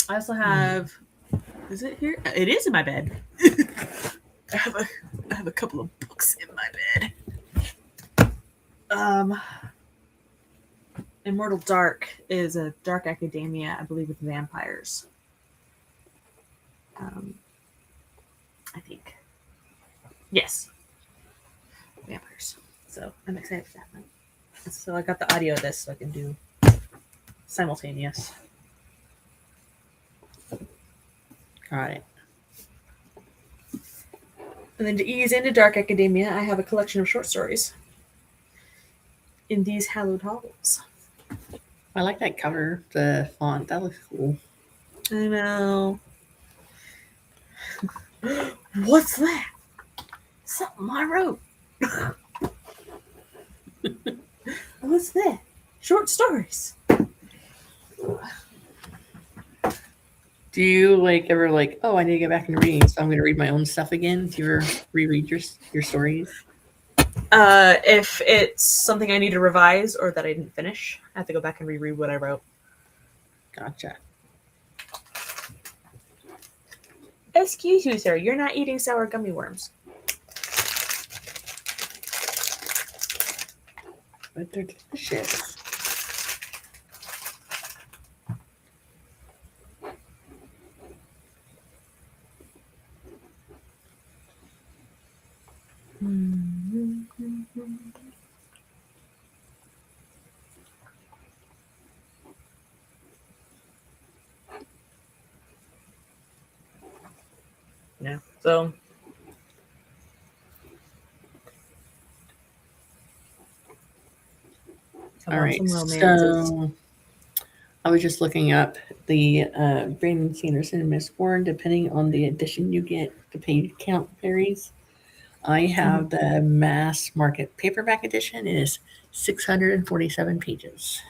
I also have. Is it here? It is in my bed. I have a couple of books in my bed. Immortal Dark is a dark academia, I believe, with vampires. I think. Yes. Vampires. So I'm excited for that one. So I got the audio of this so I can do simultaneous. Got it. And then to ease into dark academia, I have a collection of short stories in these hallowed halls. I like that cover, the font. That looks cool. I know. What's that? Something I wrote. What's that? Short stories. Do you like ever like, oh, I need to get back into reading, so I'm going to read my own stuff again? Do you ever reread your stories? If it's something I need to revise or that I didn't finish, I have to go back and reread what I wrote. Gotcha. Excuse you, sir. You're not eating sour gummy worms. But they're delicious. Yeah. So All right. some romances. So I was just looking up the Brandon Sanderson and Miss Warren, depending on the edition you get, the page count varies. I have the mass market paperback edition. It is 647 pages.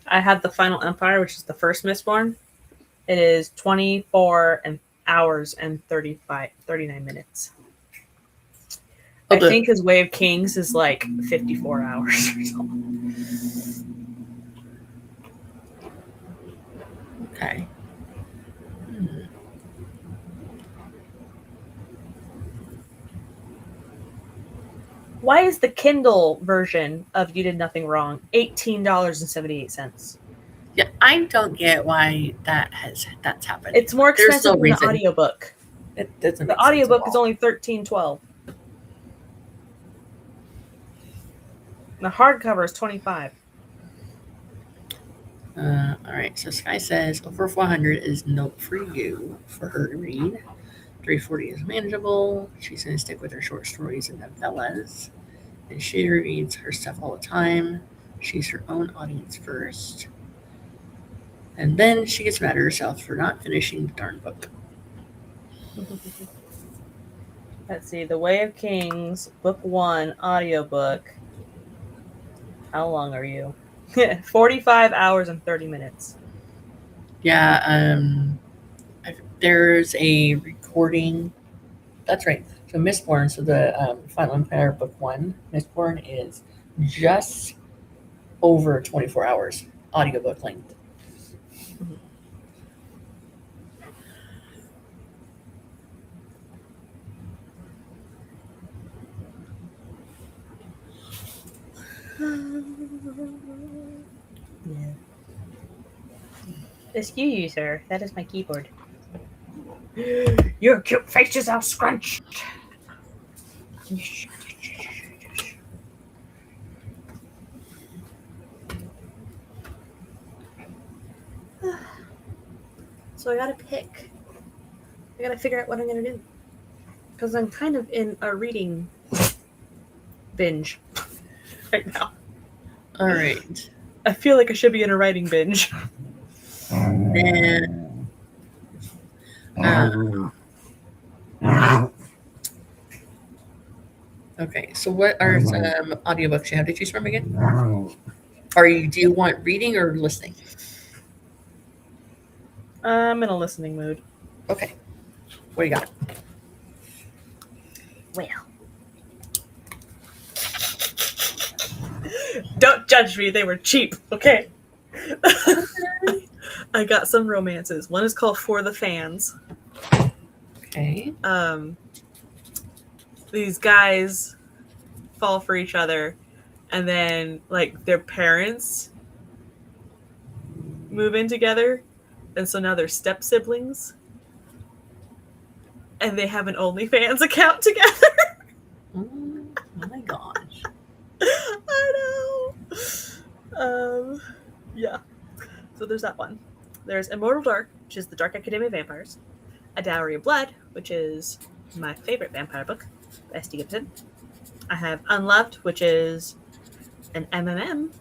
I have the Final Empire, which is the first Mistborn. It is 24 hours and 39 minutes. I think his Way of Kings is like 54 hours or something. Okay. Why is the Kindle version of You Did Nothing Wrong $18.78? Yeah, I don't get why that's happened. It's more There's expensive no than reason. the audiobook. It doesn't. The make sense at audiobook is all. only $13.12. The hardcover is $25. All right. So Sky says over 400 is not for you for her to read. 340 is manageable. She's going to stick with her short stories and novellas. And she reads her stuff all the time. She's her own audience first. And then she gets mad at herself for not finishing the darn book. Let's see. The Way of Kings, Book 1, audiobook. How long are you? 45 hours and 30 minutes. Yeah, there's a recording. That's right. So Mistborn, so the Final Empire Book 1, Mistborn is just over 24 hours audiobook length. Yeah. Excuse you, sir. That is my keyboard. Your cute face is all scrunched. So I gotta pick. I gotta figure out what I'm gonna do. Because I'm kind of in a reading binge right now. All right. I feel like I should be in a writing binge. Then, okay, so what are some audiobooks you have to choose from again? Do you want reading or listening? I'm in a listening mood. Okay. What do you got? Well. Don't judge me, they were cheap, okay? I got some romances. One is called For the Fans. Okay. These guys fall for each other, and then like their parents move in together, and so now they're step siblings, and they have an OnlyFans account together. Oh my gosh. I know. Yeah. So there's that one. There's Immortal Dark, which is the Dark Academy of Vampires. A Dowry of Blood, which is my favorite vampire book, by S.D. Gibson. I have Unloved, which is an MMM.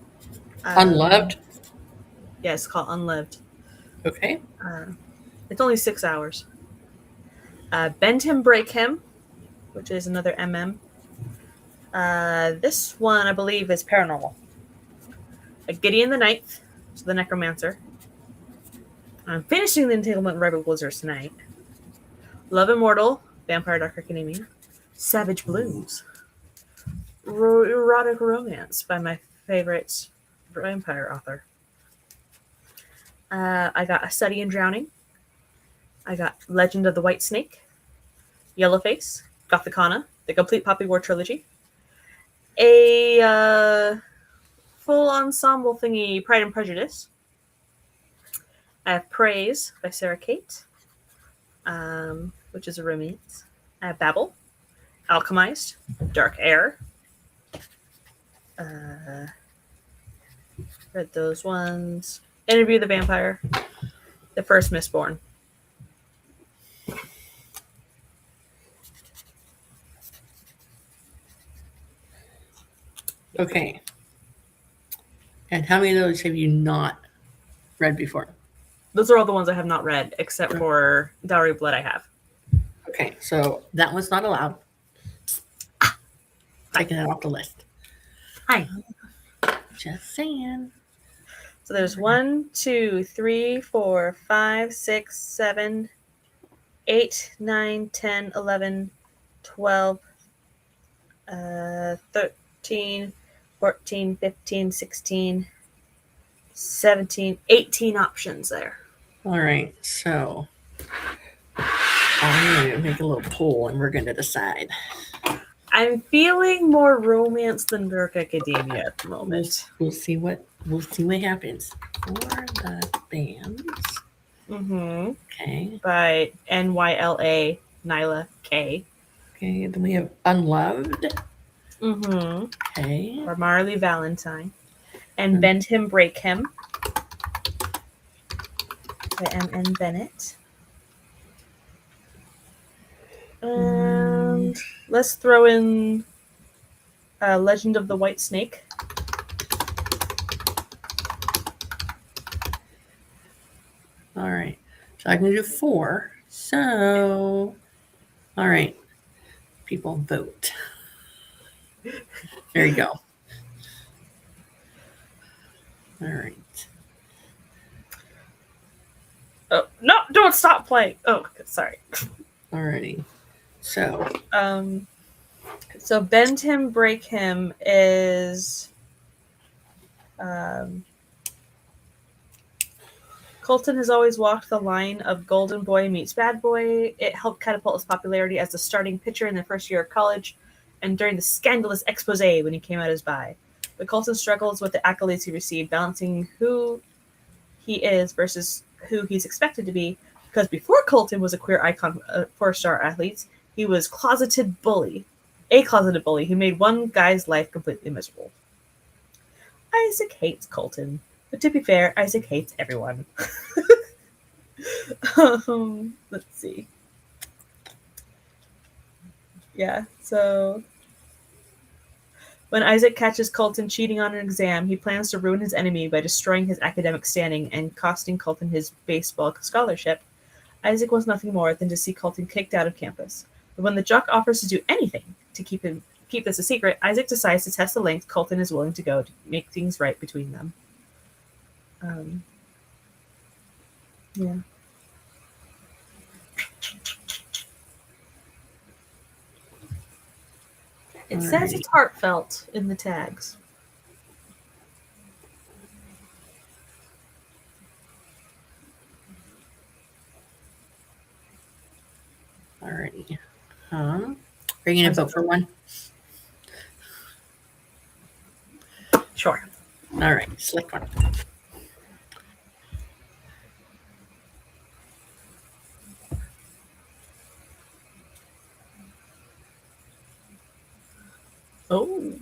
Unloved? Yeah, it's called Unloved. Okay. It's only 6 hours. Bend Him, Break Him, which is another MM. This one, I believe, is paranormal. Gideon the Ninth, so the Necromancer. I'm finishing the Entanglement of Rebel Blizzards tonight. Love Immortal, Vampire Dark Academia. Savage Blues, erotic romance by my favorite vampire author. I got A Study in Drowning. I got Legend of the White Snake, Yellowface, Gothicana, the complete Poppy War trilogy. A full ensemble thingy, Pride and Prejudice. I have Praise by Sarah Kate, which is a romance. I have Babel, Alchemized, Dark Air. Read those ones. Interview the Vampire, The First Mistborn. Okay. And how many of those have you not read before? Those are all the ones I have not read, except for Dowry of Blood I have. Okay, so that one's not allowed. Taking it off the list. Hi. Just saying. So there's 1, 2, 3, 4, 5, 6, 7, 8, 9, 10, 11, 12, 13, 14, 15, 16, 17, 18 options there. All right, so I'm going to make a little poll and we're going to decide. I'm feeling more romance than Dark Academia at the moment. We'll see what happens. For the bands. Mm-hmm. Okay. By NYLA Nyla K. Okay, then we have Unloved. Mm-hmm. Okay. Or Marley Valentine. And Bend Him, Break Him by M.N. Bennett. And let's throw in Legend of the White Snake. All right. So I can do 4. So, all right. People vote. There you go. All right. Oh no! Don't stop playing. Oh, sorry. All righty. So, So bend him, break him is. Colton has always walked the line of golden boy meets bad boy. It helped catapult his popularity as the starting pitcher in the first year of college and during the scandalous expose when he came out as bi. But Colton struggles with the accolades he received, balancing who he is versus who he's expected to be, because before Colton was a queer icon for star athletes, he was a closeted bully who made one guy's life completely miserable. Isaac hates Colton, but to be fair, Isaac hates everyone. Let's see. Yeah, so when Isaac catches Colton cheating on an exam, he plans to ruin his enemy by destroying his academic standing and costing Colton his baseball scholarship. Isaac wants nothing more than to see Colton kicked out of campus. But when the jock offers to do anything to keep this a secret, Isaac decides to test the length Colton is willing to go to make things right between them. Yeah. It says it's heartfelt in the tags. alrighty. Are you going to vote for one? Sure. All right. Select one. Oh,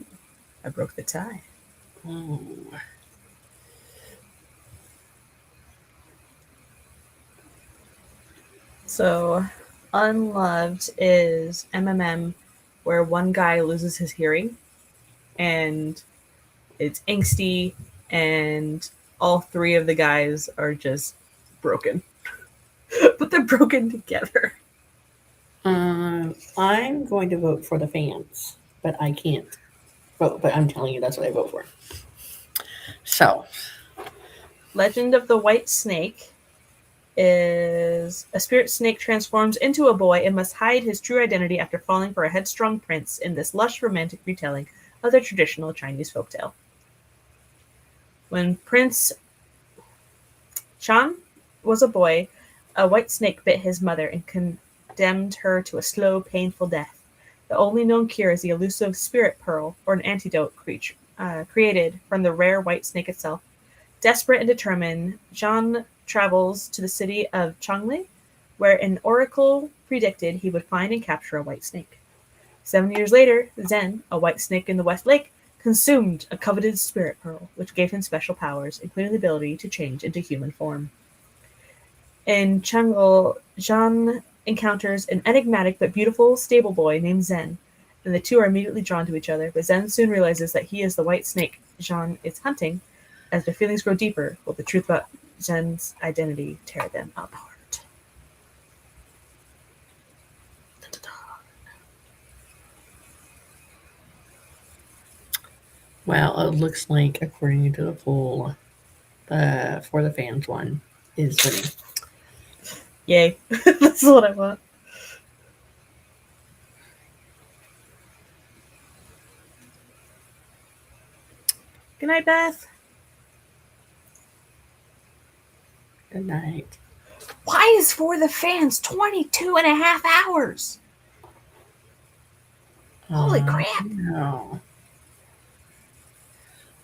I broke the tie. Oh. So, Unloved is MMM, where one guy loses his hearing, and it's angsty, and all 3 of the guys are just broken. But they're broken together. I'm going to vote for the fans, but I can't vote. But I'm telling you, that's what I vote for. So, Legend of the White Snake is a spirit snake transforms into a boy and must hide his true identity after falling for a headstrong prince in this lush romantic retelling of the traditional Chinese folktale. When Prince Chan was a boy, a white snake bit his mother and condemned her to a slow, painful death. The only known cure is the elusive spirit pearl, or an antidote created from the rare white snake itself. Desperate and determined, Zhan travels to the city of Changli, where an oracle predicted he would find and capture a white snake. 7 years later, Zen, a white snake in the West Lake, consumed a coveted spirit pearl, which gave him special powers, including the ability to change into human form. In Changli, Zhan encounters an enigmatic but beautiful stable boy named Zen, and the two are immediately drawn to each other, but Zen soon realizes that he is the white snake Zhan is hunting. As their feelings grow deeper, will the truth about Zen's identity tear them apart? well, it looks like, according to the poll, the For the Fans one is winning. Yay. That's what I want. Good night, Beth. Good night. Why is For the Fans 22 and a half hours? Holy crap. No.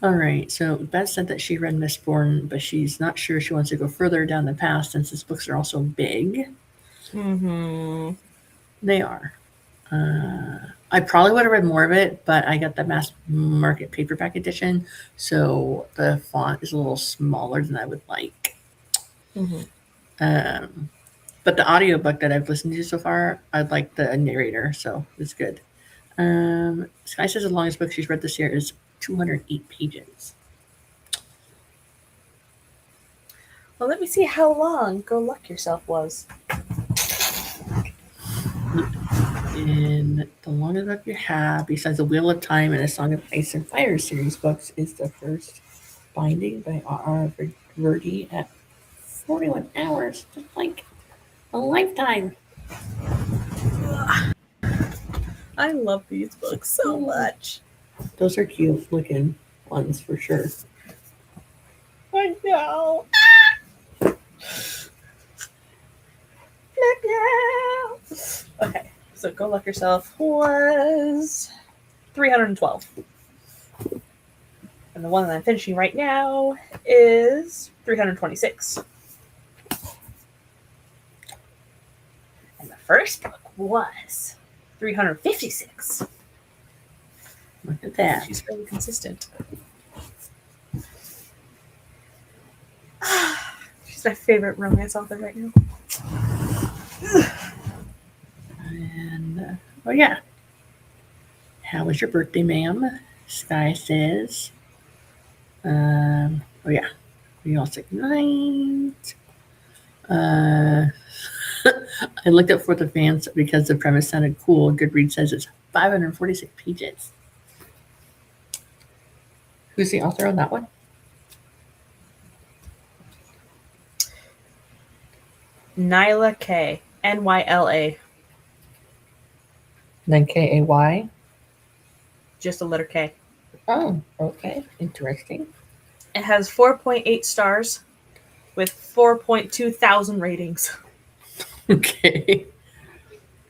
All right. So Beth said that she read Mistborn, but she's not sure she wants to go further down the path since his books are also big. Mm-hmm. They are. I probably would have read more of it, but I got the mass market paperback edition, so the font is a little smaller than I would like. Mm-hmm. But the audiobook that I've listened to so far, I like the narrator, so it's good. Sky says the longest book she's read this year is 208 pages. Well, let me see how long Go Luck Yourself was. And the longest book you have, besides The Wheel of Time and A Song of Ice and Fire series books, is the first binding by R.R. Verdi at 41 hours, just like a lifetime. I love these books so much. Those are cute looking ones for sure. I know. Okay, so Go Luck Yourself was 312. And the one that I'm finishing right now is 326. And the first book was 356. Look at that. She's really consistent. She's my favorite romance author right now. And, oh yeah. How was your birthday, ma'am? Sky says. Oh yeah. We all say night. I looked up for the fans because the premise sounded cool. Goodreads says it's 546 pages. Who's the author on that one? Nyla K. Nyla. Then Kay. Just a letter K. Oh, okay. Interesting. It has 4.8 stars with 4.2 thousand ratings. Okay.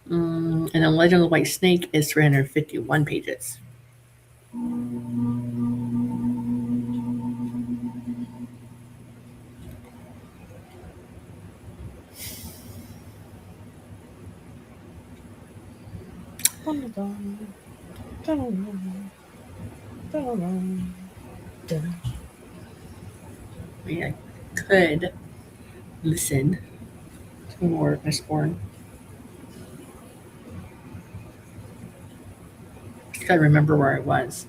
And The Legend of the White Snake is 351 pages. I mean, I could listen to more of Miss Bourne. I remember where I was.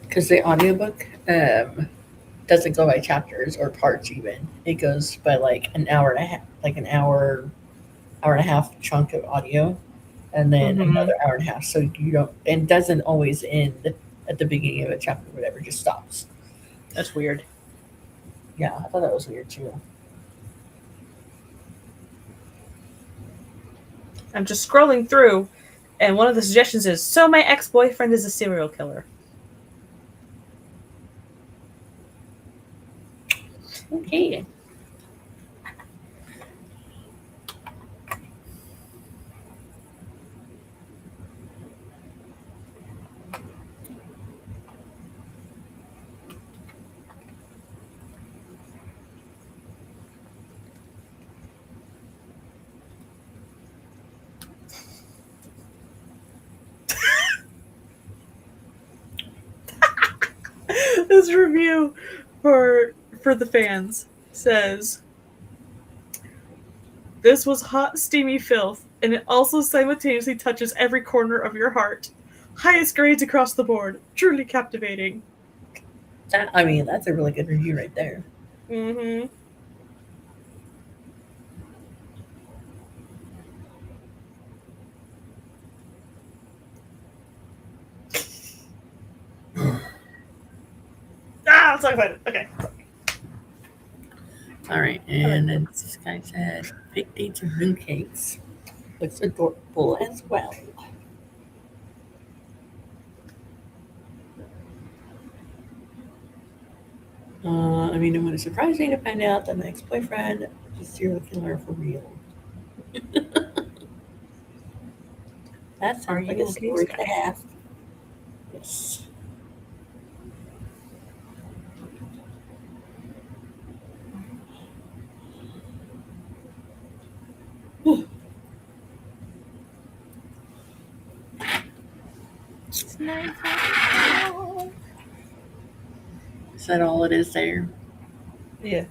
Because the audiobook doesn't go by chapters or parts even. It goes by like an hour and a half, like an hour and a half chunk of audio, and then another hour and a half. So you don't, and doesn't always end at the beginning of a chapter or whatever, just stops. That's weird. Yeah, I thought that was weird too. I'm just scrolling through, and one of the suggestions is, so my ex-boyfriend is a serial killer. Okay. This review for the fans says, this was hot, steamy filth, and it also simultaneously touches every corner of your heart. Highest grades across the board. Truly captivating. I mean, that's a really good review right there. Mm-hmm. Let's talk about it. Okay. All right, and then this guy said, "Big dates and mooncakes." Looks adorable as well. I mean, it would surprise me to find out that my ex-boyfriend is a serial killer for real. That Are sounds like you a okay, story Sky? to have. Yes. It's nice. Is that all it is there? Yeah.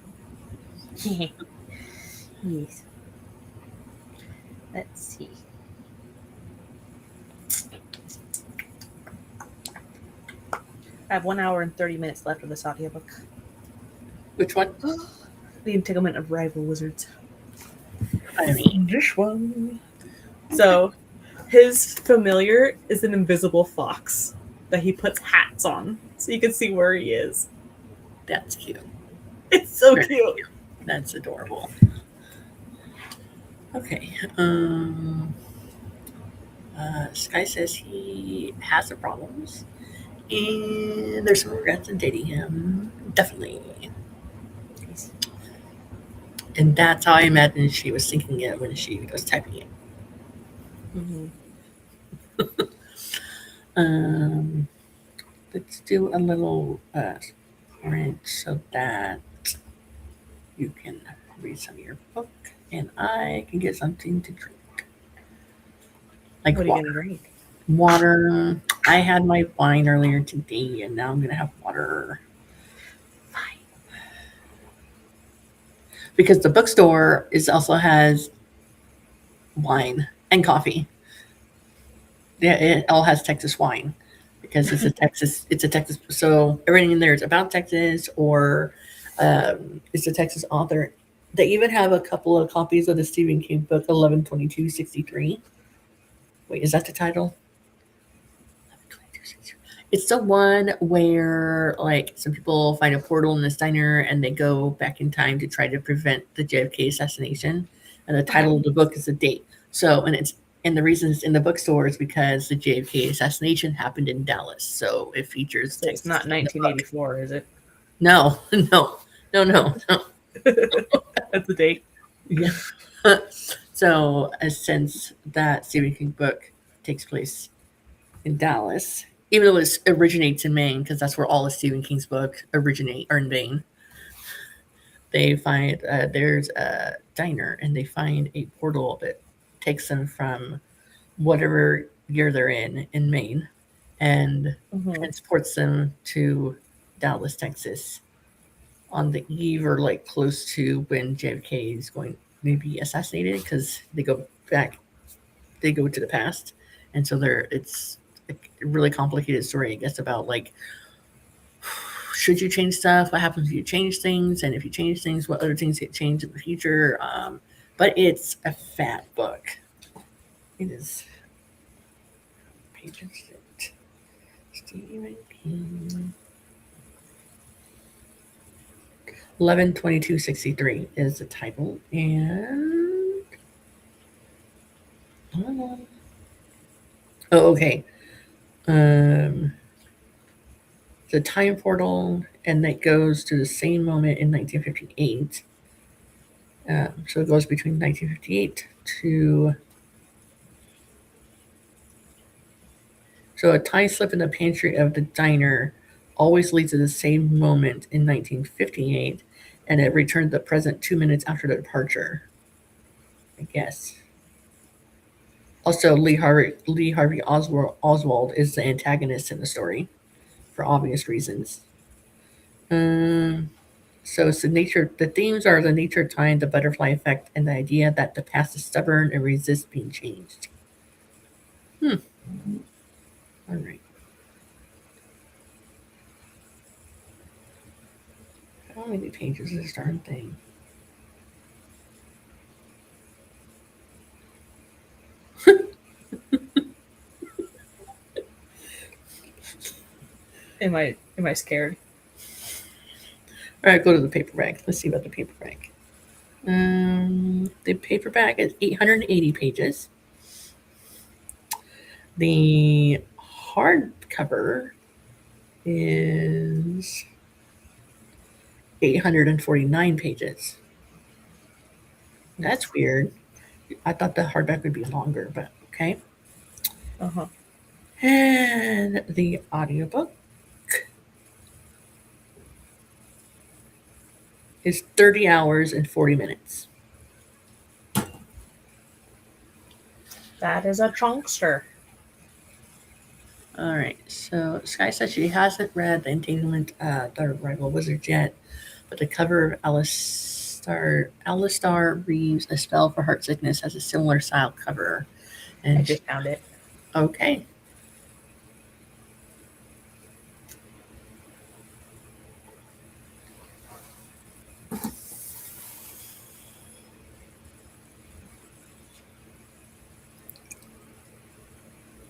Yes. Let's see. I have 1 hour and 30 minutes left of this audiobook. Which one? The Entanglement of Rival Wizards. I mean, This one. So, his familiar is an invisible fox that he puts hats on so you can see where he is. that's cute. It's so Very cute. That's adorable. Okay. Sky says he has some problems, and there's some regrets in dating him. Definitely. And that's how I imagine she was thinking it when she was typing it. Mm-hmm. Let's do a little orange so that you can read some of your book and I can get something to drink. Like What are you water. gonna drink? Water. I had my wine earlier today and now I'm gonna have water. Fine. Because the bookstore also has wine and coffee. Yeah, it all has Texas wine because it's a Texas. So everything in there is about Texas or it's a Texas author. They even have a couple of copies of the Stephen King book 11/22/63. Wait, is that the title? 11/22/63. It's the one where like some people find a portal in this diner and they go back in time to try to prevent the JFK assassination. And the title of the book is the date. So and the reason it's in the bookstore is because the JFK assassination happened in Dallas. So it features So it's not Texas in the book. 1984, is it? No, no, no, no, no. That's the date. Yeah. So since that Stephen King book takes place in Dallas, even though it originates in Maine, because that's where all of Stephen King's book originate are in Maine, they find there's a diner and they find a portal that takes them from whatever year they're in Maine and transports them to Dallas, Texas on the eve or like close to when JFK is going to be assassinated because they go to the past. And so it's a really complicated story, I guess, about like, should you change stuff? What happens if you change things? And if you change things, what other things get changed in the future? But it's a fat book. It is pages that Stephen King 11/22/63 is the title, and oh, okay. The time portal, and that goes to the same moment in 1958. So it goes between 1958 to. So a time slip in the pantry of the diner always leads to the same moment in 1958, and it returned to the present 2 minutes after the departure. I guess. Also, Lee Harvey Oswald is the antagonist in the story, for obvious reasons. So it's the themes are the nature of time, the butterfly effect, and the idea that the past is stubborn and resists being changed. All right. How many pages is this darn thing? Am I scared? All right, go to the paperback. Let's see about the paperback. The paperback is 880 pages. The hardcover is 849 pages. That's weird. I thought the hardback would be longer, but okay. Uh-huh. And the audiobook is 30 hours and 40 minutes. That is a chunkster. All right. So Sky says she hasn't read The Entanglement, the Rival Wizard yet, but the cover of Alistar Reeves' A Spell for Heart Sickness has a similar style cover. And I just found it. okay.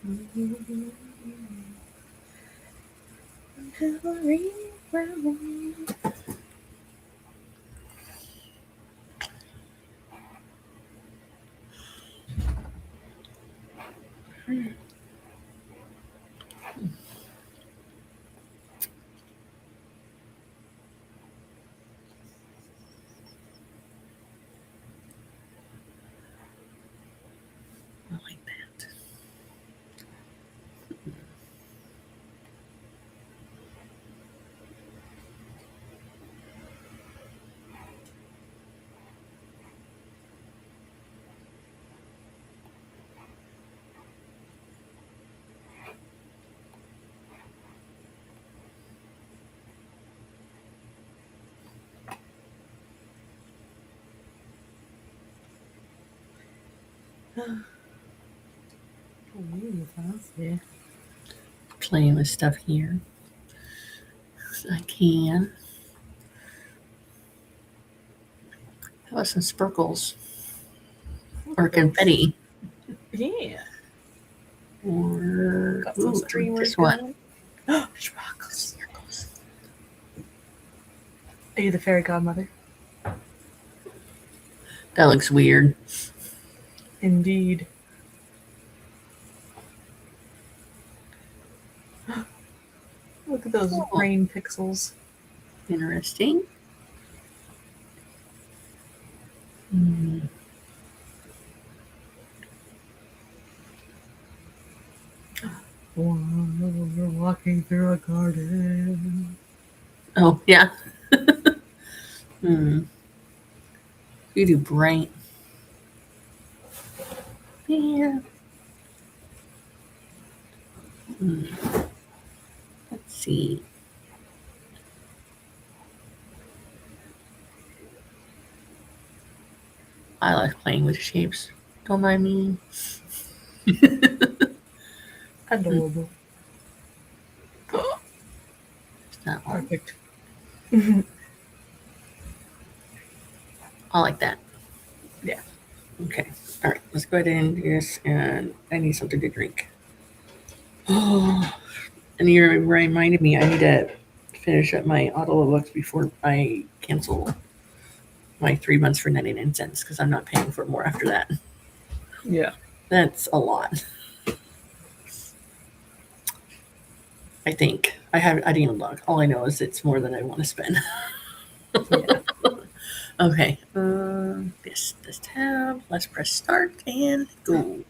I like that. Ooh, fancy. Playing with stuff here. So I can. How about some sparkles or confetti Yeah. or Got some ooh, streamers this one. going. Sparkles. Sparkles. Are you the fairy godmother? That looks weird. Indeed. Look at those Oh. rain pixels. Interesting. Hmm. We're walking through a garden. Oh yeah. You do bright. Yeah. Let's see. I like playing with shapes. Don't mind me. Adorable. That one. Perfect. I like that. Yeah. Okay. All right. Let's go ahead and do this. And I need something to drink. Oh, and you reminded me I need to finish up my Audible books before I cancel my 3 months for 99 cents because I'm not paying for more after that. Yeah. That's a lot. I think I didn't even look. All I know is it's more than I want to spend. Yeah. Okay. This tab. Let's press start and go.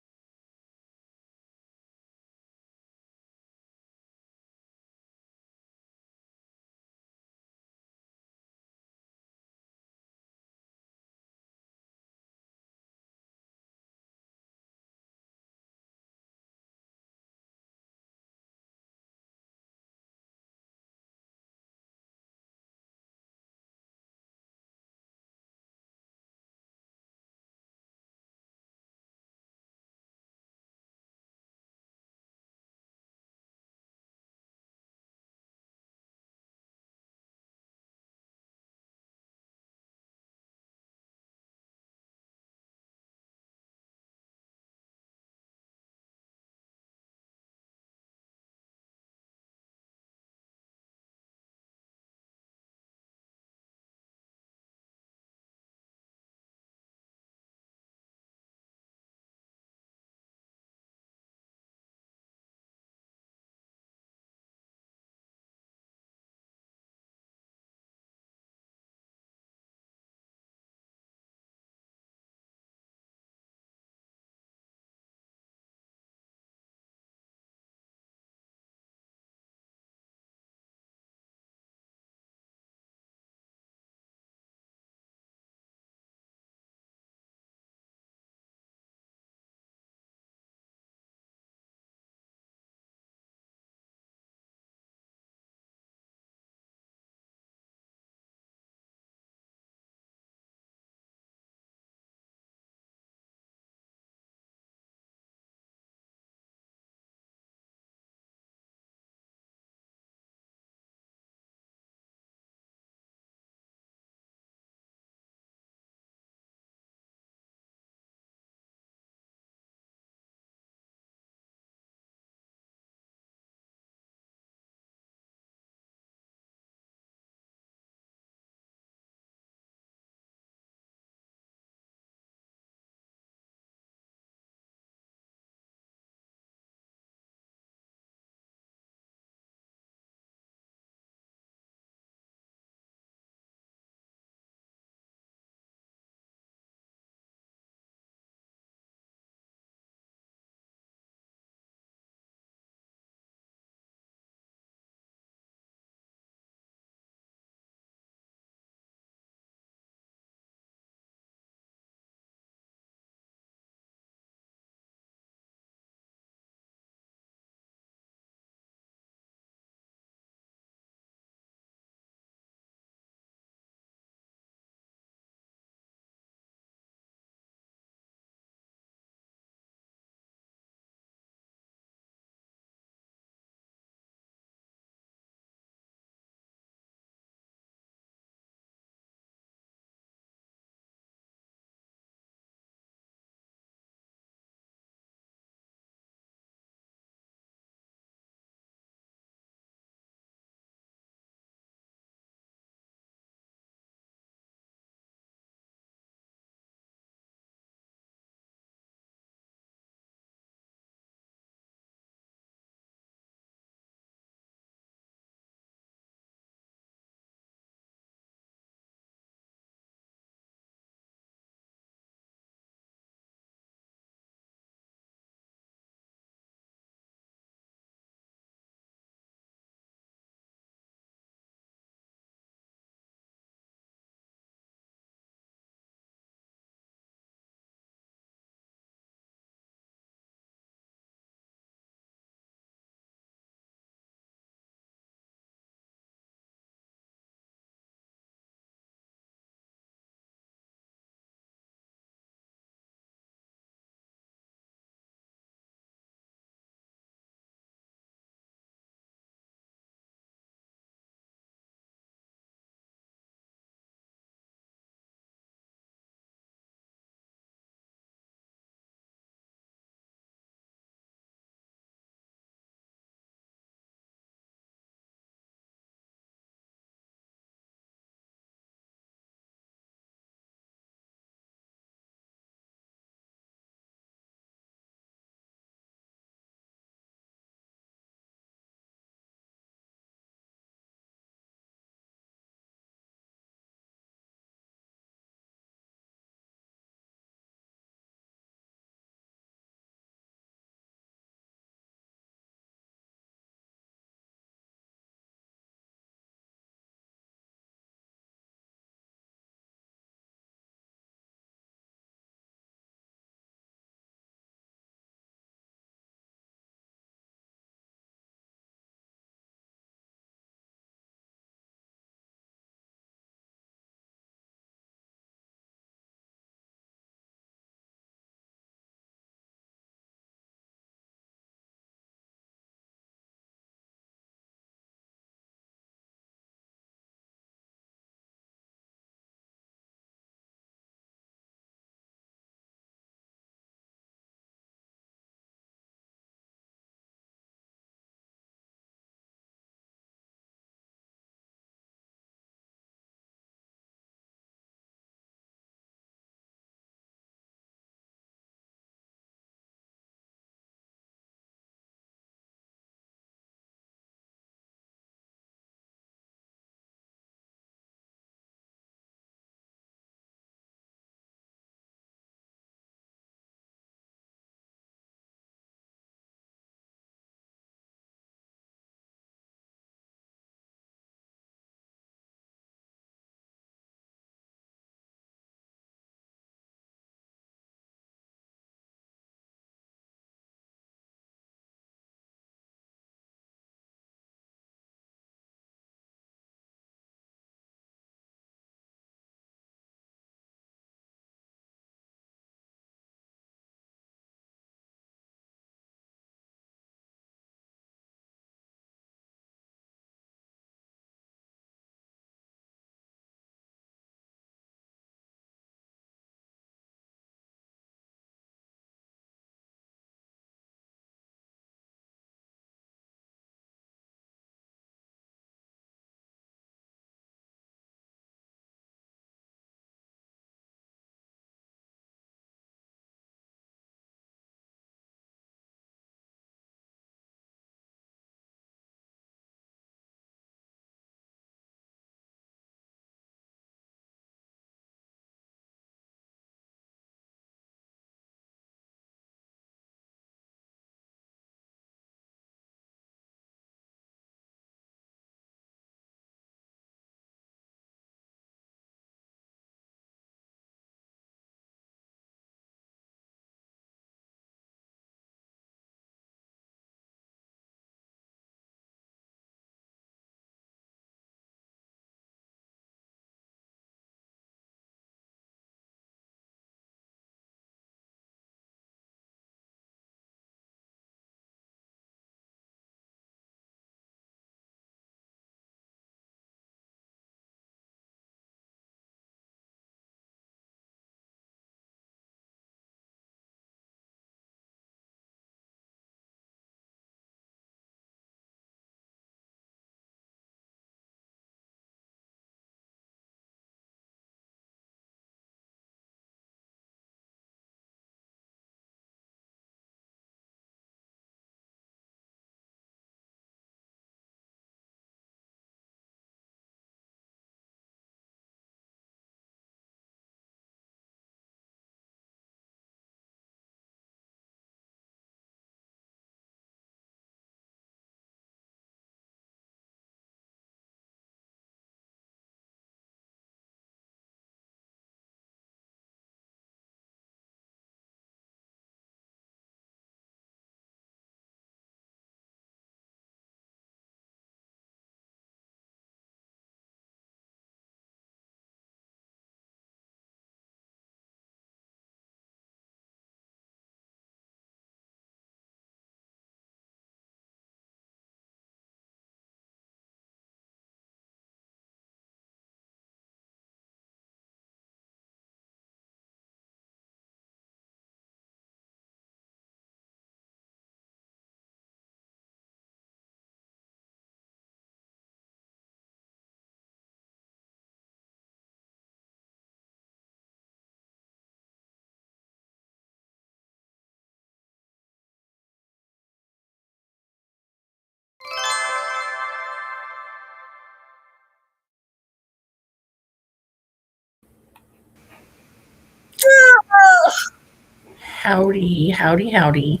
Howdy, howdy, howdy.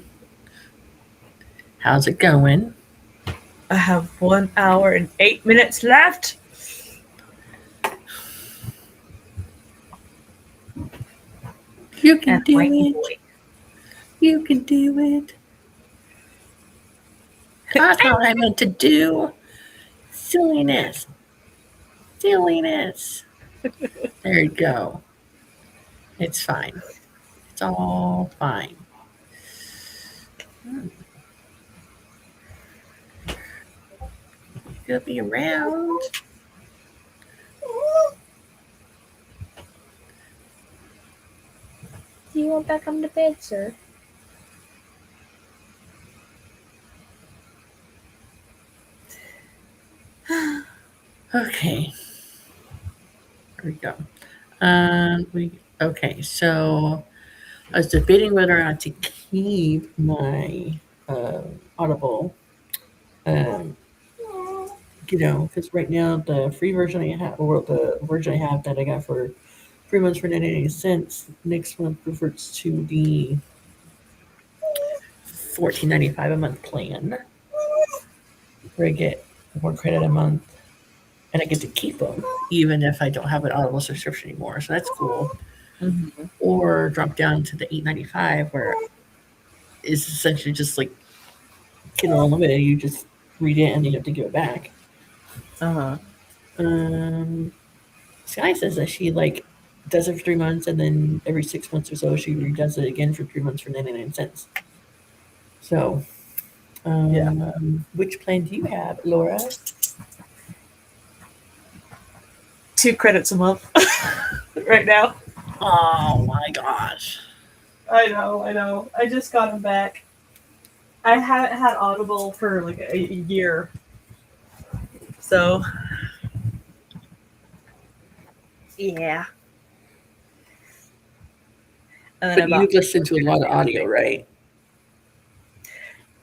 How's it going? I have 1 hour and 8 minutes left. You can And do whiny it. boy. You can do it. That's not what I meant to do. Silliness. Silliness. There you go. It's fine. It's all fine. You'll be around. Do you want back on the bed, sir? Okay. There we go. Okay, so I was debating whether or not to keep my Audible, um, because right now the free version I have, or the version I have that I got for 3 months for 99 cents, next month reverts to the $14.95 a month plan, where I get 1 credit a month, and I get to keep them even if I don't have an Audible subscription anymore. So that's cool. Mm-hmm. Or drop down to the $8.95, where it's essentially just like Kindle Unlimited. You just read it and then you have to give it back. Uh-huh. Sky says that she does it for 3 months, and then every 6 months or so she redoes it again for 3 months for 99 cents. So, which plan do you have, Laura? 2 credits a month right now. Oh my gosh. I know. I just got them back. I haven't had Audible for like a year. So, yeah. And then But you listen to a lot of audio, right?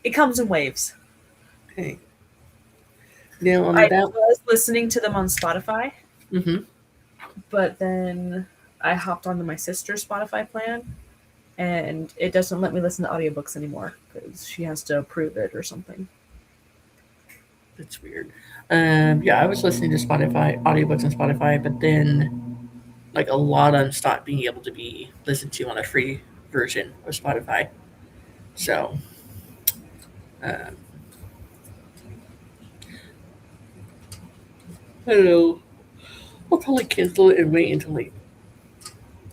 it comes in waves. Okay. Now on I that. was listening to them on Spotify, Mm-hmm. but then I hopped onto my sister's Spotify plan, and it doesn't let me listen to audiobooks anymore because she has to approve it or something. That's weird. Yeah, I was listening to Spotify audiobooks on Spotify, but then a lot of them stopped being able to be listened to on a free version of Spotify. So, um, I don't know. I'll probably cancel it and wait until I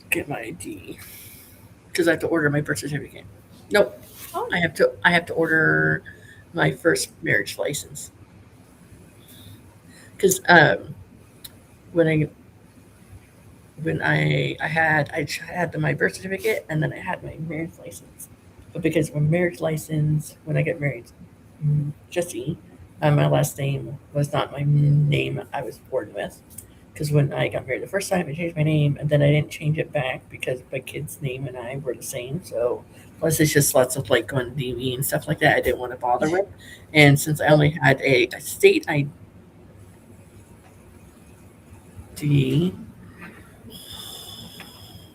get my ID, because I have to order my birth certificate. Nope, Oh. I have to order my first marriage license, because when I had my birth certificate, and then I had my marriage license. But because my marriage license, when I got married, Jesse, my last name was not my name I was born with. Because when I got married the first time, I changed my name, and then I didn't change it back because my kid's name and I were the same. So plus it's just lots of going to DV and stuff like that I didn't want to bother with. And since I only had a state ID,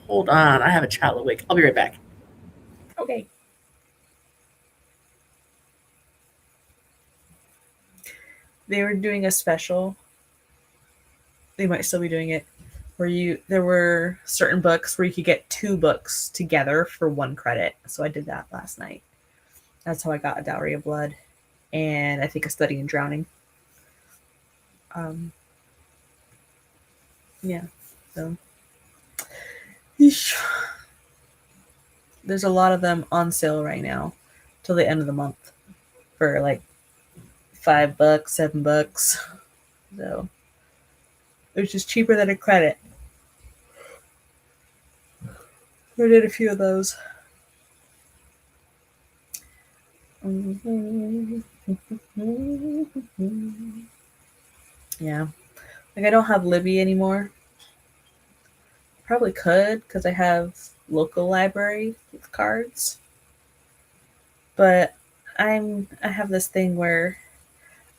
hold on, I have a child awake. I'll be right back. Okay. They were doing a special. They might still be doing it, where there were certain books where you could get 2 books together for 1 credit. So I did that last night. That's how I got A Dowry of Blood, and I think A Study in Drowning. Yeah. So there's a lot of them on sale right now till the end of the month for $5, $7. So it's just cheaper than a credit. I did a few of those. Yeah. I don't have Libby anymore. Probably could, because I have local library with cards. But I have this thing where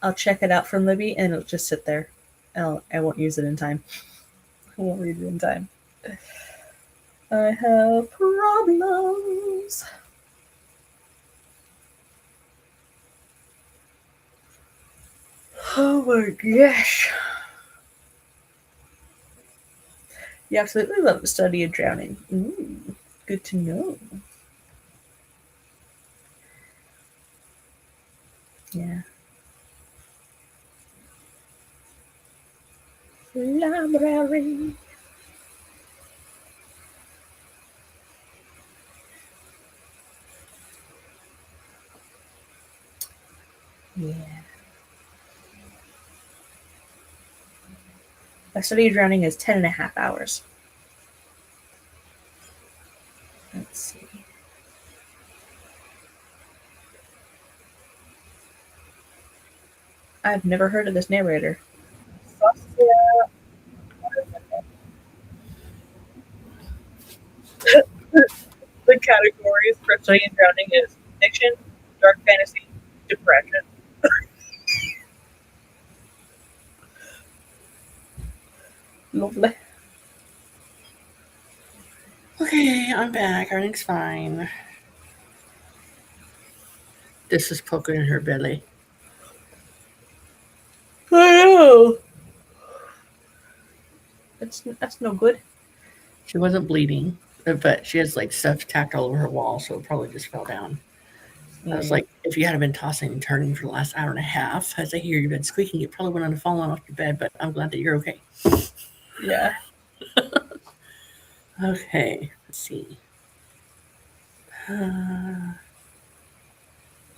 I'll check it out from Libby and it'll just sit there. I won't use it in time. I won't read it in time. I have problems. games. Oh my gosh. You absolutely love the study of drowning. Ooh, good to know. Yeah. Library. Yeah. My study of drowning is 10.5 hours. Let's see. I've never heard of this narrator. The categories for study and drowning is fiction, dark fantasy, depression. Lovely. Okay, I'm back. Everything's fine. This is poking in her belly. I know. That's no good. She wasn't bleeding, but she has like stuff tacked all over her wall, so it probably just fell down. I was like, if you hadn't been tossing and turning for the last hour and a half, as I hear your bed squeaking, it probably wouldn't have fallen off your bed, but I'm glad that you're okay. Yeah. Okay, let's see.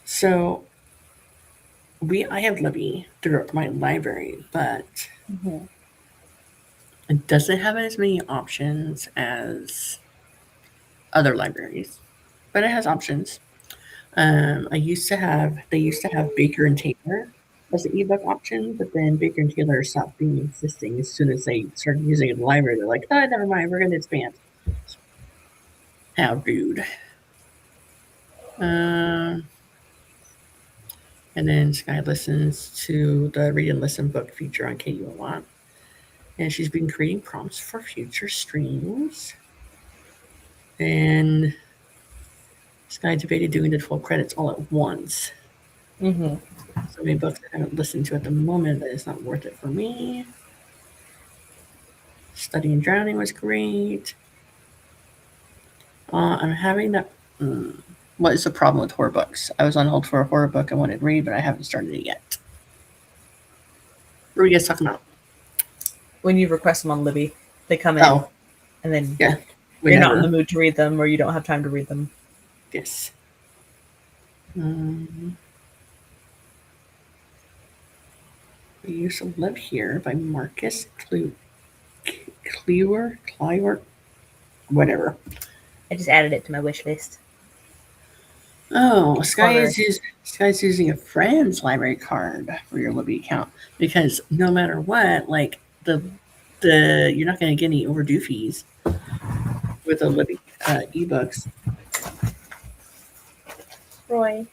So I have Libby through my library, but Mm-hmm. it doesn't have as many options as other libraries, but it has options. They used to have Baker and Taylor as the ebook option, but then Baker and Taylor stopped being existing as soon as they started using it in the library. They're like, oh, never mind, we're going to expand. How rude. Um, and then Sky listens to the Read and Listen book feature on KU a lot. And she's been creating prompts for future streams. And Sky debated doing the 12 credits all at once. Mm-hmm. So many books I haven't listened to at the moment that it's not worth it for me. Study and Drowning was great. I'm having that. What is the problem with horror books? I was on hold for a horror book I wanted to read, but I haven't started it yet. What are you guys talking about? When you request them on Libby, they come in, Oh, and then yeah. you're not in the mood to read them, or you don't have time to read them. Yes. We Used to Live Here by Marcus Clewer, whatever. I just added it to my wish list. Oh, It's Sky's using a friend's library card for your Libby account because no matter what, like the you're not going to get any overdue fees with the Libby ebooks. Roy,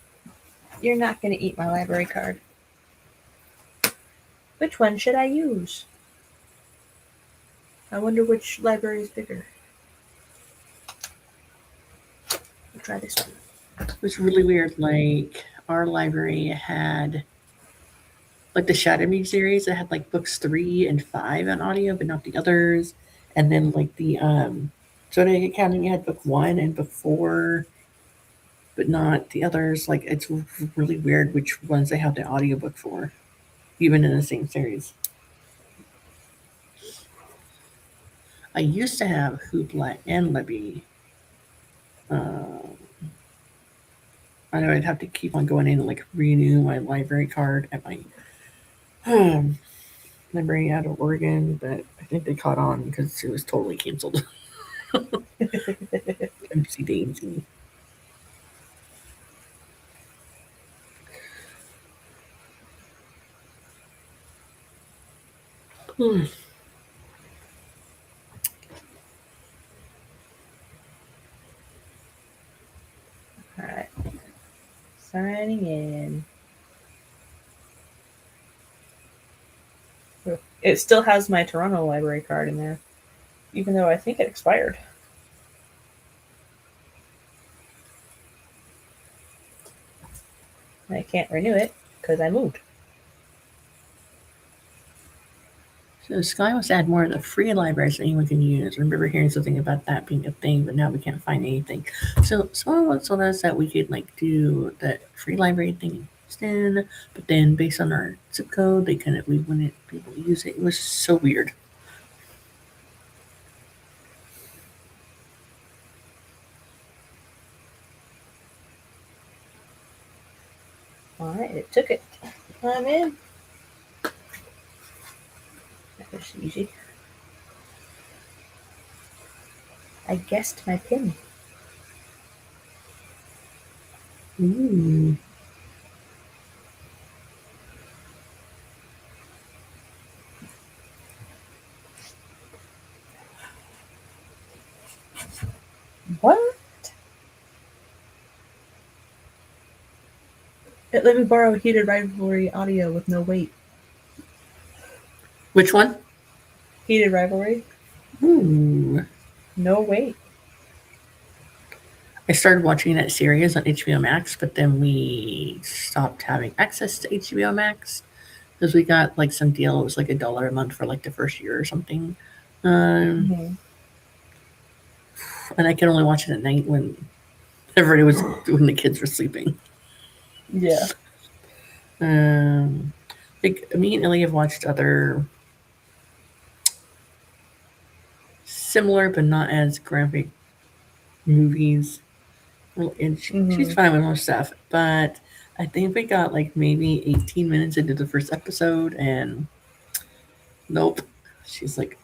you're not going to eat my library card. Which one should I use? I wonder which library is bigger. I'll try this one. It was really weird. Like our library had like the Shadow Me series that had like books 3 and 5 on audio, but not the others. And then like the Zodiac Academy had book 1 and book 4, but not the others. Like it's really weird which ones they have the audiobook for, even in the same series. I used to have Hoopla and Libby. I know I'd have to keep on going in and like renew my library card at my library out of Oregon, but I think they caught on because it was totally canceled. Oopsie daisy. Alright. Signing in. It still has my Toronto library card in there, even though I think it expired. I can't renew it because I moved. So Sky wants to add more of the free libraries that anyone can use. I remember hearing something about that being a thing, but now we can't find anything. So someone once told us that we could like do the free library thing in Houston, but then based on our zip code, we wouldn't be able to use it. It was so weird. Alright, it took it. I'm in. That was easy. I guessed my pin. Ooh. What? It let me borrow Heated Rivalry audio with no wait. Which one? Heated Rivalry? Ooh. No wait. I started watching that series on HBO Max, but then we stopped having access to HBO Max because we got like some deal. It was like $1 a month for like the first year or something. Mm-hmm. And I could only watch it at night when the kids were sleeping. Yeah. Like me and Ellie have watched other similar but not as graphic movies. And she's fine with most stuff, but I think we got like maybe 18 minutes into the first episode, and nope. She's like,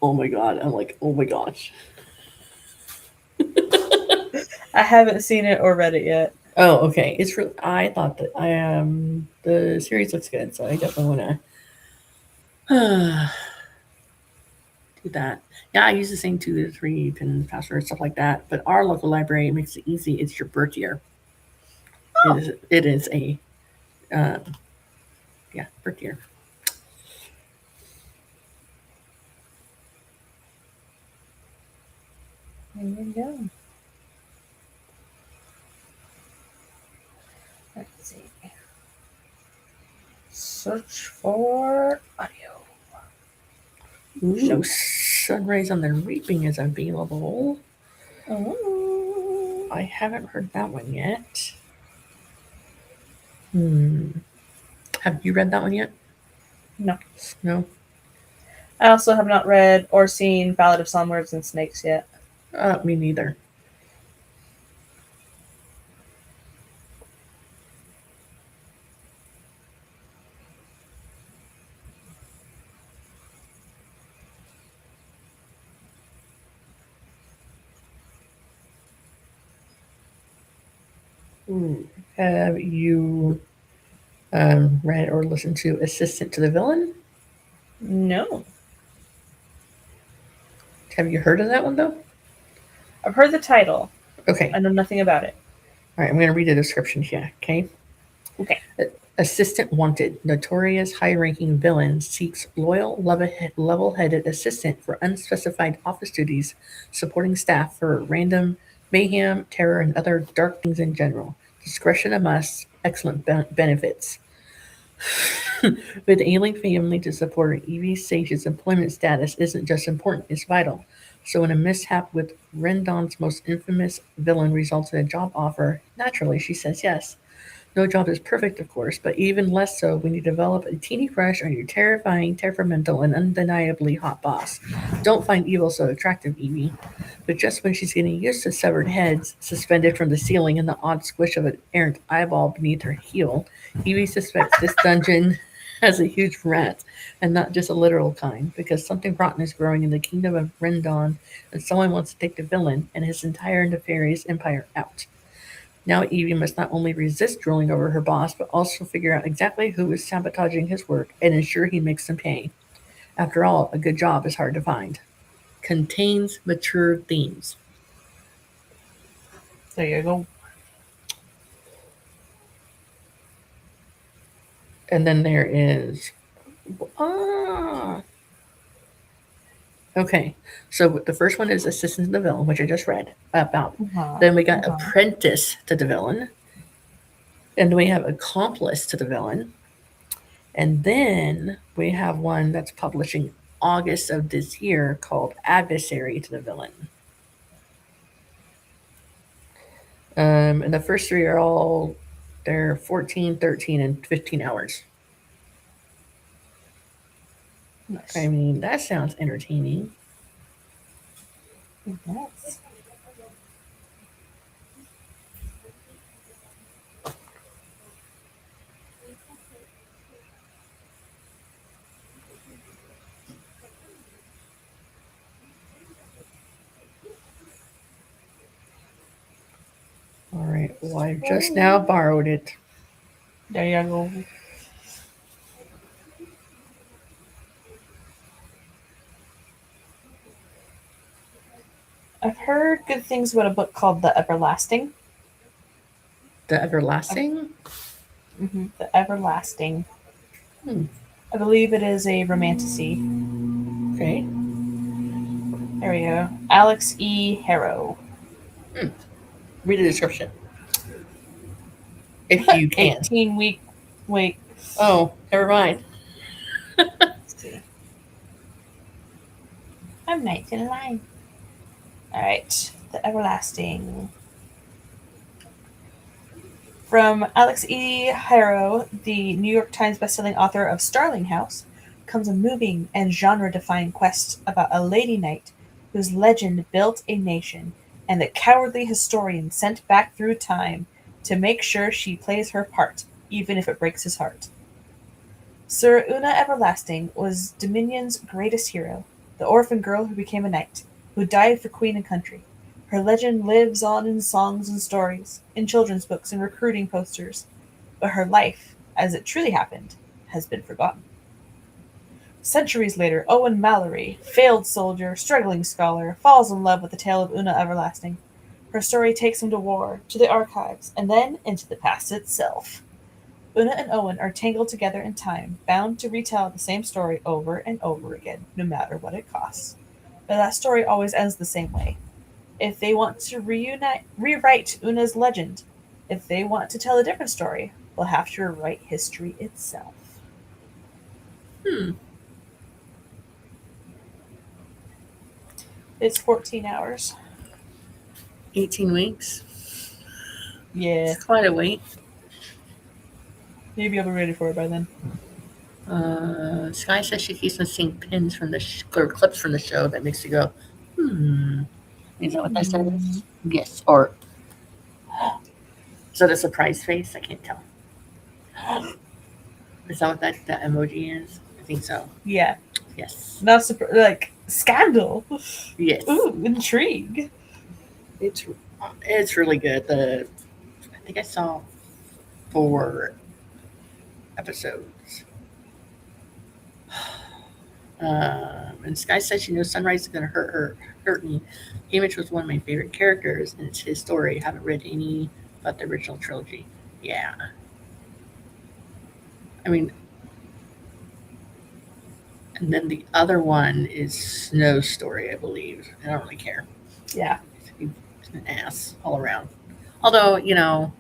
"Oh my god!" I'm like, "Oh my gosh." I haven't seen it or read it yet. Oh, okay. It's really. I thought that the series looks good, so I definitely want to do that. Yeah, I use the same 2 to 3 pin password stuff like that. But our local library makes it easy. It's your birth year. Oh. It is a birth year. There you go. Let's see. Search for audio. Ooh, Sunrise on the Reaping is available. Oh. I haven't heard that one yet. Have you read that one yet? No. No? I also have not read or seen Ballad of Songbirds and Snakes yet. Me neither. Have you read or listened to Assistant to the Villain? No. Have you heard of that one, though? I've heard the title. Okay. I know nothing about it. All right, I'm going to read the description here, okay? Okay. Assistant wanted. Notorious high-ranking villain seeks loyal, level-headed assistant for unspecified office duties, supporting staff for random mayhem, terror, and other dark things in general. Discretion a must. Excellent benefits. With ailing family to support her, Evie Sage's employment status isn't just important, it's vital. So when a mishap with Rendon's most infamous villain results in a job offer, naturally she says yes. No job is perfect, of course, but even less so when you develop a teeny crush on your terrifying, temperamental, and undeniably hot boss. Don't find evil so attractive, Evie. But just when she's getting used to severed heads suspended from the ceiling and the odd squish of an errant eyeball beneath her heel, Evie suspects this dungeon has a huge rat, and not just a literal kind, because something rotten is growing in the kingdom of Rendon, and someone wants to take the villain and his entire nefarious empire out. Now Evie must not only resist drooling over her boss, but also figure out exactly who is sabotaging his work and ensure he makes them pay. After all, a good job is hard to find. Contains mature themes. There you go. And then there is... Okay, so the first one is Assistant to the Villain, which I just read about. Then we got Apprentice to the Villain. And we have Accomplice to the Villain. And then we have one that's publishing August of this year called Adversary to the Villain. And the first three are all, they're 14, 13, and 15 hours. Nice. I mean, that sounds entertaining. Yes. All right. Well, I just now borrowed it. There you go. I've heard good things about a book called The Everlasting. The Everlasting? The Everlasting. Hmm. I believe it is a romantasy. Okay. There we go. Alex E. Harrow. Read the description. If you can. 18-week. Wait. Oh, never mind. Let's see. I'm 19 line. Alright. The Everlasting. From Alex E. Harrow, the New York Times bestselling author of Starling House, comes a moving and genre-defying quest about a lady knight whose legend built a nation and a cowardly historian sent back through time to make sure she plays her part, even if it breaks his heart. Sir Una Everlasting was Dominion's greatest hero, the orphan girl who became a knight, who died for queen and country. Her legend lives on in songs and stories, in children's books and recruiting posters, but her life, as it truly happened, has been forgotten. Centuries later, Owen Mallory, failed soldier, struggling scholar, falls in love with the tale of Una Everlasting. Her story takes him to war, to the archives, and then into the past itself. Una and Owen are tangled together in time, bound to retell the same story over and over again, no matter what it costs. But that story always ends the same way. If they want to rewrite Una's legend, if they want to tell a different story, they'll have to rewrite history itself. It's 14 hours. 18 weeks. Yeah, It's quite a wait. maybe I'll be ready for it by then. Sky says she keeps missing pins from the or clips from the show that makes you go, Is that what that says? Yes. Or is that a surprise face? I can't tell. Is that what that emoji is? I think so. Yeah, Yes. not like scandal. Yes. Ooh, intrigue. It's really good. I think I saw 4 episodes. And Sky said she knows Sunrise is going to hurt me. Hamish was one of my favorite characters, and it's his story. I haven't read any but the original trilogy. Yeah. I mean, and then the other one is Snow's story, I believe. I don't really care. Yeah. He's an ass all around. Although, I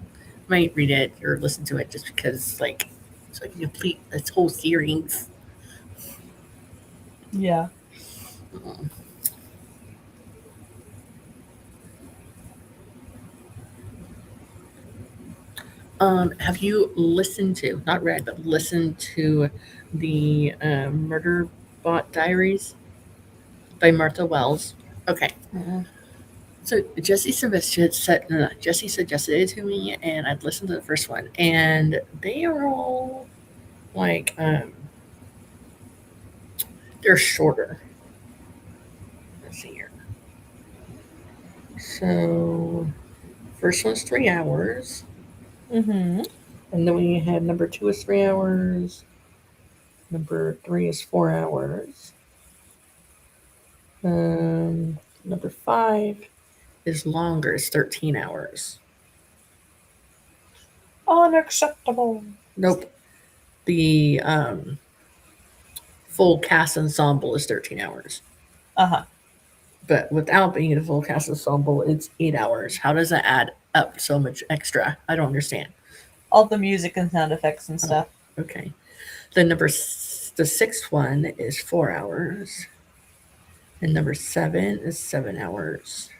might read it or listen to it just because, so I can complete this whole series. Yeah. Have you listened to, not read, but listened to the Murder Bot Diaries by Martha Wells? Okay. So Jesse suggested it to me, and I'd listened to the first one, and they are all like they're shorter. Let's see here. So first one's 3 hours. Mm-hmm. And then we had number 2 is 3 hours. Number 3 is 4 hours. Number 5 is longer. It's 13 hours. Unacceptable. Nope. The full cast ensemble is 13 hours. Uh-huh. But without being a full cast ensemble, it's 8 hours. How does that add up so much extra? I don't understand. all the music and sound effects and Oh. stuff. Okay. The sixth one is 4 hours. And number 7 is 7 hours.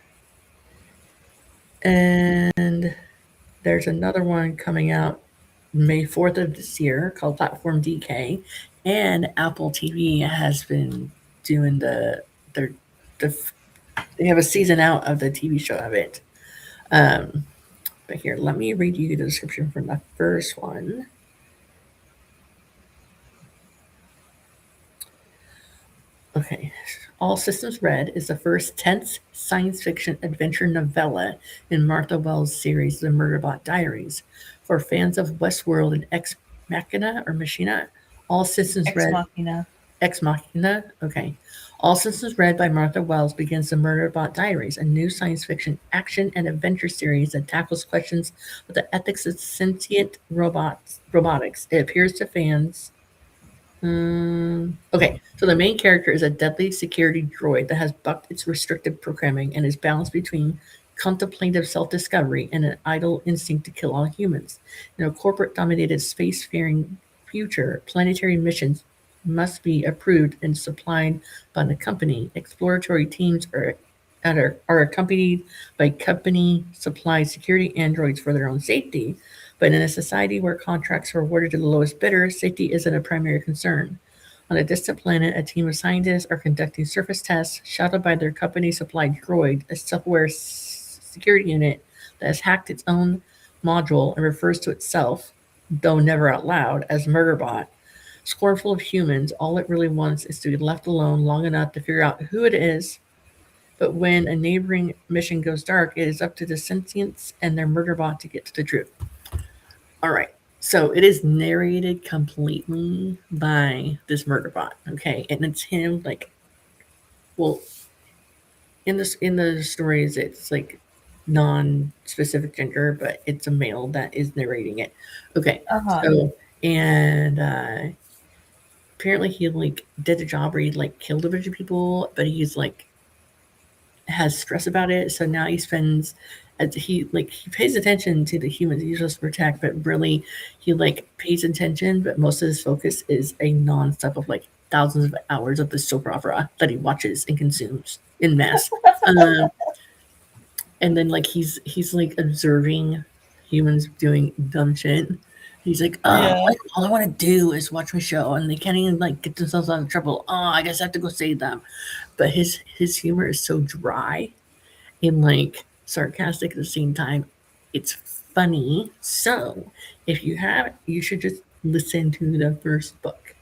And there's another one coming out May 4th of this year called Platform DK. And Apple TV has been doing their they have a season out of the TV show of it. But here, let me read you the description from the first one. Okay. All Systems Red is the first tense science fiction adventure novella in Martha Wells' series The Murderbot Diaries. For fans of Westworld and Ex Machina or Machina, All Systems Ex Red. Machina. Ex Machina? Okay. All Systems Red by Martha Wells begins The Murderbot Diaries, a new science fiction action and adventure series that tackles questions with the ethics of sentient robotics. It appears to fans. Okay, so the main character is a deadly security droid that has bucked its restricted programming and is balanced between contemplative self-discovery and an idle instinct to kill all humans. In a corporate-dominated space-faring future, planetary missions must be approved and supplied by the company. Exploratory teams are accompanied by company-supplied security androids for their own safety. But in a society where contracts are awarded to the lowest bidder, safety isn't a primary concern. On a distant planet, a team of scientists are conducting surface tests, shadowed by their company-supplied droid, a self-aware security unit that has hacked its own module and refers to itself, though never out loud, as Murderbot. Scornful of humans, all it really wants is to be left alone long enough to figure out who it is. But when a neighboring mission goes dark, it is up to the sentients and their Murderbot to get to the truth. All right. So it is narrated completely by this Murderbot. Okay. And it's him like, well, in the stories, it's like non-specific gender, but it's a male that is narrating it. Okay. Uh-huh. So, and apparently he like did a job where he like killed a bunch of people, but he's like has stress about it. So now he spends he pays attention to the humans he's supposed to protect, but really he like pays attention, but most of his focus is a non-stop of like thousands of hours of the soap opera that he watches and consumes in mass. And then like he's like observing humans doing dumb shit. He's like, Yeah. all I want to do is watch my show, and they can't even like get themselves out of trouble. Oh, I guess I have to go save them. But his humor is so dry and like sarcastic at the same time. It's funny. So if you have, you should just listen to the first book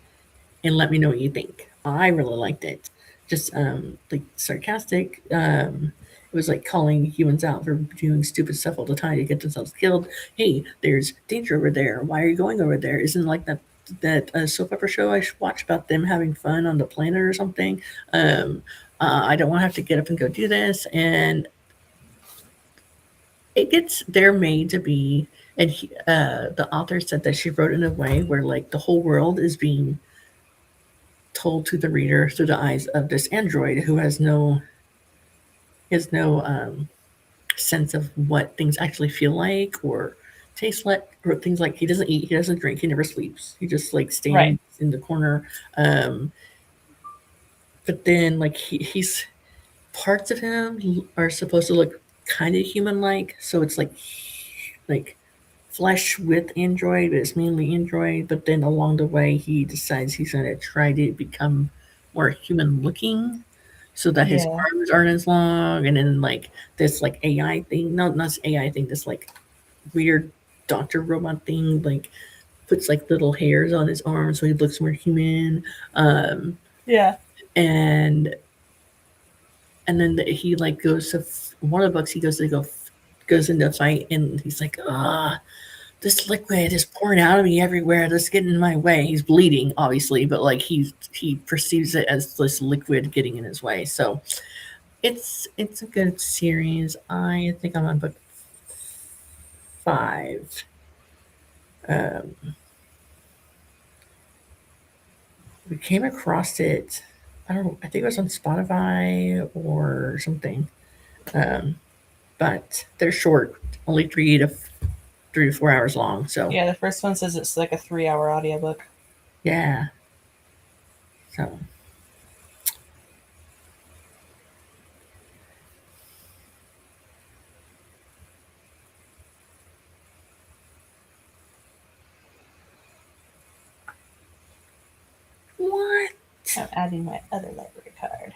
and let me know what you think. I really liked it. Just like sarcastic. It was like calling humans out for doing stupid stuff all the time to get themselves killed. Hey, there's danger over there. Why are you going over there? Isn't like that soap opera show I should watch about them having fun on the planet or something? I don't want to have to get up and go do this. And they're made to be, and the author said that she wrote in a way where like the whole world is being told to the reader through the eyes of this android who has no sense of what things actually feel like or taste like, or things like he doesn't eat, he doesn't drink, he never sleeps. He just like stands in the corner. But then like he's parts of him are supposed to look kind of human-like, so it's like flesh with android, but it's mainly android. But then along the way, he decides he's going to try to become more human-looking, so that his arms aren't as long. And then like this like AI thing, not this AI thing, this like weird doctor robot thing, like puts like little hairs on his arms so he looks more human. And then he like goes to one of the books. He goes into a fight, and he's like, this liquid is pouring out of me everywhere. This is getting in my way. He's bleeding, obviously, but like he perceives it as this liquid getting in his way. So it's a good series. I think I'm on book 5. We came across it. I think it was on Spotify or something. But they're short, only 3 to 3 to 4 hours long. So Yeah, the first one says it's like a 3-hour audiobook. yeah. So what? I'm adding my other library card.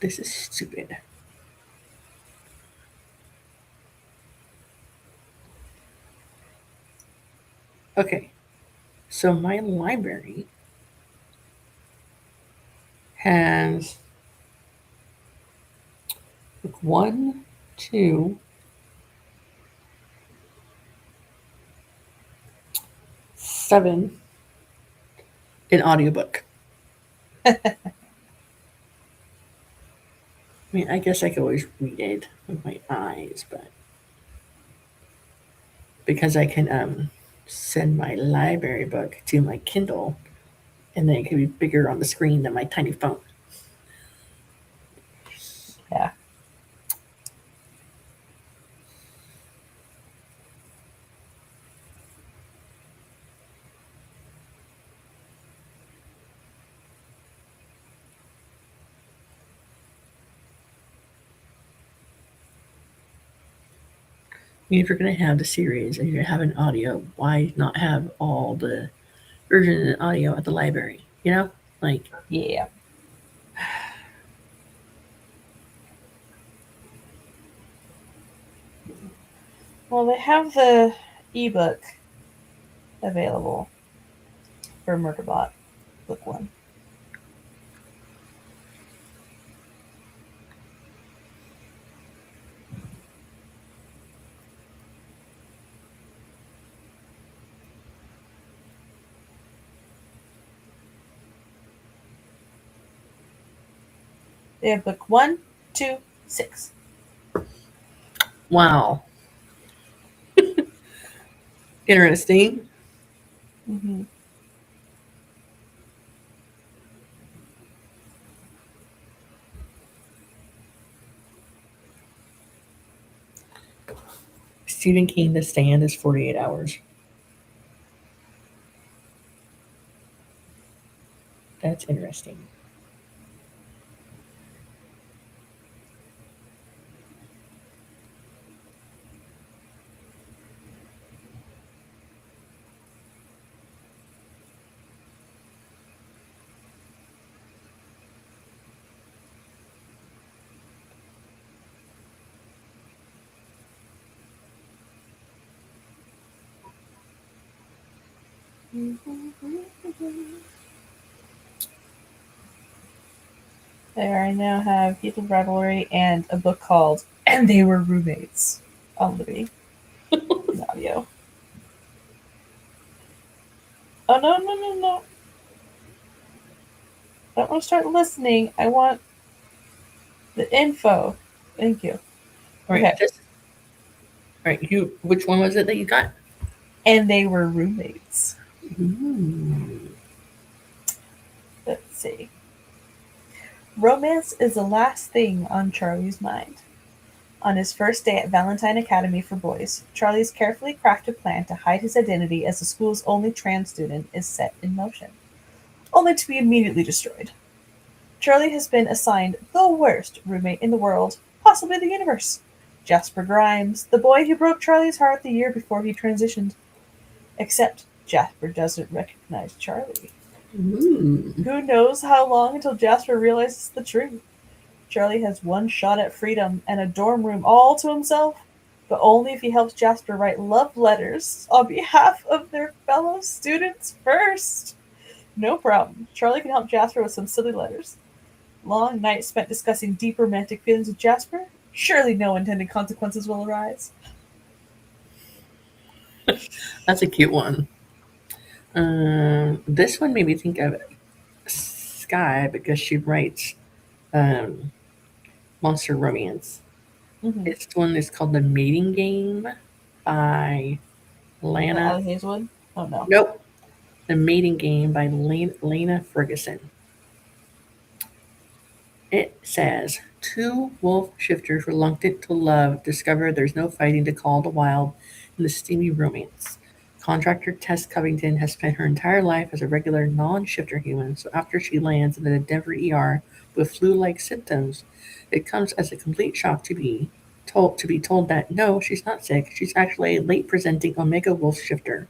This is stupid. Okay. So my library has like 1, 2, 7 in audiobook. I mean, I guess I could always read it with my eyes, but because I can send my library book to my Kindle, and then it can be bigger on the screen than my tiny phone. Yeah. I mean, if you're going to have the series and you're going to have an audio, why not have all the version and audio at the library? You know, like Yeah. Well, they have the ebook available for Murderbot Book 1. They have book 1, 2, 6. wow, interesting. Mm-hmm. Stephen King, The Stand is 48 hours. That's interesting. There, I now have Heath of Revelry and a book called And They Were Roommates on Libby in audio. Oh, no. I don't want to start listening. I want the info. Thank you. All right, Okay. all right. Which one was it that you got? And They Were Roommates. Ooh. Let's see. Romance is the last thing on Charlie's mind. On his first day at Valentine Academy for Boys, Charlie's carefully crafted plan to hide his identity as the school's only trans student is set in motion, only to be immediately destroyed. Charlie has been assigned the worst roommate in the world, possibly the universe. Jasper Grimes, the boy who broke Charlie's heart the year before he transitioned. Except Jasper doesn't recognize Charlie. Ooh. Who knows how long until Jasper realizes the truth? Charlie has one shot at freedom and a dorm room all to himself, but only if he helps Jasper write love letters on behalf of their fellow students first. No problem. Charlie can help Jasper with some silly letters. Long nights spent discussing deep romantic feelings with Jasper. Surely no intended consequences will arise. That's a cute one. This one made me think of Sky because she writes monster romance. Mm-hmm. This one is called The Mating Game by Lana. Allie Hazelwood? Oh no. Nope. The Mating Game by Lena Ferguson. It says, Two wolf shifters reluctant to love discover there's no fighting to call the wild in the steamy romance. Contractor Tess Covington has spent her entire life as a regular non-shifter human, so after she lands in the Denver ER with flu-like symptoms, it comes as a complete shock to be told that no, she's not sick. She's actually a late presenting Omega Wolf shifter.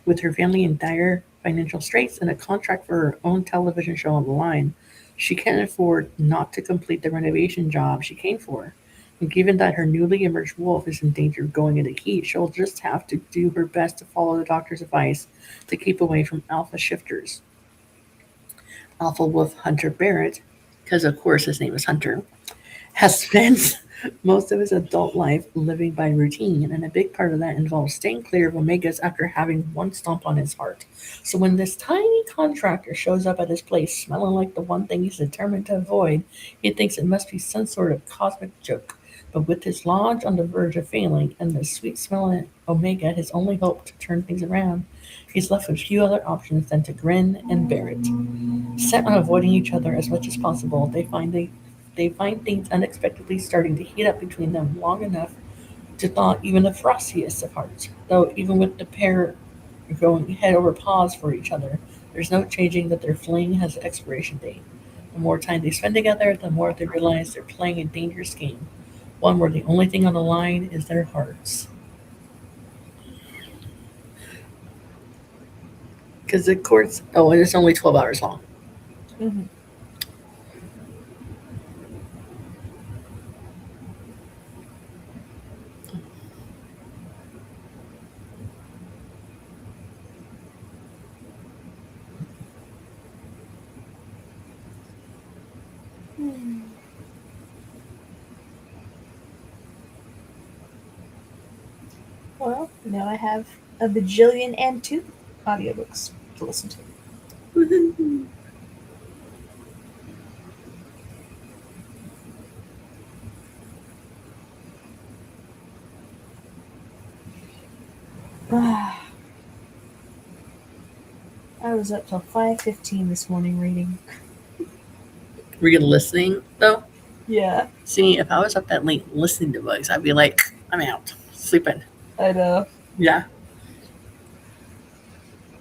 With her family in dire financial straits and a contract for her own television show on the line, she can't afford not to complete the renovation job she came for. And given that her newly emerged wolf is in danger of going into heat, she'll just have to do her best to follow the doctor's advice to keep away from alpha shifters. Alpha wolf Hunter Barrett, because of course his name is Hunter, has spent most of his adult life living by routine, and a big part of that involves staying clear of Omegas after having one stomp on his heart. So when this tiny contractor shows up at his place smelling like the one thing he's determined to avoid, he thinks it must be some sort of cosmic joke. But with his lodge on the verge of failing and the sweet smelling Omega his only hope to turn things around, he's left with few other options than to grin and bear it. Set on avoiding each other as much as possible, they find things unexpectedly starting to heat up between them long enough to thaw even the frostiest of hearts. Though even with the pair going head over paws for each other, there's no changing that their fling has an expiration date. The more time they spend together, the more they realize they're playing a dangerous game, one where the only thing on the line is their hearts. Because the court's, oh, and it's only 12 hours long. Mm-hmm. Well, now I have a bajillion and two audiobooks to listen to. I was up till 5:15 this morning reading. Were you listening, though? Yeah, See, if I was up that late listening to books, I'd be like, I'm out, sleeping. I know. Yeah.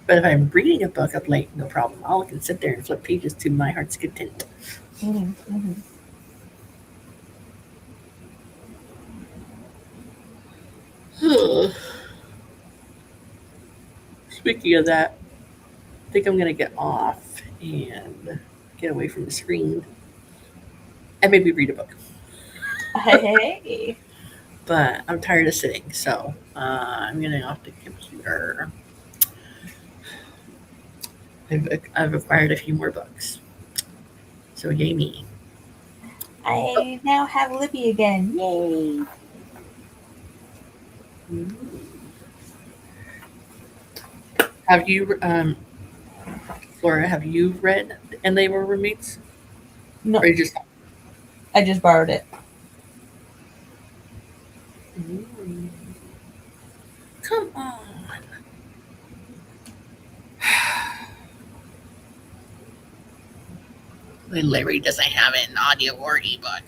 But if I'm reading a book up late, no problem. I can sit there and flip pages to my heart's content. Mm-hmm. Mm-hmm. Speaking of that, I think I'm going to get off and get away from the screen and maybe read a book. Hey. But I'm tired of sitting, so I'm getting off the computer. I've acquired a few more books. So yay me. I now have Libby again. Yay. Have you, Flora, have you read And They Were Roommates? No, Or you just... I just borrowed it. Come on. Larry doesn't have an audio or ebook.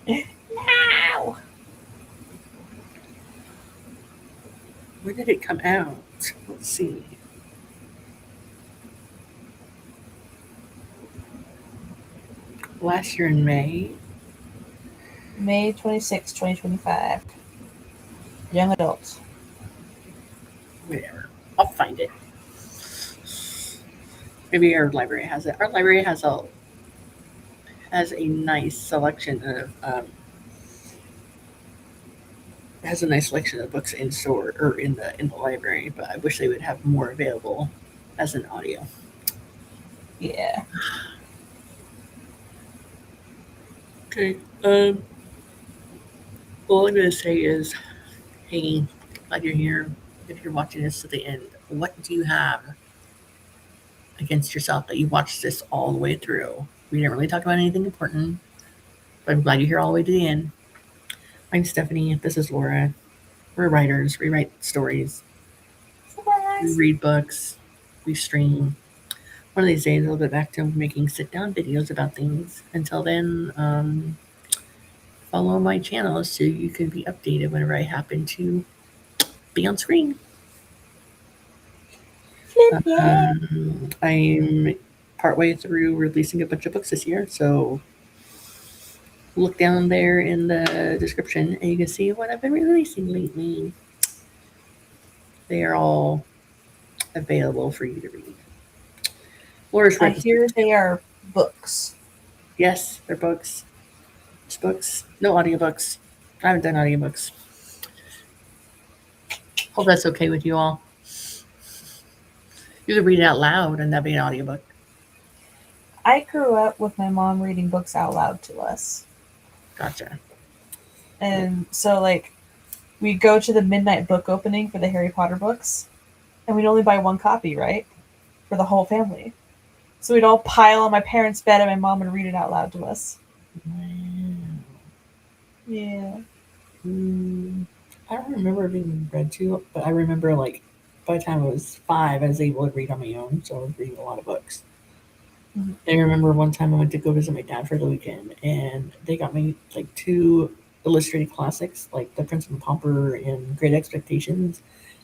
No. When did it come out? Let's see. Last year in May. May 26, 2025. Young adults. Whatever. I'll find it. Maybe our library has it. Our library has a nice selection of has a nice selection of books in store or in the library, but I wish they would have more available as an audio. Yeah. Okay. All I'm gonna say is, hey, glad you're here. If you're watching this to the end, what do you have against yourself that you watched this all the way through? We didn't really talk about anything important, but I'm glad you're here all the way to the end. I'm Stephanie. This is Laura. We're writers. We write stories. We Surprise. read books. We stream. one of these days I'll get back to making sit down videos about things. Until then, follow my channel so you can be updated whenever I happen to be on screen. Flip, yeah. I'm partway through releasing a bunch of books this year, so look down there in the description and you can see what I've been releasing lately. They are all available for you to read. Laura's I read this hear book they too. are books. Yes, they're books. It's books. No audiobooks. I haven't done audiobooks. Hope that's okay with you all. You could read it out loud and that'd be an audiobook. I grew up with my mom reading books out loud to us. Gotcha. And so, like, we'd go to the midnight book opening for the Harry Potter books, and we'd only buy one copy, right? For the whole family. So we'd all pile on my parents' bed, and my mom would read it out loud to us. Yeah. I don't remember being read to, but I remember like by the time I was 5, I was able to read on my own, so I was reading a lot of books. Mhm. I remember one time I went to go visit my dad for the weekend, and they got me like 2 illustrated classics, like The Prince and the Pauper and Great Expectations,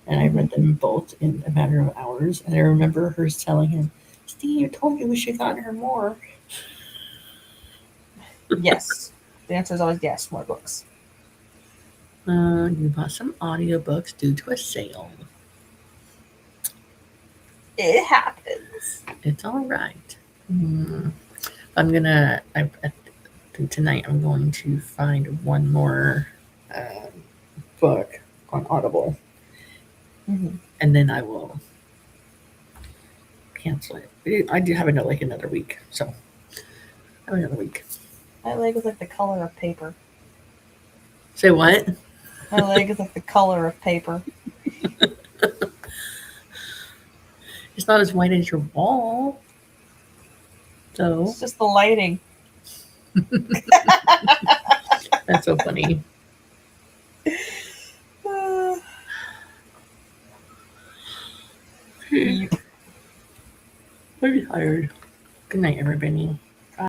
and I read them both in a matter of hours. And I remember her telling him, "Steve, you told me we should have gotten her more." Yes. The answer is always yes, more books. You bought some audiobooks due to a sale. It happens. It's all right. I think tonight I'm going to find one more book on Audible, Mm-hmm. and then I will cancel it. I do have another week, so I have another week. My leg is like the color of paper. Say what? My leg is like the color of paper. It's not as white as your wall, so It's just the lighting. that's so funny. Yep. I'm tired. Good night, everybody.